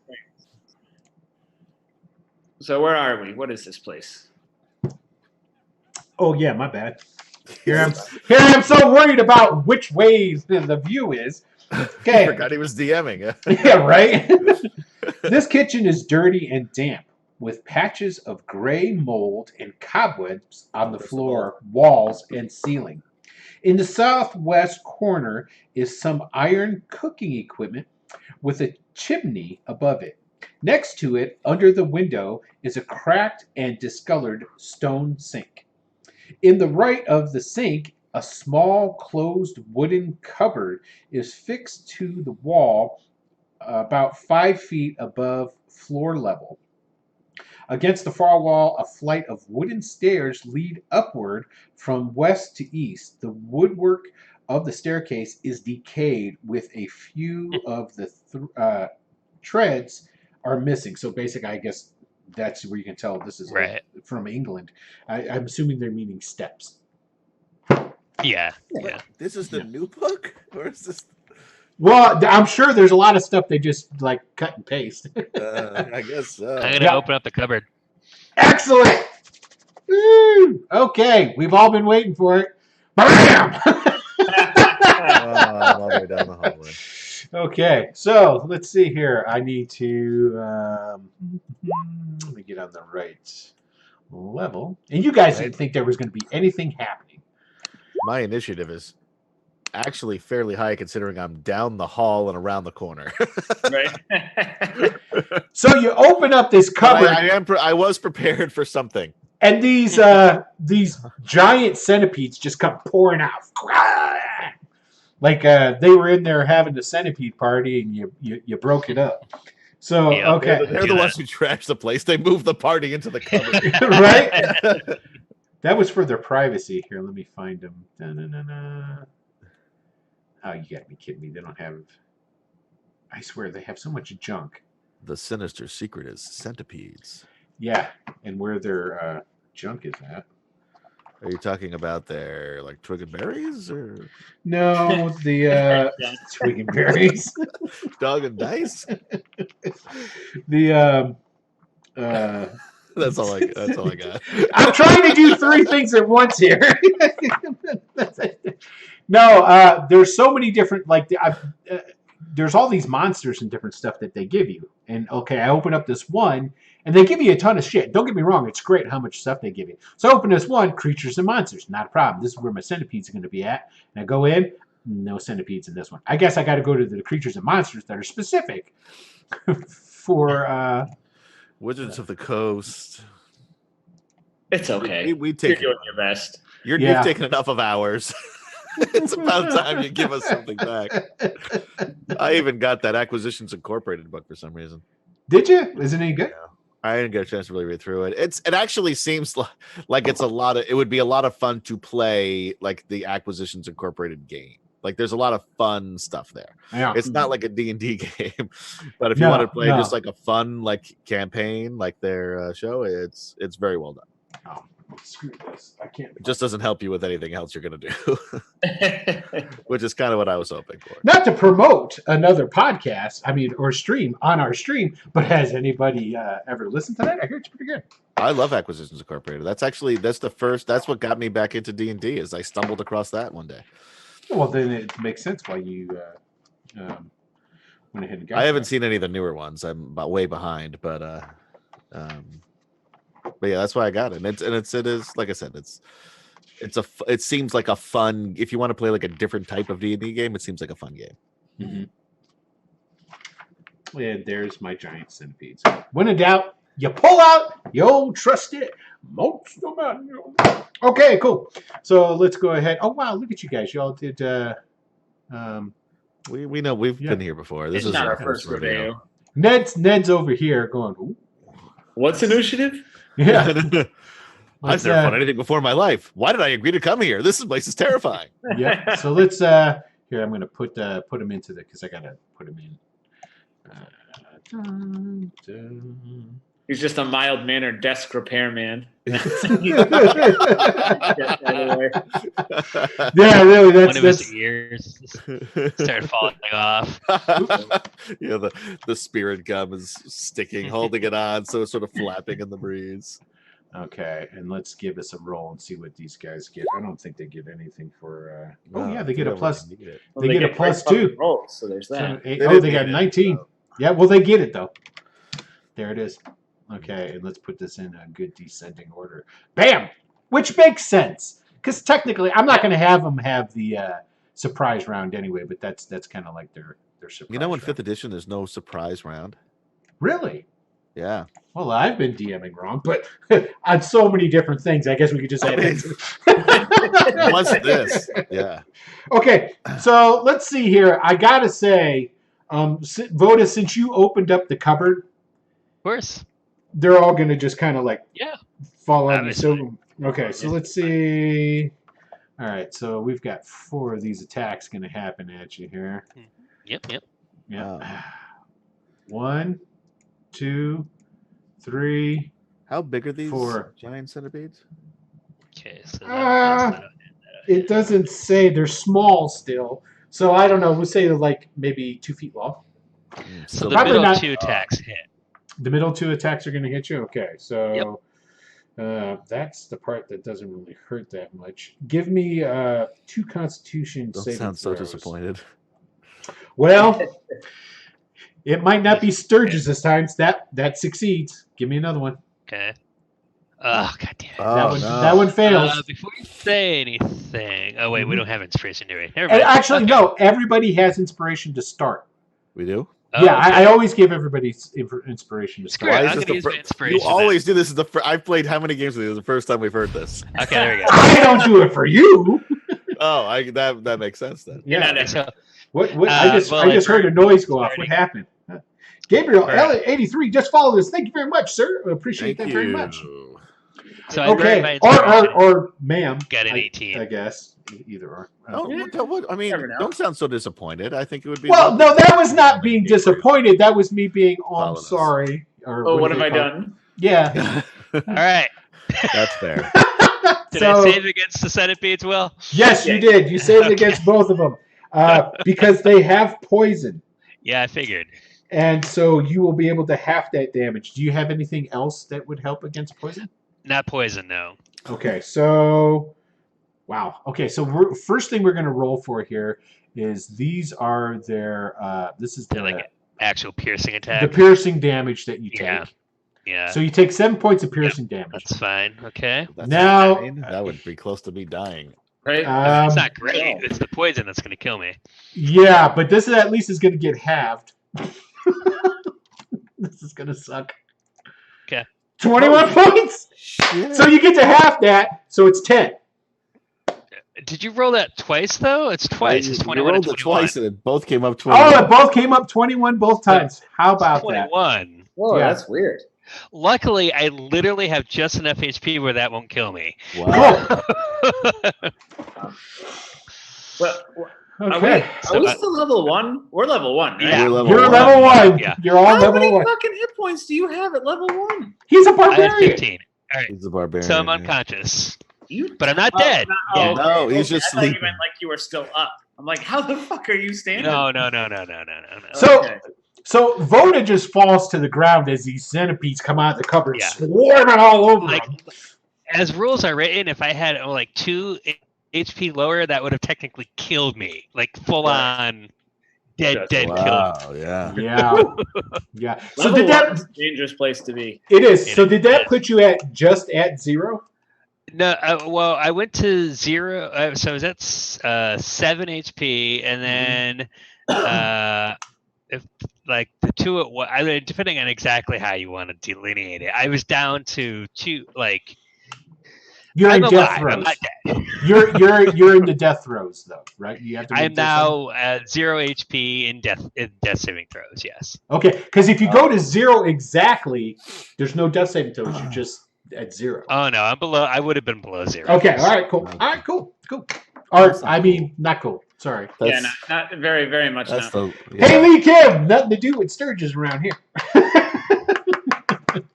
So where are we? What is this place? Oh, yeah, my bad. Here I am so worried about which way the view is. Okay. I forgot he was DMing. Yeah, right? This kitchen is dirty and damp, with patches of gray mold and cobwebs on the floor, walls, and ceiling. In the southwest corner is some iron cooking equipment with a chimney above it. Next to it, under the window, is a cracked and discolored stone sink. In the right of the sink, a small closed wooden cupboard is fixed to the wall about 5 feet above floor level. Against the far wall, a flight of wooden stairs lead upward from west to east. The woodwork of the staircase is decayed, with a few of the treads are missing. So basically, I guess that's where you can tell this is Right. from England. I'm assuming they're meaning steps. Yeah. What? This is the new book, or is this? Well, I'm sure there's a lot of stuff they just like cut and paste. I guess so. I'm gonna Yeah. open up the cupboard. Excellent. Woo! Okay, we've all been waiting for it. Bam! All the way down the hallway. Okay, so let's see here. I need to let me get on the right level. And you guys didn't think there was going to be anything happening. My initiative is actually fairly high, considering I'm down the hall and around the corner. Right. So you open up this cupboard, I was prepared for something. and these giant centipedes just come pouring out. Like they were in there having the centipede party, and you broke it up. So Yeah, okay, They're the ones who trash the place. They move the party into the cupboard. right? That was for their privacy. Here, let me find them. Da-na-na-na. Oh, you gotta be kidding me! They don't have. I swear they have so much junk. The sinister secret is centipedes. Yeah, and where their junk is at. Are you talking about their like twig and berries or No, the twig and berries. dog and dice? The That's all I got. I'm trying to do 3 things at once here. No, there's so many different there's all these monsters and different stuff that they give you. And okay, I open up this one, and they give you a ton of shit. Don't get me wrong, it's great how much stuff they give you. So I open this one, creatures and monsters, not a problem. This is where my centipedes are going to be at. And I go in, no centipedes in this one. I guess I got to go to the creatures and monsters that are specific for Wizards of the Coast. It's okay. We You're take doing your best. You've taken enough of ours. It's about time you give us something back. I even got that Acquisitions Incorporated book for some reason. Did you? Isn't it any good? Yeah. I didn't get a chance to really read through it. It actually seems like it's it would be a lot of fun to play like the Acquisitions Incorporated game. Like there's a lot of fun stuff there. Yeah. It's not like a D&D game, but if you want to play just like a fun like campaign like their show, it's very well done. Oh, screw this. I can't. It just doesn't help you with anything else you're going to do, which is kind of what I was hoping for. Not to promote another podcast, or stream on our stream, but has anybody ever listened to that? I hear it's pretty good. I love Acquisitions Incorporated. That's what got me back into D&D is I stumbled across that one day. Well, then it makes sense why you went ahead and got I haven't seen any of the newer ones. I'm about way behind, but yeah, that's why I got it. And it is like I said, it seems like a fun. If you want to play like a different type of D&D game, it seems like a fun game. Mm-hmm. And there's my giant centipedes. When in doubt, you pull out your old trusted monster manual. Okay, cool. So let's go ahead. Oh wow, look at you guys! Y'all did. We know we've been here before. This is not our our first rodeo. Ned's over here going. Ooh. What's initiative? Yeah. I've never fought anything before in my life. Why did I agree to come here? This place is terrifying. Yeah. So let's here. I'm going to put them into because I got to put them in. He's just a mild-mannered desk repairman. Yeah, really. One of his ears started falling off. Yeah, the spirit gum is sticking, holding it on, so it's sort of flapping in the breeze. Okay, and let's give us a roll and see what these guys get. I don't think they get anything for. No, yeah, they get a plus. Well, They get a plus great 2. rolls, so there's that. So they got 19. Yeah, well, they get it though. There it is. Okay, and let's put this in a good descending order. Bam! Which makes sense because technically, I'm not going to have them have the surprise round anyway. But that's kind of like their surprise. You know, in round. 5th edition, there's no surprise round. Really? Yeah. Well, I've been DMing wrong, but on so many different things, I guess we could just add it. What's this? Yeah. Okay, so let's see here. I gotta say, Voda, since you opened up the cupboard, Of course. they're all gonna just kind of like fall on you. Obviously. So okay, so let's see. All right, so we've got 4 of these attacks gonna happen at you here. Yep. Yeah. 1, 2, 3. How big are these 4. giant centipedes? Okay, so It doesn't say. They're small still. So I don't know. We'll say they're like maybe 2 feet long. So the Probably middle not- 2 attacks hit. The middle 2 attacks are going to hit you? Okay, so that's the part that doesn't really hurt that much. Give me 2 Constitution Don't saving sound so throws. disappointed. Well, it might not be Sturgis this time. So that succeeds. Give me another one. Okay. Oh, god damn it. Oh, That one fails. Before you say anything, oh wait, we don't have inspiration, do we? Never And mind. actually, Okay. no. Everybody has inspiration to start. We do? Oh, Yeah, okay. I always give everybody inspiration to Screw it, start. I'm this gonna use my you inspiration. always do this. Is I've played how many games with you? This is the first time we've heard this. then. Okay, there we go. I don't do it for you. Oh, that makes sense then. Yeah. Okay, so What? I just heard a noise go off. What happened? Gabriel, Right. L83, just followed us. Thank you very much, sir. I appreciate Thank that very much. I burned my Okay, inspiration. or ma'am. Got an 18. I guess either or. Oh, what, I mean, Never know. don't sound so disappointed. I think it would be. Well, no, that was not being disappointed. That was me being, I'm Followed us. sorry. Or Oh, what do have they I call it? done? Yeah. All right. That's fair. Did So- I save against the centipedes, Will? Yes, you did. You saved against both of them because they have poison. Yeah, I figured. And so you will be able to half that damage. Do you have anything else that would help against poison? Not poison, no. Okay, so wow. Okay, so first thing we're going to roll for here is these are their. This is They're like an actual piercing the attack. piercing damage that you take. Yeah. Yeah, So you take 7 points of piercing damage. that's fine. Okay. That's Now- insane. That would be close to me dying. Right? It's Um, not great. It's the poison that's going to kill me. yeah, but this is at least is going to get halved. This is going to suck. Okay. 21 points. Shit. So you get to half that. So it's 10. Did you roll that twice, though? It's twice. It's You 21 rolled and it 21. twice, and it both came up 20. Oh, it both came up 21 both times. How about that? 21. Whoa, Yeah. that's weird. Luckily, I literally have just enough HP where that won't kill me. Wow. Well, Okay. are we still level 1? We're level 1, right? Yeah. You're You're one. level 1. Yeah. You're all How level many 1. fucking hit points do you have at level 1? He's a I have barbarian. 15. All right. He's a barbarian. So I'm yeah. unconscious. You But I'm not dead. Oh, Yeah. No, he's just I thought you sleeping. meant like you were still up. I'm like, how the fuck are you standing? No. So- Okay. So Voda just falls to the ground as these centipedes come out of the cupboard, Yeah. swarming all over Like, him. as rules are written, if I had like 2 HP lower, that would have technically killed me. Like full on dead kill. Wow, yeah. Yeah. Yeah. So Level did that 1 is a dangerous place to be. it is. It So is. did that put you at just at 0? No, well, I went to 0, so I was at 7 HP, and then if like the 2 at I mean, depending on exactly how you want to delineate it, I was down to 2. Like You're I'm in death alive. I'm throes. not dead. You're in the death throes though, right? You have to I make am death now at 0 HP in death saving throws. Yes. saving- Okay, because if you go to 0 exactly, there's no death saving throws. You're just at 0. Oh no, I'm below. I would have been below 0. Okay, all right, cool. All right, cool. Or I mean, not cool. Sorry. Yeah, not very, very much That's not. the. Yeah. Hey, Lee Kim, nothing to do with Sturgis around here.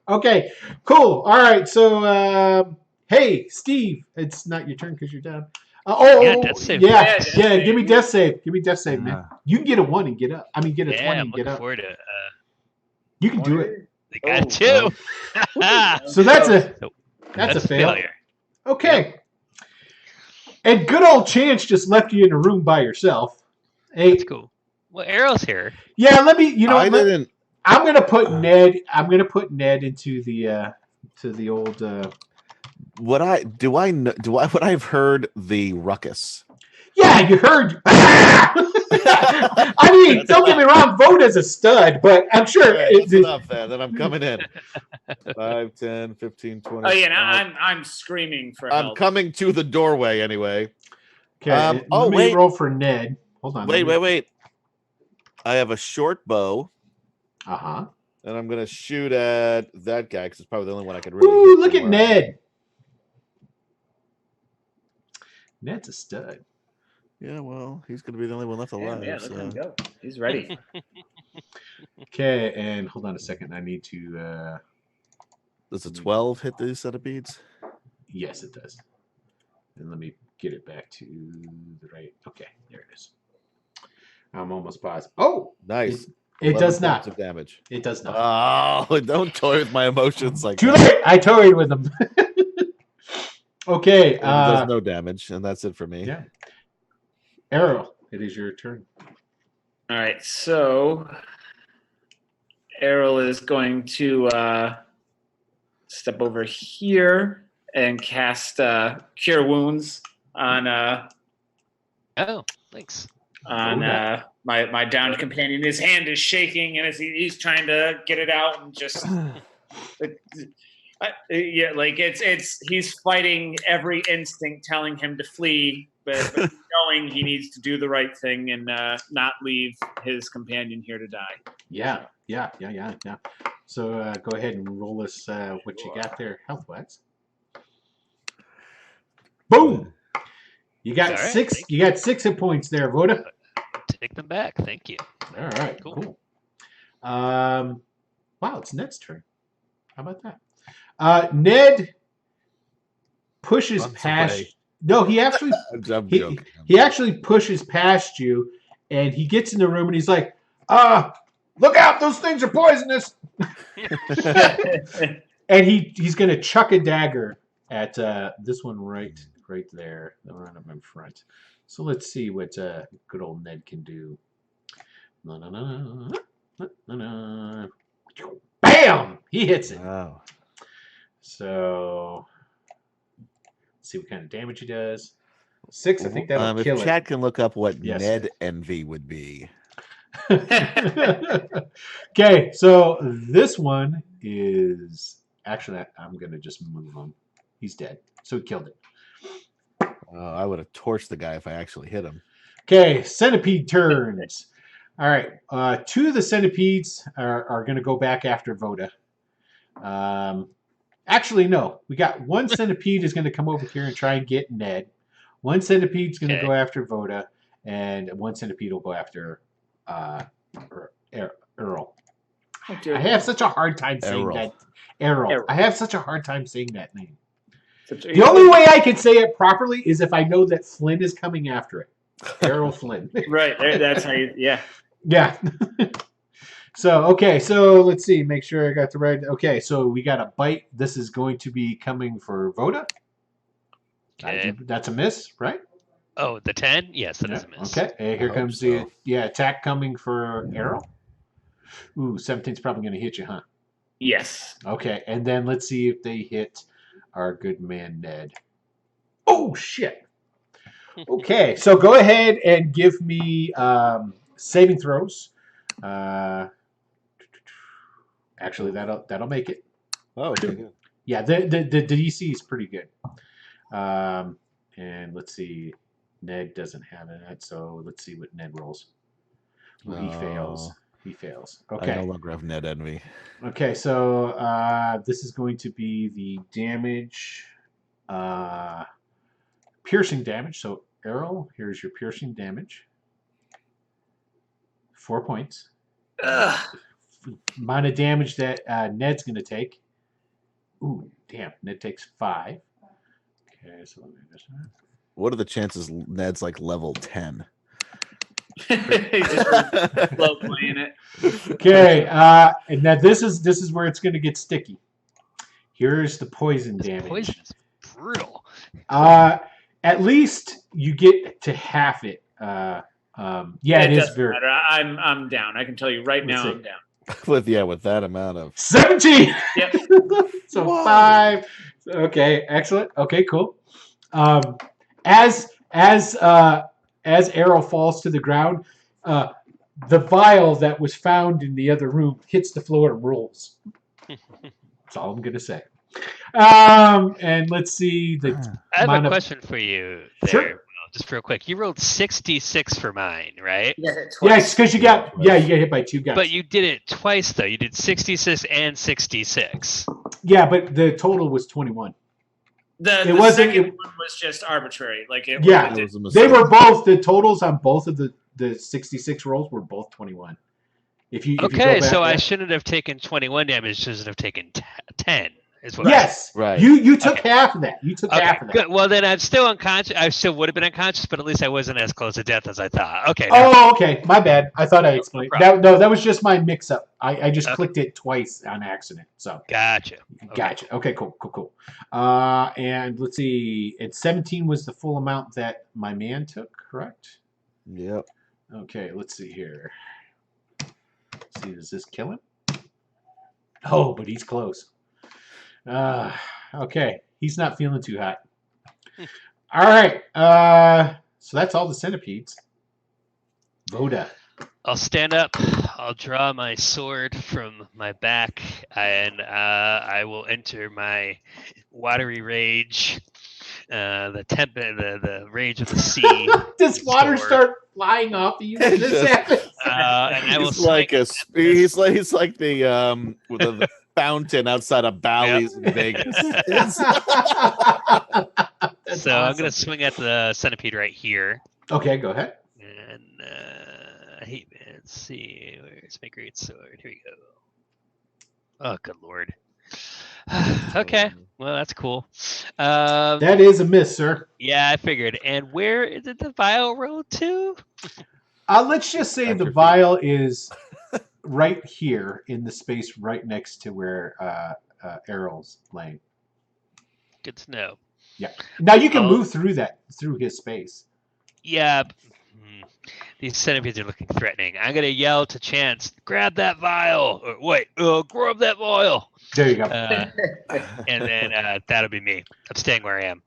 Okay, cool. All right, so hey, Steve, it's not your turn because you're down. Yeah, death save. yeah, Yeah, give me death save. Give me death save, man. Ah. You can get a 1 and get up. I mean, get a 20 Yeah, I'm and get looking up. forward to it. You can do it. They got Oh, two. So that's a That's a fail. failure. Okay. And good old Chance just left you in a room by yourself. Hey, That's cool. Well, Arrow's here. yeah, let me. You know, I didn't. I'm gonna put Ned. I'm gonna put Ned into the to the old. Would I have heard the ruckus? Yeah, you heard. I mean, don't get me wrong. Voda's a stud, but I'm sure. All right, that's enough then I'm coming in. 5, 10, 15, 20. Oh yeah, no, I'm screaming for I'm help. coming to the doorway anyway. Okay. Oh, let me wait. roll for Ned. Hold on. Wait. I have a short bow, Uh huh. and I'm gonna shoot at that guy because it's probably the only one I can really. Ooh, hit look at from where I am. Ned. Ned's a stud. Yeah, well, he's gonna be the only one left alive. Yeah, let him so. go. He's ready. Okay, and hold on a second. I need to. Does a 12 hit these centipedes? Yes, it does. And let me get it back to the right. Okay, there it is. I'm almost positive. Oh, Nice. it 11 does points not. of damage. It does not. Oh, don't toy with my emotions like Too that. late. I toyed with them. Okay. It does no damage, and that's it for me. Yeah. Arrow, it is your turn. All right, so Errol is going to step over here and cast Cure Wounds on Oh, thanks. my downed companion. His hand is shaking, and he's trying to get it out, and just yeah, like it's he's fighting every instinct telling him to flee, but knowing he needs to do the right thing and not leave his companion here to die. Yeah. So go ahead and roll us what you got there, health-wise. Boom! You got All right, 6. thank You got 6 hit points there, Voda. Take them back. Thank you. All right, Cool. Wow, it's Ned's turn. How about that? Ned pushes Runs past. away. No, he actually I'm joking. he actually pushes past you, and he gets in the room, and he's like, look out! Those things are poisonous." And he's gonna chuck a dagger at this one right there, the one up in front. So let's see what good old Ned can do. Bam! He hits it. Wow. So let's see what kind of damage he does. 6, I think that'll If kill Chad can look up what Yes. Ned envy would be. it. Okay, so this one is actually I'm gonna just move him. He's dead, so he killed it. I would have torched the guy if I actually hit him. Okay, centipede turns. All right, 2 of the centipedes are going to go back after Voda. Actually, no. We got 1 centipede is going to come over here and try and get Ned. 1 centipede's going to go after Voda, and 1 centipede will go after Earl. I have such a hard time saying that. Errol. I have such a hard time saying that name. The only way I can say it properly is if I know that Flynn is coming after it. Errol Flynn. Right. That's how you, yeah. Yeah. So let's see. Make sure I got the right. Okay, so we got a bite. This is going to be coming for Voda. Okay. That's a miss, right? Oh, the 10? Yes, that is a miss. Okay, and here I comes hope the attack coming for Errol. Ooh, 17's probably going to hit you, huh? Yes. Okay, and then let's see if they hit our good man Ned. Oh, shit. Okay, so go ahead and give me saving throws. Actually, that'll make it. Oh, okay, good. Yeah, the DC is pretty good. And let's see. Ned doesn't have it, so let's see what Ned rolls. Well, he fails. He fails. Okay. I no longer have Ned envy. Okay, so this is going to be the damage, piercing damage. So, Errol, here's your piercing damage. 4 points. Ugh. Amount of damage that Ned's going to take. Ooh, damn. Ned takes 5. Okay, so let me just. What are the chances Ned's like level 10? He's just really slow playing it. Okay, and now this is where it's going to get sticky. Here's the poison This damage. poison is brutal. At least you get to half it. Yeah, it is doesn't very. matter. I'm down. I can tell you right Let's now, see. I'm down. with that amount of 17. Yep. So Whoa. 5. Okay, excellent. Okay, cool. As Arrow falls to the ground, the vial that was found in the other room hits the floor and rolls. That's all I'm gonna say. And let's see the. I have amount a of- question for you there. Sure. Well, just real quick. You rolled 66 for mine, right? Yeah, Yeah, it's because you get hit by 2 guys. But you did it twice though. You did 66 and 66. Yeah, but the total was 21. The wasn't- second one was just arbitrary. Like it Yeah. it That did- was a They mistake. were both the totals on both of the 66 rolls were both 21. If you Okay, go back, so I yeah. shouldn't have taken 21 damage. Shouldn't have taken 10. Is what Yes, Right. You took Okay. half of that. You took Okay, half of that. good. Well, then I'm still unconscious. I still would have been unconscious, but at least I wasn't as close to death as I thought. Okay. Oh, okay. My bad. I thought I explained. problem. That was just my mix-up. I just Okay. clicked it twice on accident. So Gotcha. Okay. gotcha. Okay, cool. And let's see. And 17 was the full amount that my man took, correct? Yep. Okay, let's see here. Let's see, does this kill him? Oh, but he's close. Okay, he's not feeling too hot. All right. So that's all the centipedes. Voda. I'll stand up. I'll draw my sword from my back, and I will enter my watery rage. The rage of the sea. Does water Sword. start flying off of you when this happens? And I will He's like swing he's like the the fountain outside of Bally's in Vegas. That's So I'm awesome. gonna swing at the centipede right here, Okay, go ahead. and let's see, where's my great sword? Here we go. Oh, good lord. Okay, well that's cool. That is a miss, sir. Yeah, I figured. And where did the vial roll to? Let's just say At the your feet. vial is right here in the space right next to where Errol's laying. Good to know. Now you can Oh. move through his space. Yeah. These centipedes are looking threatening. I'm gonna yell to Chance, "Grab that vial!" Or, wait, grab that vial! There you go. And then that'll be me. I'm staying where I am.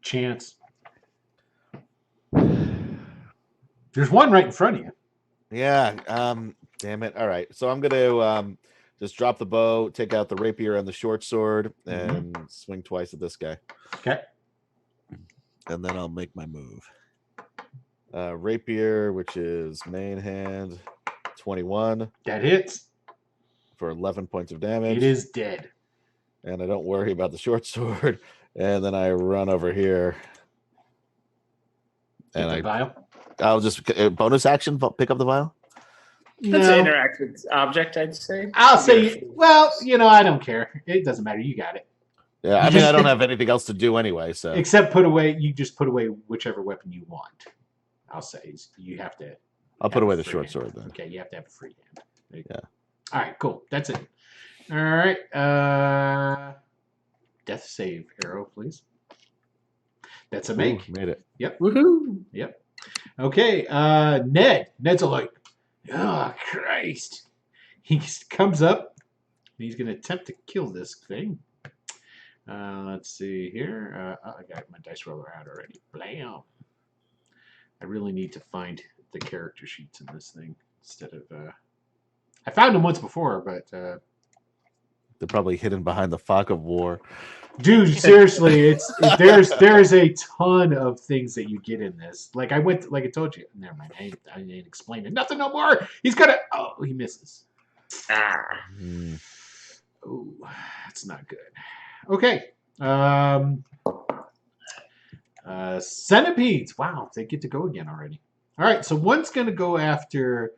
Chance. There's one right in front of you. Yeah. Damn it. All right. So I'm gonna just drop the bow, take out the rapier and the short sword, and swing twice at this guy. Okay. And then I'll make my move. Rapier, which is main hand, 21 That hits. for 11 points of damage. It is dead. And I don't worry about the short sword. And then I run over here. Get the vial. I'll just bonus action pick up the vial. That's No. an interactive object, I'd say. I'll say, well, I don't care. It doesn't matter. You got it. Yeah, I mean, I don't have anything else to do anyway. So Except you just put away whichever weapon you want. I'll say you have to. I'll put have away a the free short hand. sword then. Okay, you have to have a free hand. There you go. Yeah. All right, cool. That's it. All right. Death save, Arrow, please. That's a make. Ooh, made it. Woohoo! Yep. Okay. Ned. Ned's like, oh Christ. He comes up. He's gonna attempt to kill this thing. Let's see here. I got my dice roller out already. Blam. I really need to find the character sheets in this thing instead of. I found them once before, but They're probably hidden behind the fog of war. dude, seriously, there's a ton of things that you get in this. Like I told you. Never mind. I ain't explaining nothing no more. He's gonna. Oh, he misses. Hmm. Oh, that's not good. Okay. Centipedes. Wow, they get to go again already. All right, so one's going to go after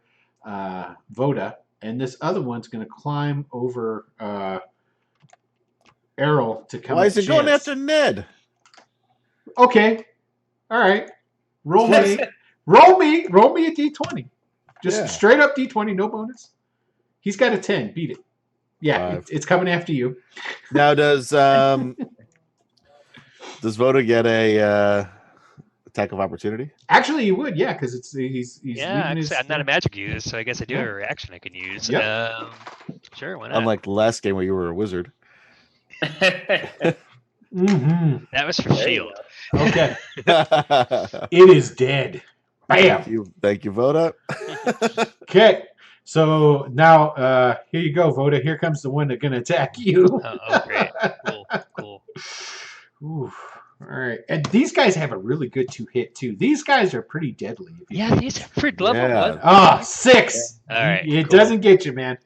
Voda, and this other one's going to climb over Errol to come. Why is at it going Chance. after Ned? Okay. All right. Roll me a D20. Just straight up D20, no bonus. He's got a 10. Beat it. Yeah, it's coming after you. Now does Voda get a attack of opportunity? Actually, he would, yeah, because he's yeah. Actually, I'm not a magic user, so I guess I do have a reaction I can use. Yep. Sure, why not? Unlike the last game where you were a wizard. Mm-hmm. That was for shield. Okay. It is dead. Bam. Thank you, Voda. Okay. So now, here you go, Voda. Here comes the one that's going to attack you. Oh, great. Cool. Ooh. All right. And these guys have a really good 2-hit, too. These guys are pretty deadly. Yeah, these are for level 1. Ah, 6. All right. It doesn't get you, man.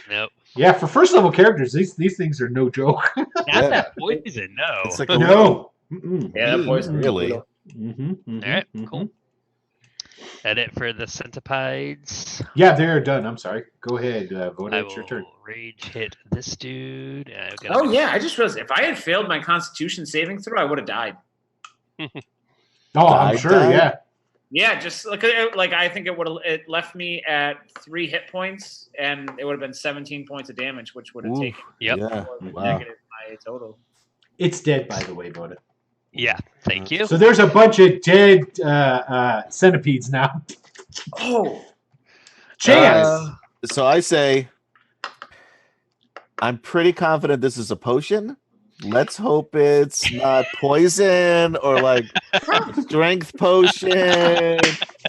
Nope. Yeah, for first level characters, these things are no joke. Not that poison, no. It's like No. Yeah, that poison. Really? All right, cool. That it for the centipedes. Yeah, they're done. I'm sorry. Go ahead, Voda. I It's your turn. will rage hit this dude. And I've got Oh yeah, I just realized if I had failed my Constitution saving throw, I would have died. Oh, I'm sure. died? Yeah. Yeah, just like I think it left me at 3 hit points, and it would have been 17 points of damage, which would have Oof. taken Yep. Yeah. more Wow. negative my total. It's dead, by the way, Voda. Yeah, thank you. So there's a bunch of dead centipedes now. Oh, Chance. So I say, I'm pretty confident this is a potion. Let's hope it's not poison or like strength potion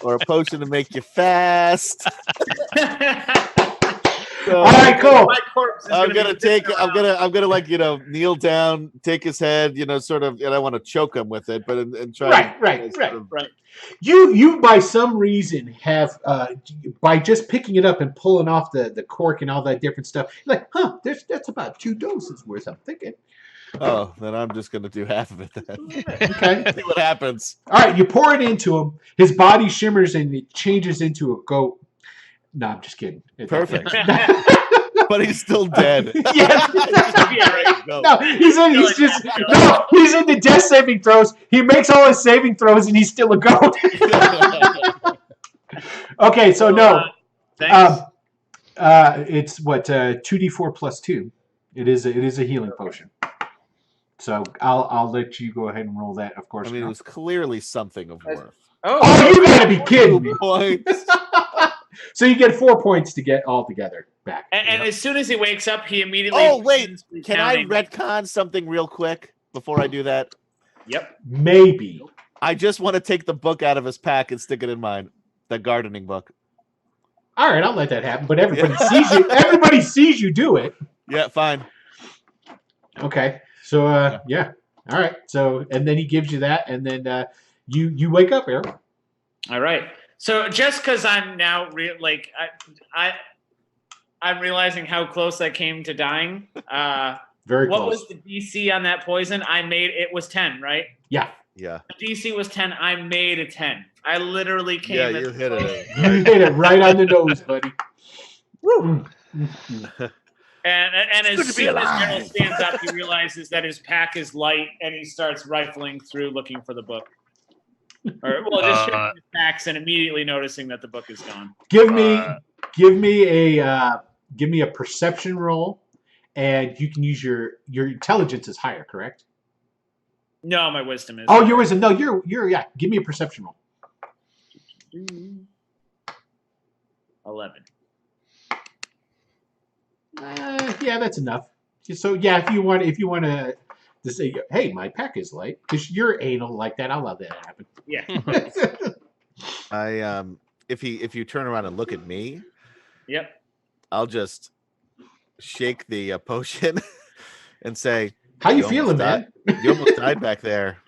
or a potion to make you fast. So, All right, cool. my corpse is I'm be gonna sitting take. I'm around. gonna like kneel down, take his head, sort of, and I want to choke him with it, but and try. Right. sort of- You by some reason have by just picking it up and pulling off the cork and all that different stuff. You're like, that's about 2 doses worth. I'm thinking. Oh, then I'm just gonna do half of it then. Okay. See what happens. All right, you pour it into him. His body shimmers and it changes into a goat. No, I'm just kidding. Perfect. But he's still dead. Yes. No. No, he's in the death saving throws. He makes all his saving throws and he's still a goat. Okay, so no. Thanks. It's what 2d4 plus 2. It is a healing potion. So I'll let you go ahead and roll that, of course. I mean, it was clearly something of worth. Oh, you gotta be kidding me. Points. So you get 4 points to get all together back. And as soon as he wakes up, he immediately. Oh wait, begins can I recounting- retcon something real quick before I do that? Yep. Maybe. I just want to take the book out of his pack and stick it in mine, the gardening book. All right, I'll let that happen. But everybody sees you. Everybody sees you do it. Yeah, fine. Okay. So yeah. All right. So and then he gives you that, and then you wake up, Eric. All right. So just because I'm now I'm realizing how close I came to dying. Very What close. was the DC on that poison? It was 10, right? Yeah. Yeah. The DC was 10. I made a 10. I literally came. Yeah, at you the hit close. it. You hit it right on the nose, buddy. Woo. And good as to be soon as alive. Gerald stands up, he realizes that his pack is light, and he starts rifling through looking for the book. Or just checking his packs and immediately noticing that the book is gone. Give me a perception roll, and you can use your intelligence is higher, correct? No, my wisdom is. Oh, your wisdom. No, you're yeah. Give me a perception roll. 11. Yeah, that's enough. So yeah, if you want to say, hey, my pack is light, because you're anal like that, I'll let that happen. Yeah. I if you turn around and look at me, Yep. I'll just shake the potion and say, How you You feeling, almost man? "You almost died back there."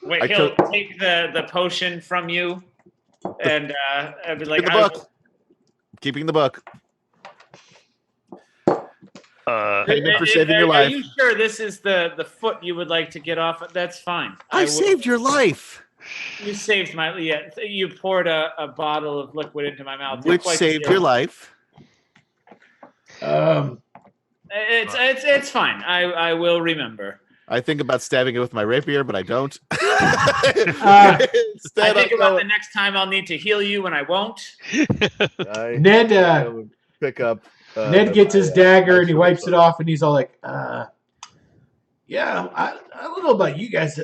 Wait, I he'll take the potion from you, and I'd be like, the book. Keeping the book. Payment for saving your Are life. you sure this is the foot you would like to get off? That's fine. I saved your life. You saved my. Yeah, you poured a bottle of liquid into my mouth. Which saved your life. It's fine. I will remember. I think about stabbing it with my rapier, but I don't. I think about the next time I'll need to heal you when I won't. Ned pick up. Ned gets his dagger and he wipes it off, and he's all like, "Yeah, I don't know about you guys.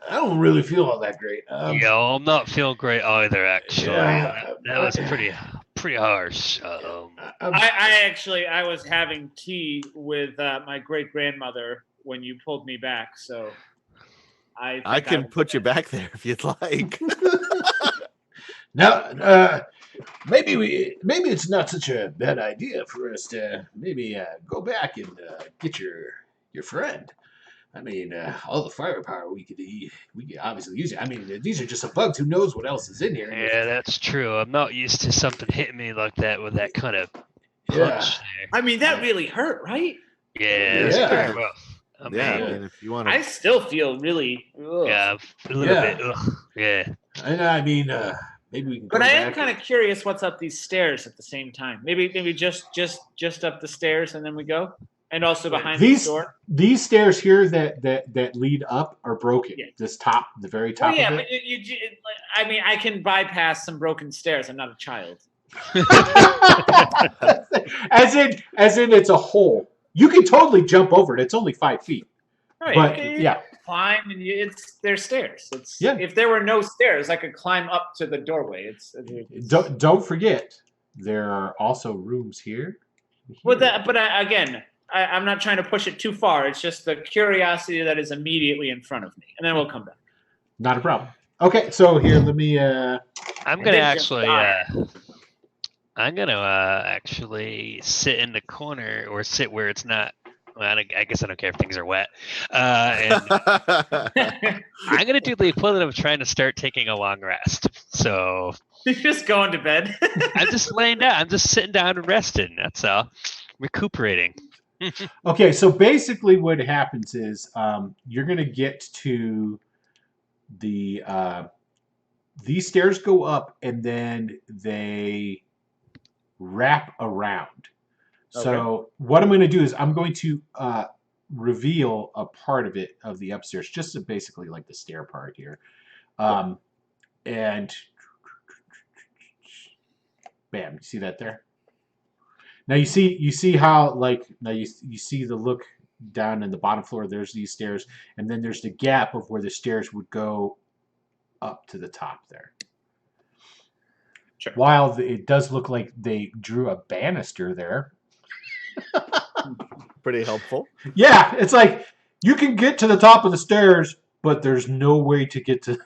I don't really feel all that great." Yeah, I'm not feeling great either. Actually, Yeah, that was pretty harsh. I was having tea with my great grandmother when you pulled me back, so I can put you back there if you'd like. Now, maybe it's not such a bad idea for us to maybe go back and get your friend. I mean, all the firepower we could obviously use it. I mean, these are just some bugs. Who knows what else is in here? Yeah, that's true. I'm not used to something hitting me like that with that kind of punch there. I mean, that really hurt, right? Yeah, it's pretty rough. I mean, if you want I still feel really. Yeah, a little bit. Yeah. I mean, maybe we can. But I am kind of curious what's up these stairs at the same time. Maybe just up the stairs and then we go. And also behind the door. These stairs here that lead up are broken. Yeah. This top, the very top. Oh yeah, of it. But I mean, I can bypass some broken stairs. I'm not a child. as in, it's a hole. You can totally jump over it. It's only 5 feet. Right. But okay. Climb and there's stairs. If there were no stairs, I could climb up to the doorway. Don't forget, there are also rooms here. Again. I'm not trying to push it too far. It's just the curiosity that is immediately in front of me, and then we'll come back. Not a problem. Okay, so here, let me. I'm gonna actually sit in the corner or sit where it's not. Well, I guess I don't care if things are wet. And I'm gonna do the equivalent of trying to start taking a long rest. So you're just going to bed. I'm just laying down. I'm just sitting down and resting. That's all. Recuperating. Okay, so basically what happens is you're going to get to the these stairs go up and then they wrap around. Okay. So what I'm going to do is I'm going to reveal a part of it of the upstairs, just basically like the stair part here. And bam, you see that there? Now you see how you see the look down in the bottom floor. There's these stairs, and then there's the gap of where the stairs would go up to the top there. Sure. While it does look like they drew a banister there. Pretty helpful. Yeah, it's like you can get to the top of the stairs, but there's no way to get to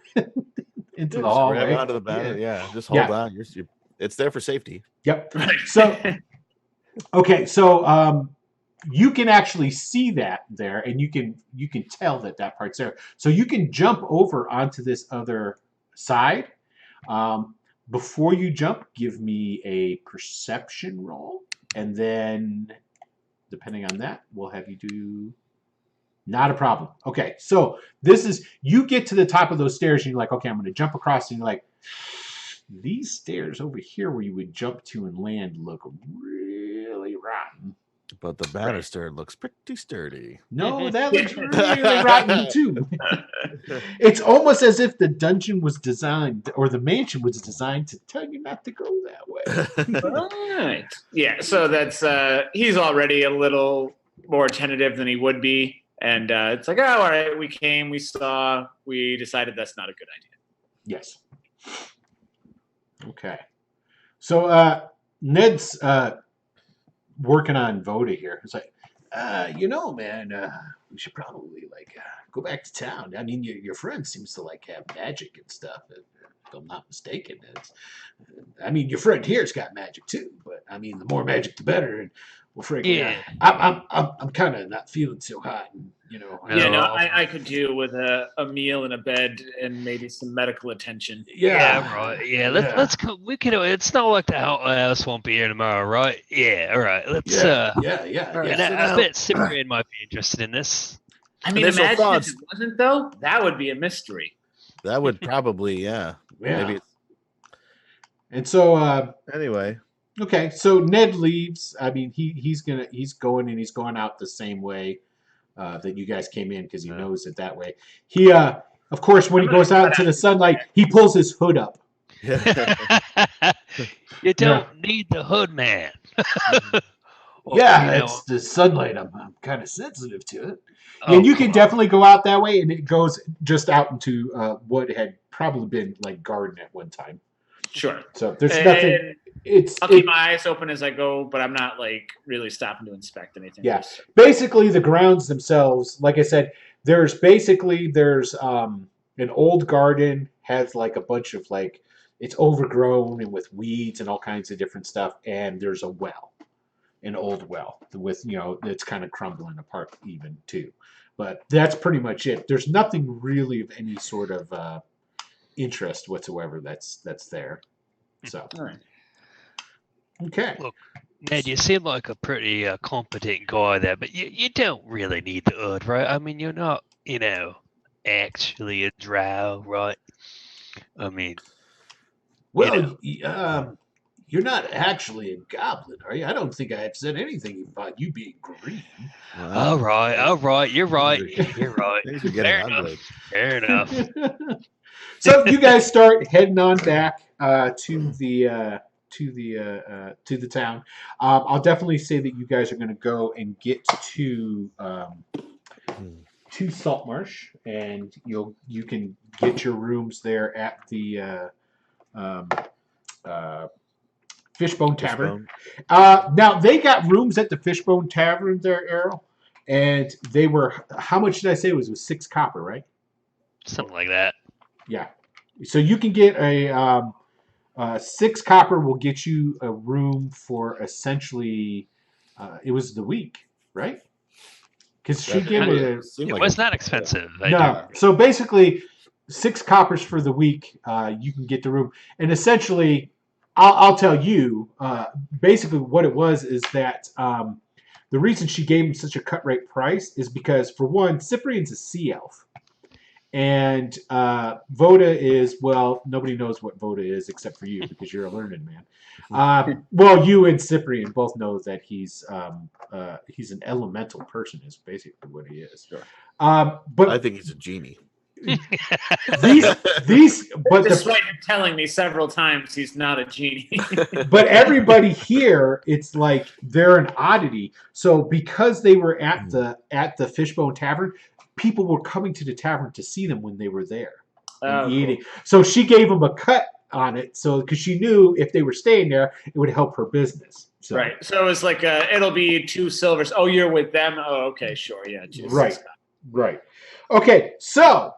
into the hallway. Out of the banister. Yeah, just hold on. It's there for safety. Yep. So. Okay, so you can actually see that there, and you can tell that part's there. So you can jump over onto this other side. Before you jump, give me a perception roll, and then depending on that, we'll have you do. Not a problem. Okay, so this is you get to the top of those stairs, and you're like, okay, I'm going to jump across, and you're like, these stairs over here where you would jump to and land look really rotten. But the banister looks pretty sturdy. No, that looks really rotten too. It's almost as if the dungeon was designed, or the mansion was designed to tell you not to go that way. All right. Yeah, so that's he's already a little more tentative than he would be. And it's like, all right, we came, we saw, we decided that's not a good idea. Yes. Okay. So Ned's working on Voda here. It's like, man, we should probably go back to town. I mean, your friend seems to have magic and stuff. If I'm not mistaken. Your friend here's got magic too, but I mean, the more magic, the better. And I'm kind of not feeling so hot. And, I could do with a meal and a bed and maybe some medical attention. Yeah, right. Yeah, let's go. We can. It's not like the house won't be here tomorrow, right? Yeah, all right. Let's. Yeah. And I bet Cyprian might be interested in this. I mean, imagine if it wasn't though. That would be a mystery. That would probably, maybe. And so, anyway, Okay, so Ned leaves. I mean, he's going and he's going out the same way that you guys came in because he knows it that way. He, of course, when he goes out into the sunlight, he pulls his hood up. You don't need the hood, man. Well, yeah, it's the sunlight. I'm kind of sensitive to it. And you can definitely go out that way, and it goes just out into what had probably been like garden at one time. Sure. So there's nothing. I'll keep my eyes open as I go, but I'm not like really stopping to inspect anything. Yeah. Basically, the grounds themselves, like I said, there's an old garden, has like a bunch of like, it's overgrown and with weeds and all kinds of different stuff, and there's a well. An old well with, it's kind of crumbling apart even too. But that's pretty much it. There's nothing really of any sort of interest whatsoever that's there. So, all right. Okay. Look, Ned, you seem like a pretty competent guy there, but you don't really need the hood, right? I mean, you're not, actually a drow, right? I mean, well, you're not actually a goblin, are you? I don't think I have said anything about you being green. All right. You're right. Fair enough. So you guys start heading on back to the town. I'll definitely say that you guys are going to go and get to Saltmarsh, and you can get your rooms there at the Fishbone Tavern. Now they got rooms at the Fishbone Tavern there, Errol, and they were, how much did I say it was? It was 6 copper, right? Something like that. Yeah. So you can get a 6 copper will get you a room for essentially it was the week, right? Because she gave it was not expensive. No. So basically 6 coppers for the week, you can get the room, and essentially I'll tell you, basically what it was is that the reason she gave him such a cut rate price is because, for one, Cyprian's a sea elf. And Voda is, well, nobody knows what Voda is except for you because you're a learned man. Well, you and Cyprian both know that he's an elemental person is basically what he is. Sure. But I think he's a genie. Despite him telling me several times he's not a genie. But everybody here, it's like they're an oddity. So because they were at the Fishbone Tavern, people were coming to the tavern to see them when they were there and eating. Cool. So she gave them a cut on it, so because she knew if they were staying there, it would help her business. So. Right. So it's like it'll be 2 silvers. Oh, you're with them. Oh, okay, sure, yeah. Right. Okay, so.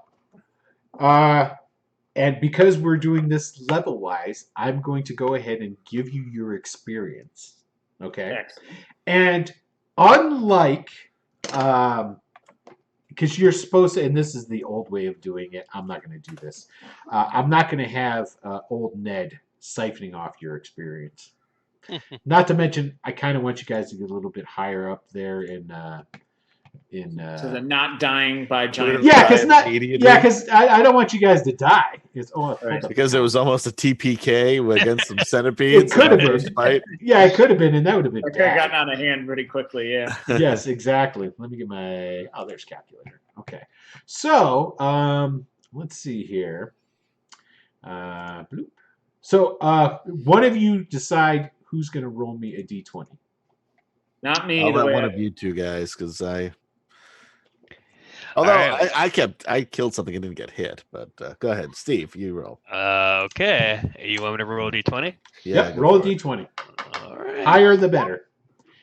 And because we're doing this level wise, I'm going to go ahead and give you your experience. Okay. Excellent. And unlike, because you're supposed to, and this is the old way of doing it, I'm not going to do this. I'm not going to have old Ned siphoning off your experience. Not to mention, I kind of want you guys to get a little bit higher up there so they're not dying by giant. Yeah, because I don't want you guys to die. Because it was almost a TPK against some centipedes. It could have been. Yeah, it could have been, and that would have been. It could have gotten out of hand pretty quickly. Yeah. Yes, exactly. Let me get my there's calculator. Okay, so let's see here. Bloop. So one of you decide who's going to roll me a d20. Not me. I'll let one of you two guys, because Although I killed something and didn't get hit, but go ahead, Steve, you roll. Okay, you want me to roll a d20? Yeah, roll a d20. All right. Higher the better.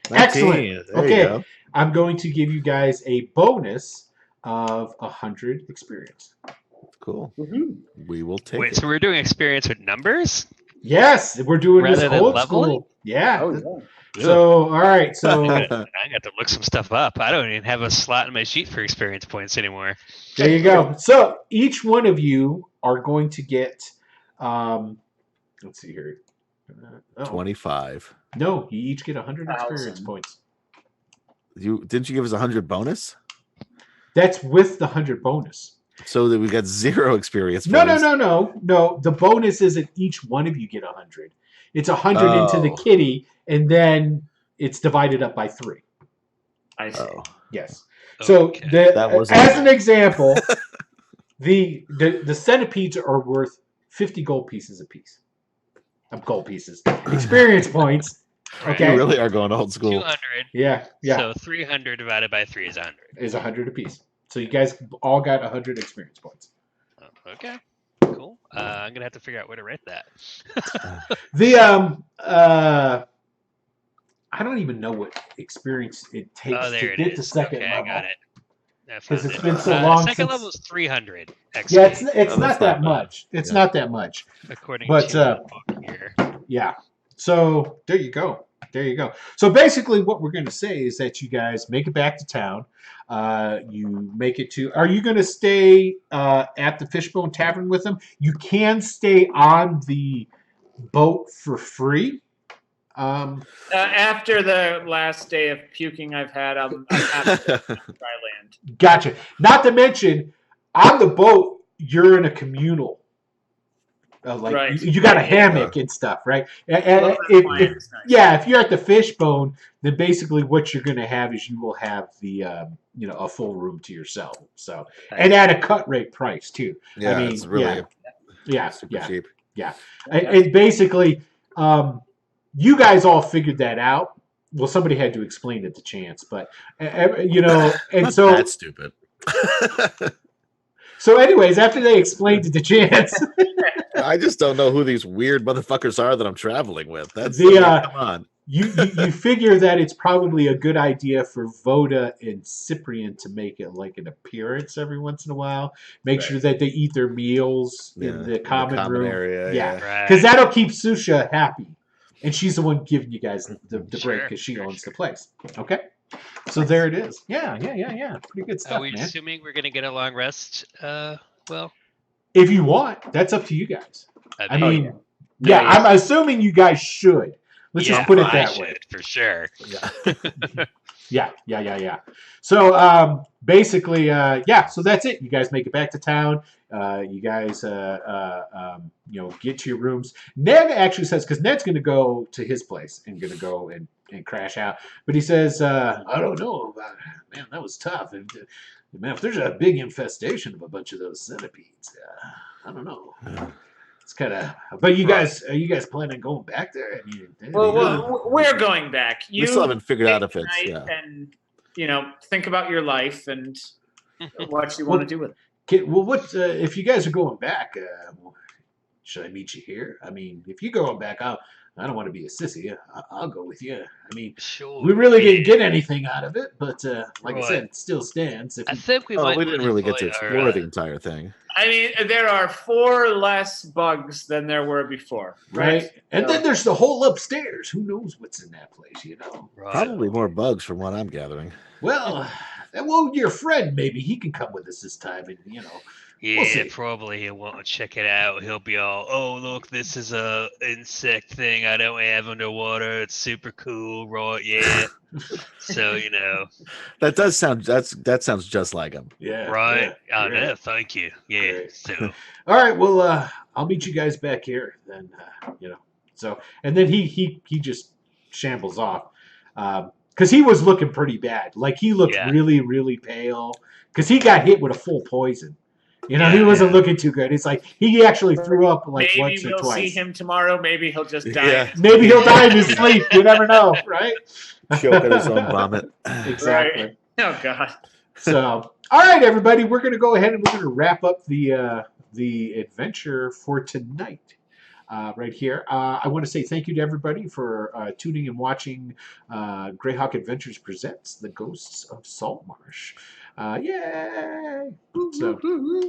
19. Excellent. Okay, I'm going to give you guys a bonus of 100 experience. Cool. Mm-hmm. We will take. Wait, so we're doing experience with numbers? Yes, we're doing rather this than old leveling? school. Yeah. Oh, yeah. So, all right. So I got to look some stuff up. I don't even have a slot in my sheet for experience points anymore. there you go. So each one of you are going to get, let's see here. 25. No, you each get 100 experience points. Didn't you give us 100 bonus? That's with the 100 bonus. So that we got 0 experience No. points. No. The bonus isn't each one of you get 100. It's 100 into the Oh. kitty, and then it's divided up by 3. I see. Oh. Yes. So Okay. That wasn't- as an example, the centipedes are worth 50 gold pieces apiece. Gold pieces. Experience points. Right. Okay. You really are going old school. 200. Yeah. So 300 divided by 3 is 100. Is 100 apiece. So you guys all got 100 experience points. Oh, okay. Cool. I'm gonna have to figure out where to write that. I don't even know what experience it takes Oh, there to it get is. the second Okay, level. I got it. 'Cause it's been so long Second since- level is 300 XP. Yeah, it's that's not that not bad. much. It's Yeah. not that much. according but, to the book here. Yeah. So there you go. There you go. So basically what we're going to say is that you guys make it back to town. You make it to... Are you going to stay at the Fishbone Tavern with them? You can stay on the boat for free. After the last day of puking I've had, I'm happy to dry land. Gotcha. Not to mention, on the boat, you're in a communal. Right. You got a hammock and stuff, right? And Well, that's fine. It's nice. if you're at the Fishbone, then basically what you're going to have is you will have the a full room to yourself. So and at a cut rate price too. Yeah, I mean, it's really yeah. cheap. And basically, you guys all figured that out. Well, somebody had to explain it to Chance, but and Not so that stupid. so anyways, after they explained it to Chance. I just don't know who these weird motherfuckers are that I'm traveling with. That's come on. You figure that it's probably a good idea for Voda and Cyprian to make it like an appearance every once in a while. Make sure that they eat their meals in the common room area. Yeah. Right. Because that'll keep Susha happy, and she's the one giving you guys the break Sure, because she sure, owns sure. the place. Okay, so there it is. Yeah. Pretty good stuff, Are we man. assuming we're gonna get a long rest? Well, If you want, that's up to you guys. I mean, Yeah, yeah. I'm assuming you guys should. Let's just put it that I way. should, for sure. Yeah. So basically, so that's it. You guys make it back to town. You guys, get to your rooms. Ned actually says, because Ned's going to go to his place and going to go and crash out. But he says, I don't know about it. Man, that was tough. And, man, if there's a big infestation of a bunch of those centipedes, I don't know. It's kind of. But you guys, are you guys planning on going back there? I mean, Well, we're going back. We still haven't figured out if take it's tonight and think about your life and what you want to do with it. Well, what if you guys are going back? Should I meet you here? I mean, if you're going back, I don't want to be a sissy. I'll go with you. I mean, Sure. we really didn't get anything out of it, but like I Right. said, it still stands. I think we Oh, might. we didn't wanna really get to avoid our, explore the entire thing. I mean, there are 4 less bugs than there were before, right? And So- then there's the whole upstairs. Who knows what's in that place? Right. Probably more bugs from what I'm gathering. Well, your friend maybe he can come with us this time, and Yeah, We'll see. probably he'll want to check it out. He'll be all, "Oh, look, this is a insect thing I don't have underwater. It's super cool, right? Yeah." So That sounds just like him. yeah, right? yeah, Oh yeah. no, thank you. Yeah. Great. So All right, well, I'll meet you guys back here then. So and then he just shambles off because he was looking pretty bad. Like he looked Yeah. really, really pale because he got hit with a full poison. He Yeah, wasn't looking too good. It's like he actually threw up like maybe once or we'll see twice. him tomorrow. Maybe he'll just die. Yeah. Maybe he'll die in his sleep. You never know, right? Choke on his own vomit. Exactly. Right. Oh God. So, all right, everybody, we're going to go ahead and we're going to wrap up the adventure for tonight. Right here. I want to say thank you to everybody for tuning and watching Greyhawk Adventures Presents The Ghosts of Saltmarsh. Yay! So,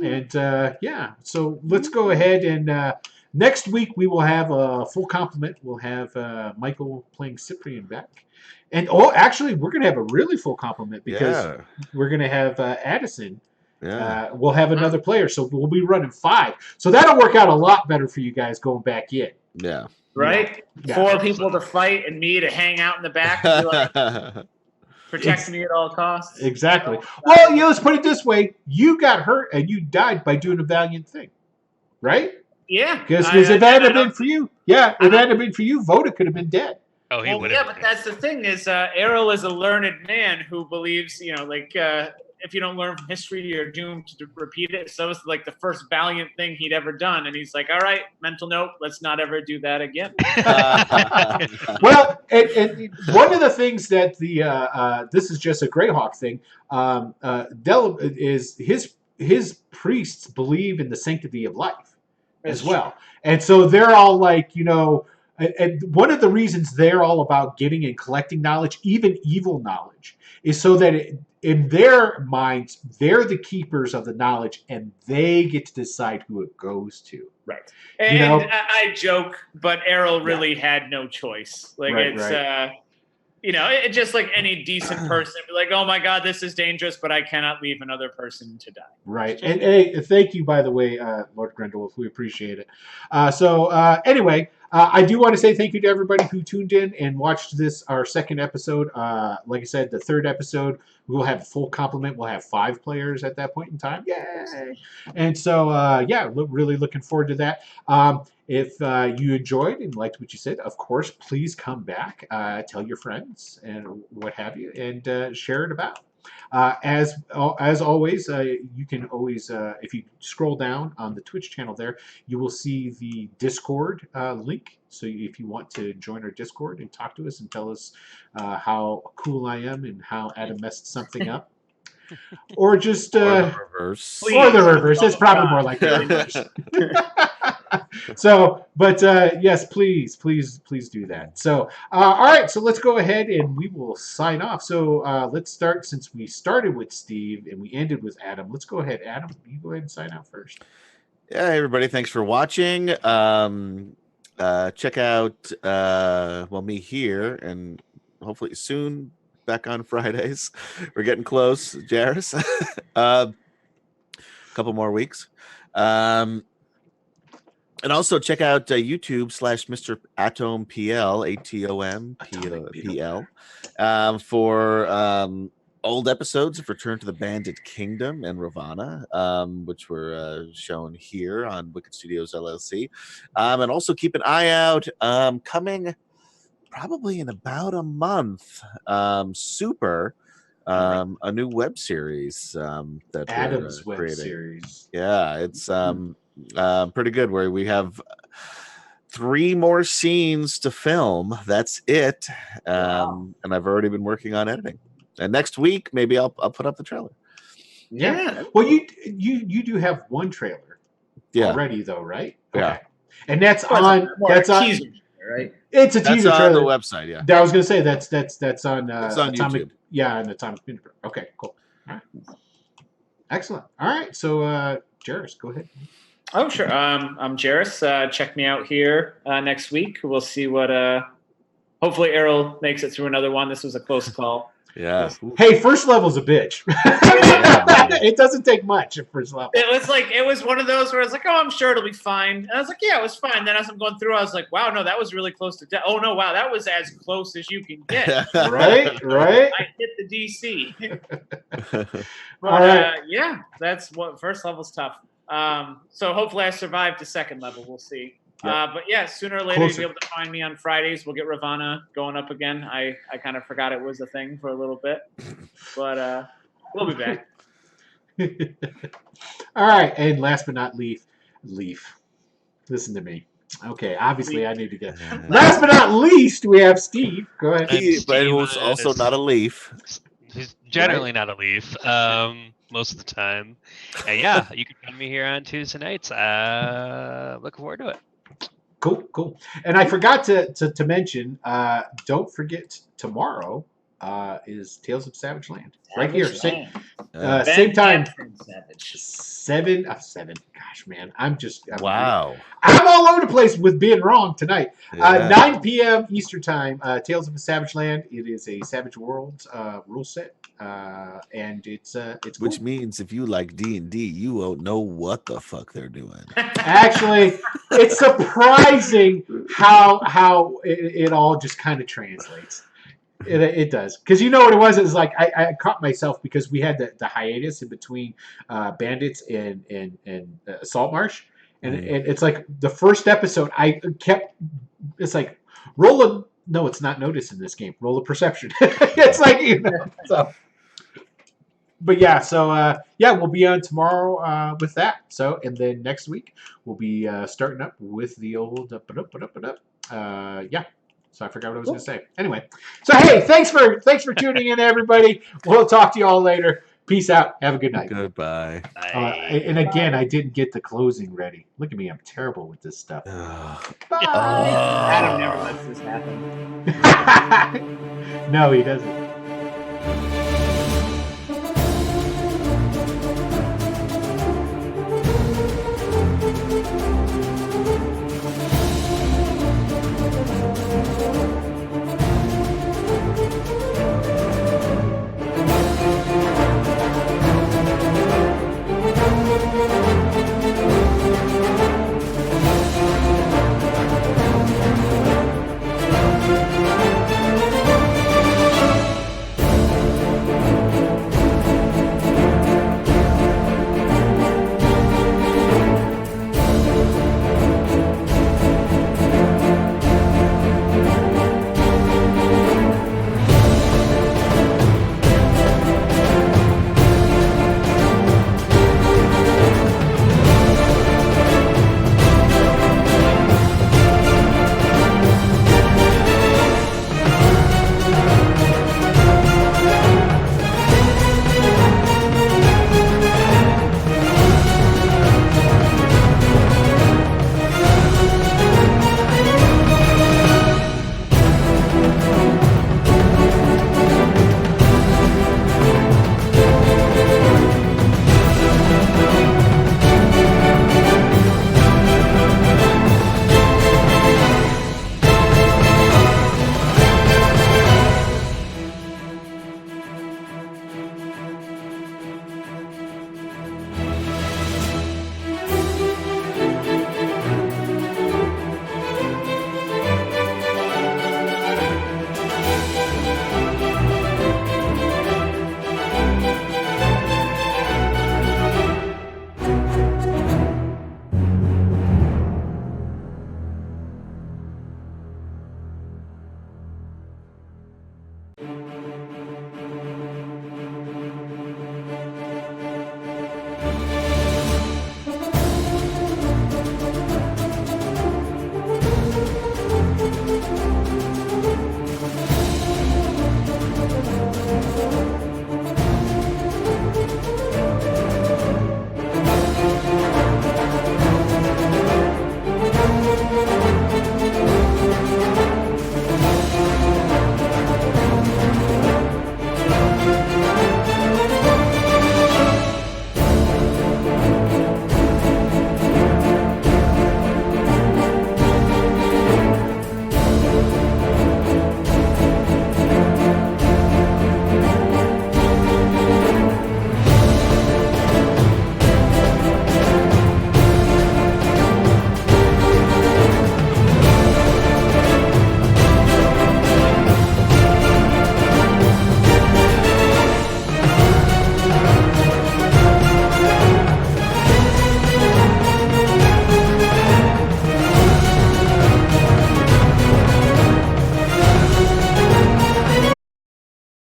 and so let's go ahead and next week we will have a full complement. We'll have Michael playing Cyprian back. And actually, we're going to have a really full complement because we're going to have Addison. We'll have another player, so we'll be running 5. So that'll work out a lot better for you guys going back in. Yeah. Right? Yeah. 4 people to fight and me to hang out in the back. And be like, Protect me at all costs. Exactly. Well, let's put it this way: you got hurt and you died by doing a valiant thing, right? Yeah. Because if it hadn't been for you, if it hadn't been for you, Voda could have been dead. Oh, he would have. But that's the thing is, Errol is a learned man who believes, if you don't learn from history, you're doomed to repeat it. So it's like the first valiant thing he'd ever done. And he's like, all right, mental note, let's not ever do that again. Well, and one of the things that this is just a Greyhawk thing, is his priests believe in the sanctity of life as well. And so they're all like, and one of the reasons they're all about getting and collecting knowledge, even evil knowledge, is so that in their minds, they're the keepers of the knowledge and they get to decide who it goes to. Right. And I joke, but Errol really had no choice. Like it's just like any decent person, be like, oh my God, this is dangerous, but I cannot leave another person to die. Right. And hey, thank you, by the way, Lord Grendelwolf. We appreciate it. Anyway, I do want to say thank you to everybody who tuned in and watched our second episode. Like I said, the third episode, we'll have a full complement. We'll have 5 players at that point in time. Yay! And so, really looking forward to that. If you enjoyed and liked what you said, of course, please come back, tell your friends and what have you, and share it about. As always, you can always, if you scroll down on the Twitch channel there, you will see the Discord link. So if you want to join our Discord and talk to us and tell us how cool I am and how Adam messed something up. Or just... or the reverse. Or the reverse. It's probably more like the reverse. Yes, please do that. So, all right, so let's go ahead and we will sign off. So let's start, since we started with Steve and we ended with Adam. Let's go ahead. Adam, you go ahead and sign out first. Yeah, everybody, thanks for watching. Check out me here and hopefully soon back on Fridays. We're getting close, Jairus. A couple more weeks. And also check out YouTube /Mr. Atom PL, ATOM for old episodes of Return to the Bandit Kingdom and Ravana, which were shown here on Wicked Studios LLC. And also keep an eye out, coming probably in about a month, Super, a new web series that Adam's we're web creating. series. Yeah, it's pretty good, where we have 3 more scenes to film. That's it. And I've already been working on editing. And next week, maybe I'll put up the trailer. Yeah. Well, you do have one trailer already, though, right? Yeah. Okay. And that's on teaser, right? It's a teaser on trailer. the website. Yeah. I was gonna say that's on. It's on Atomic, YouTube. Yeah, on Atomic. Okay, cool. All right. Excellent. All right. So, Jairus, go ahead. Oh, sure. I'm Jairus. Check me out here next week. We'll see what. Hopefully, Errol makes it through another one. This was a close call. Yeah. Hey, first level's a bitch. It doesn't take much at first level. It was one of those where I was like, oh, I'm sure it'll be fine. And I was like, yeah, it was fine. Then as I'm going through, I was like, wow, no, that was really close to death. Oh no, wow, that was as close as you can get. Right. I hit the DC. But All right. yeah, that's what first level's tough. So hopefully I survived to second level. We'll see. Yep. But yeah, sooner or later you'll be able to find me on Fridays. We'll get Ravana going up again. I kind of forgot it was a thing for a little bit, but we'll be back. All right, and last but not least, Leaf. Listen to me. Okay, obviously Leaf. I need to get. Last but not least, we have Steve. Go ahead. But it was also not a leaf. He's generally not a leaf. Most of the time. And yeah, you can find me here on Tuesday nights. Looking forward to it. Cool. And I forgot to mention, don't forget tomorrow is Tales of Savage Land. Right here. Same time. 7. Gosh, man. Wow. I'm all over the place with being wrong tonight. Yeah. 9 p.m. Eastern Time, Tales of the Savage Land. It is a Savage Worlds rule set. And it's cool. Which means if you like D&D, you won't know what the fuck they're doing. Actually, it's surprising how it all just kind of translates. It does, because you know what it was. It was like I caught myself because we had the hiatus in between Bandits and Saltmarsh, and it's like the first episode I kept. It's like roll a no, it's not notice in this game. Roll a perception. It's like so. But yeah, so we'll be on tomorrow with that. So and then next week we'll be starting up with the old yeah. So I forgot what I was going to say. Anyway, so hey, thanks for tuning in, everybody. We'll talk to you all later. Peace out. Have a good night. Goodbye. And again, I didn't get the closing ready. Look at me. I'm terrible with this stuff. Adam never lets this happen. No, he doesn't.